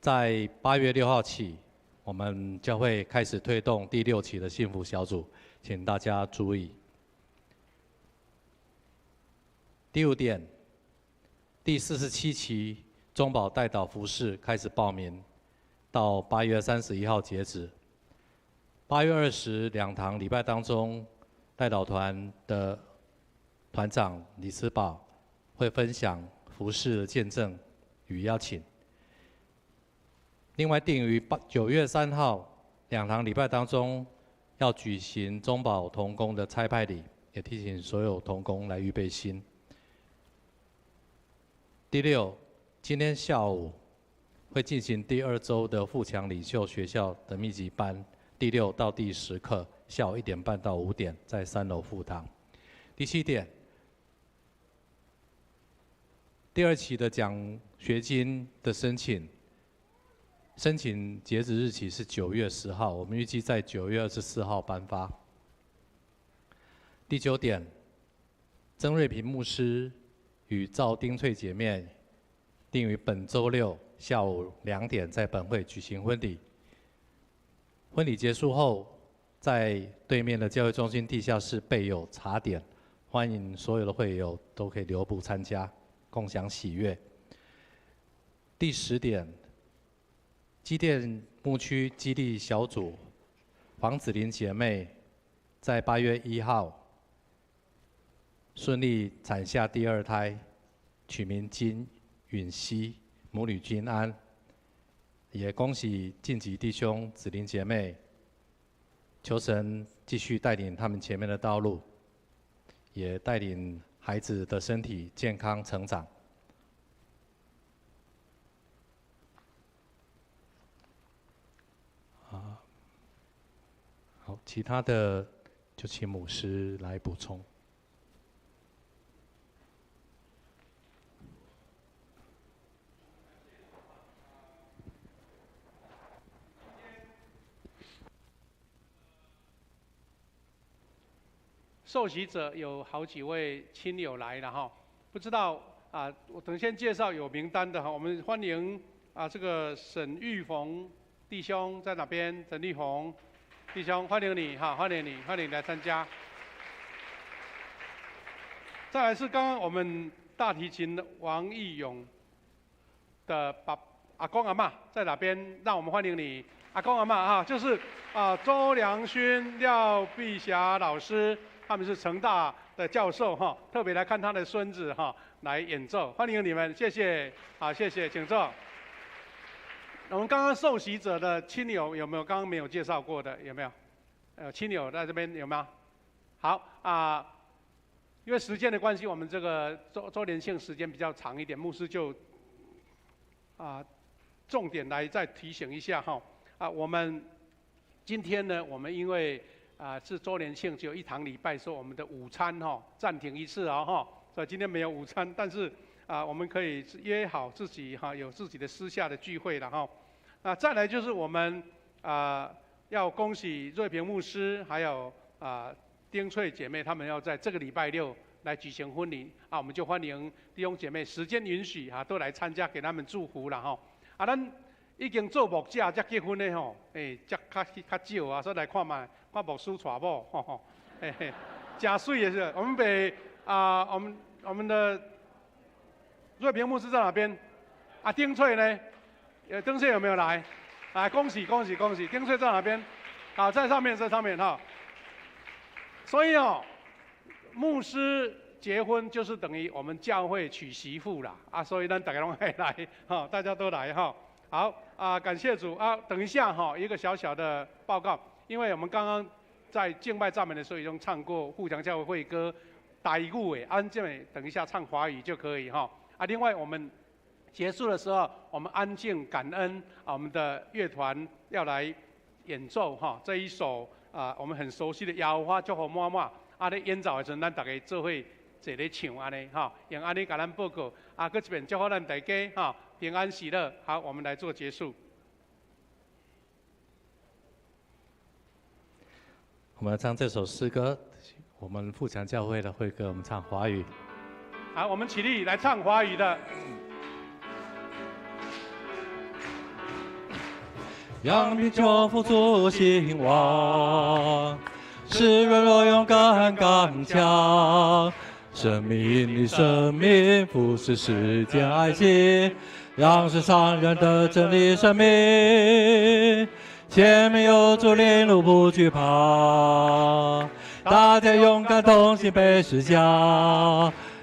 在8月6号起，我们将会开始推动第6期的幸福小组，请大家注意。第5点，第47期中保代祷服事开始报名，到8月31号截止。8月20两堂礼拜当中，代祷团的团长李思宝会分享服事的见证与邀请。另外定于9月3号两堂礼拜当中，要举行中保同工的差派礼，也提醒所有同工来预备心。第6，今天下午会进行第2周的富强领袖学校的密集班，第6到第10课，下午1点半到5点，在3楼副堂。第7点，第2期的奖学金的申请截止日期是9月10号，我们预计在9月24号颁发。第9点，曾瑞平牧师与赵丁翠姐妹定于本周6下午2点在本会举行婚礼。婚礼结束后，在对面的教会中心地下室备有茶点，欢迎所有的会友都可以留步参加，共享喜悦。第10点，基甸牧区基地小组黄子玲姐妹在8月1号顺利产下第2胎，取名金允熙，母女均安。也恭喜晋级弟兄子玲姐妹，求神继续带领他们前面的道路，也带领孩子的身体健康成长。好，其他的就请牧师来补充。受洗者有好几位亲友来了哈，不知道啊，我等先介绍有名单的哈，我们欢迎啊这个沈玉峰弟兄在哪边？沈玉峰弟兄，欢迎你哈，欢迎你，欢迎你来参加。再来是刚刚我们大提琴王义勇的阿公阿嬷在哪边？让我们欢迎你，阿公阿嬷哈，就是周良勋、廖碧霞老师，他们是成大的教授哈，特别来看他的孙子哈来演奏，欢迎你们，谢谢，好，谢谢，请坐。我们刚刚受洗者的亲友有没有？刚刚没有介绍过的有没有？亲友在这边有没有？好啊。因为时间的关系，我们这个周年庆时间比较长一点，牧师就重点来再提醒一下哈我们今天呢，我们因为是周年庆，只有1堂礼拜，所以我们的午餐暂停一次所以今天没有午餐，但是我们可以约好自己有自己的私下的聚会了再来就是我们要恭喜瑞平牧师还有丁翠姐妹，她们要在这个礼拜6来举行婚礼我们就欢迎弟兄姐妹，时间允许都来参加，给他们祝福了咱已经做牧者才结婚的才较少所以来看嘛，看牧师娶某真水的是。我们我们的瑞平牧师在哪边？丁翠呢？丁翠有没有来？恭喜恭喜恭喜！丁翠在哪边？好，在上面，在上面所以牧师结婚就是等于我们教会娶媳妇啦所以咱大家都会来大家都来好感谢主等一下一个小小的报告，因为我们刚刚在敬拜赞美的时候已经唱过富强教会会歌台语安静等一下唱华语就可以另外我们结束的时候，我们安静感恩我们的乐团要来演奏这一首我们很熟悉的《耶和华祝福满满》咧演奏的时候，咱大家做伙坐咧唱安尼用安尼甲咱报告搁一遍祝福咱大家平安喜乐。好，我们来做结束。我们唱这首诗歌，我们富强教会的会歌，我们唱华语。好，我们起立来唱华语的。让贫穷富足兴旺，使软弱勇敢刚强。生命的生命，服侍世间爱心，让世上人的真理生命。前面有主领路不惧怕，大家勇敢同心背诗讲，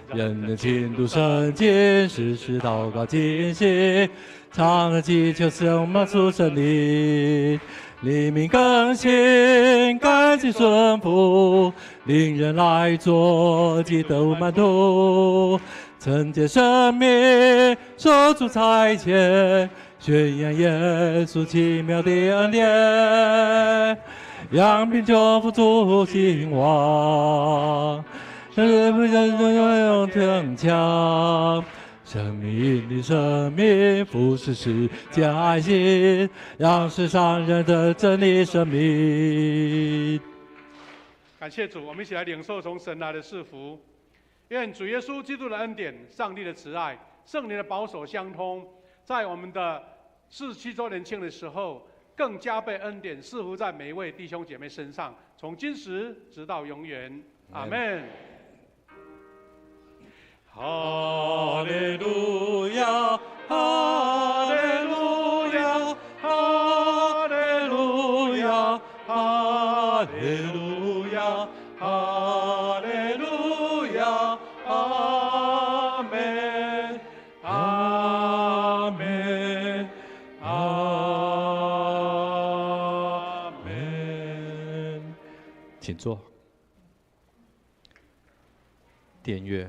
人人勤读圣经，时时祷告警醒。常常祈求圣满出圣灵，黎明更新，感激顺服，领人来做基督门徒，承接生命，守住差遣，宣扬耶稣奇妙的恩典，让贫穷富足兴旺，人人永增强。生命的生命，服侍世间爱心，让世上人的真理生命。感谢主，我们一起来领受从神来的赐福。愿主耶稣基督的恩典、上帝的慈爱、圣灵的保守相通，在我们的47周年庆的时候，更加倍恩典赐福在每一位弟兄姐妹身上，从今时直到永远。阿们。哈利路亚，哈利路亚，哈利路亚，哈利路亚，哈利路亚，阿门，阿门，阿门。请坐。点乐。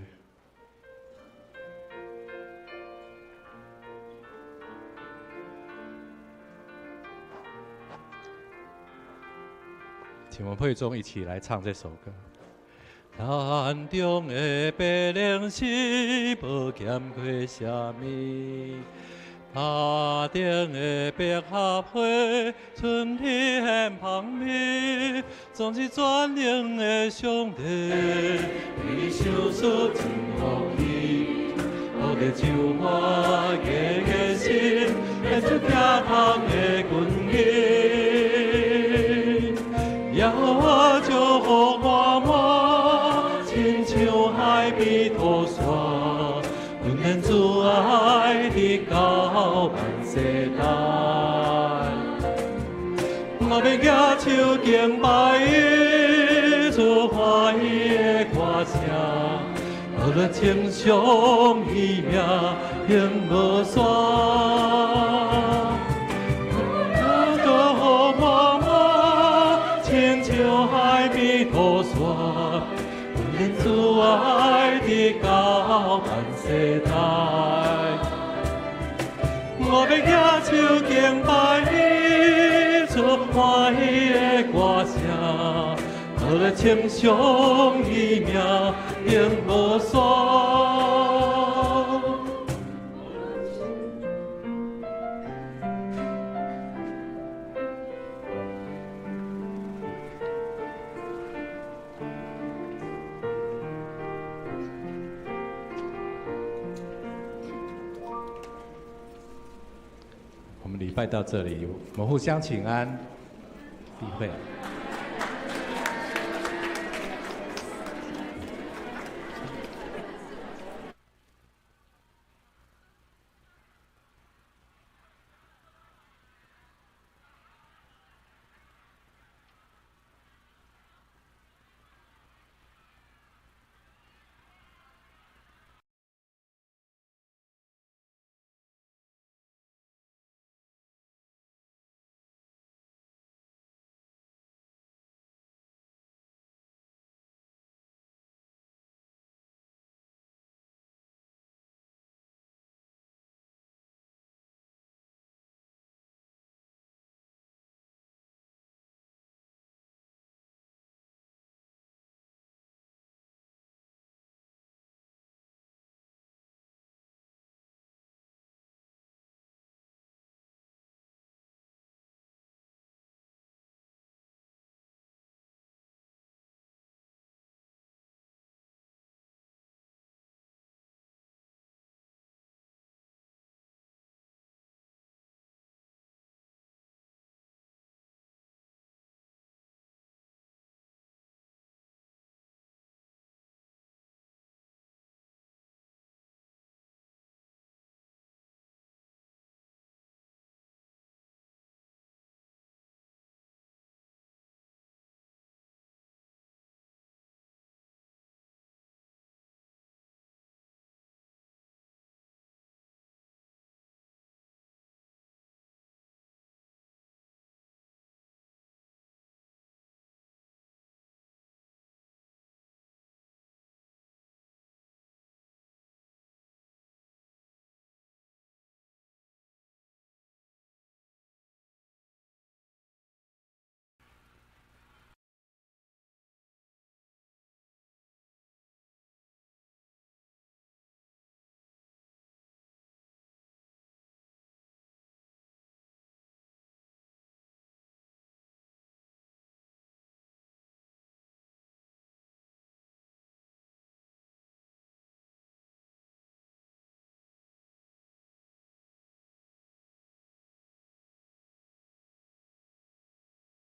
请我们会众一起来唱这首歌。坛中的白灵是无欠缺什么，塔顶的百合花，春天很芳美，总是专灵的上帝，你想出真福气，好个就花个心，献出疼痛的军衣，也好祝福我们，亲像海边土沙。温暖主爱的到万世代，我要举手敬拜伊，主欢喜的歌声，好了称颂伊名永无山。祝福我们，亲像海边土沙。主爱的到万世代，我要举手敬拜伊，出欢喜的歌声，好来称颂伊名永无山。我们礼拜到这里，我们互相请安，闭会。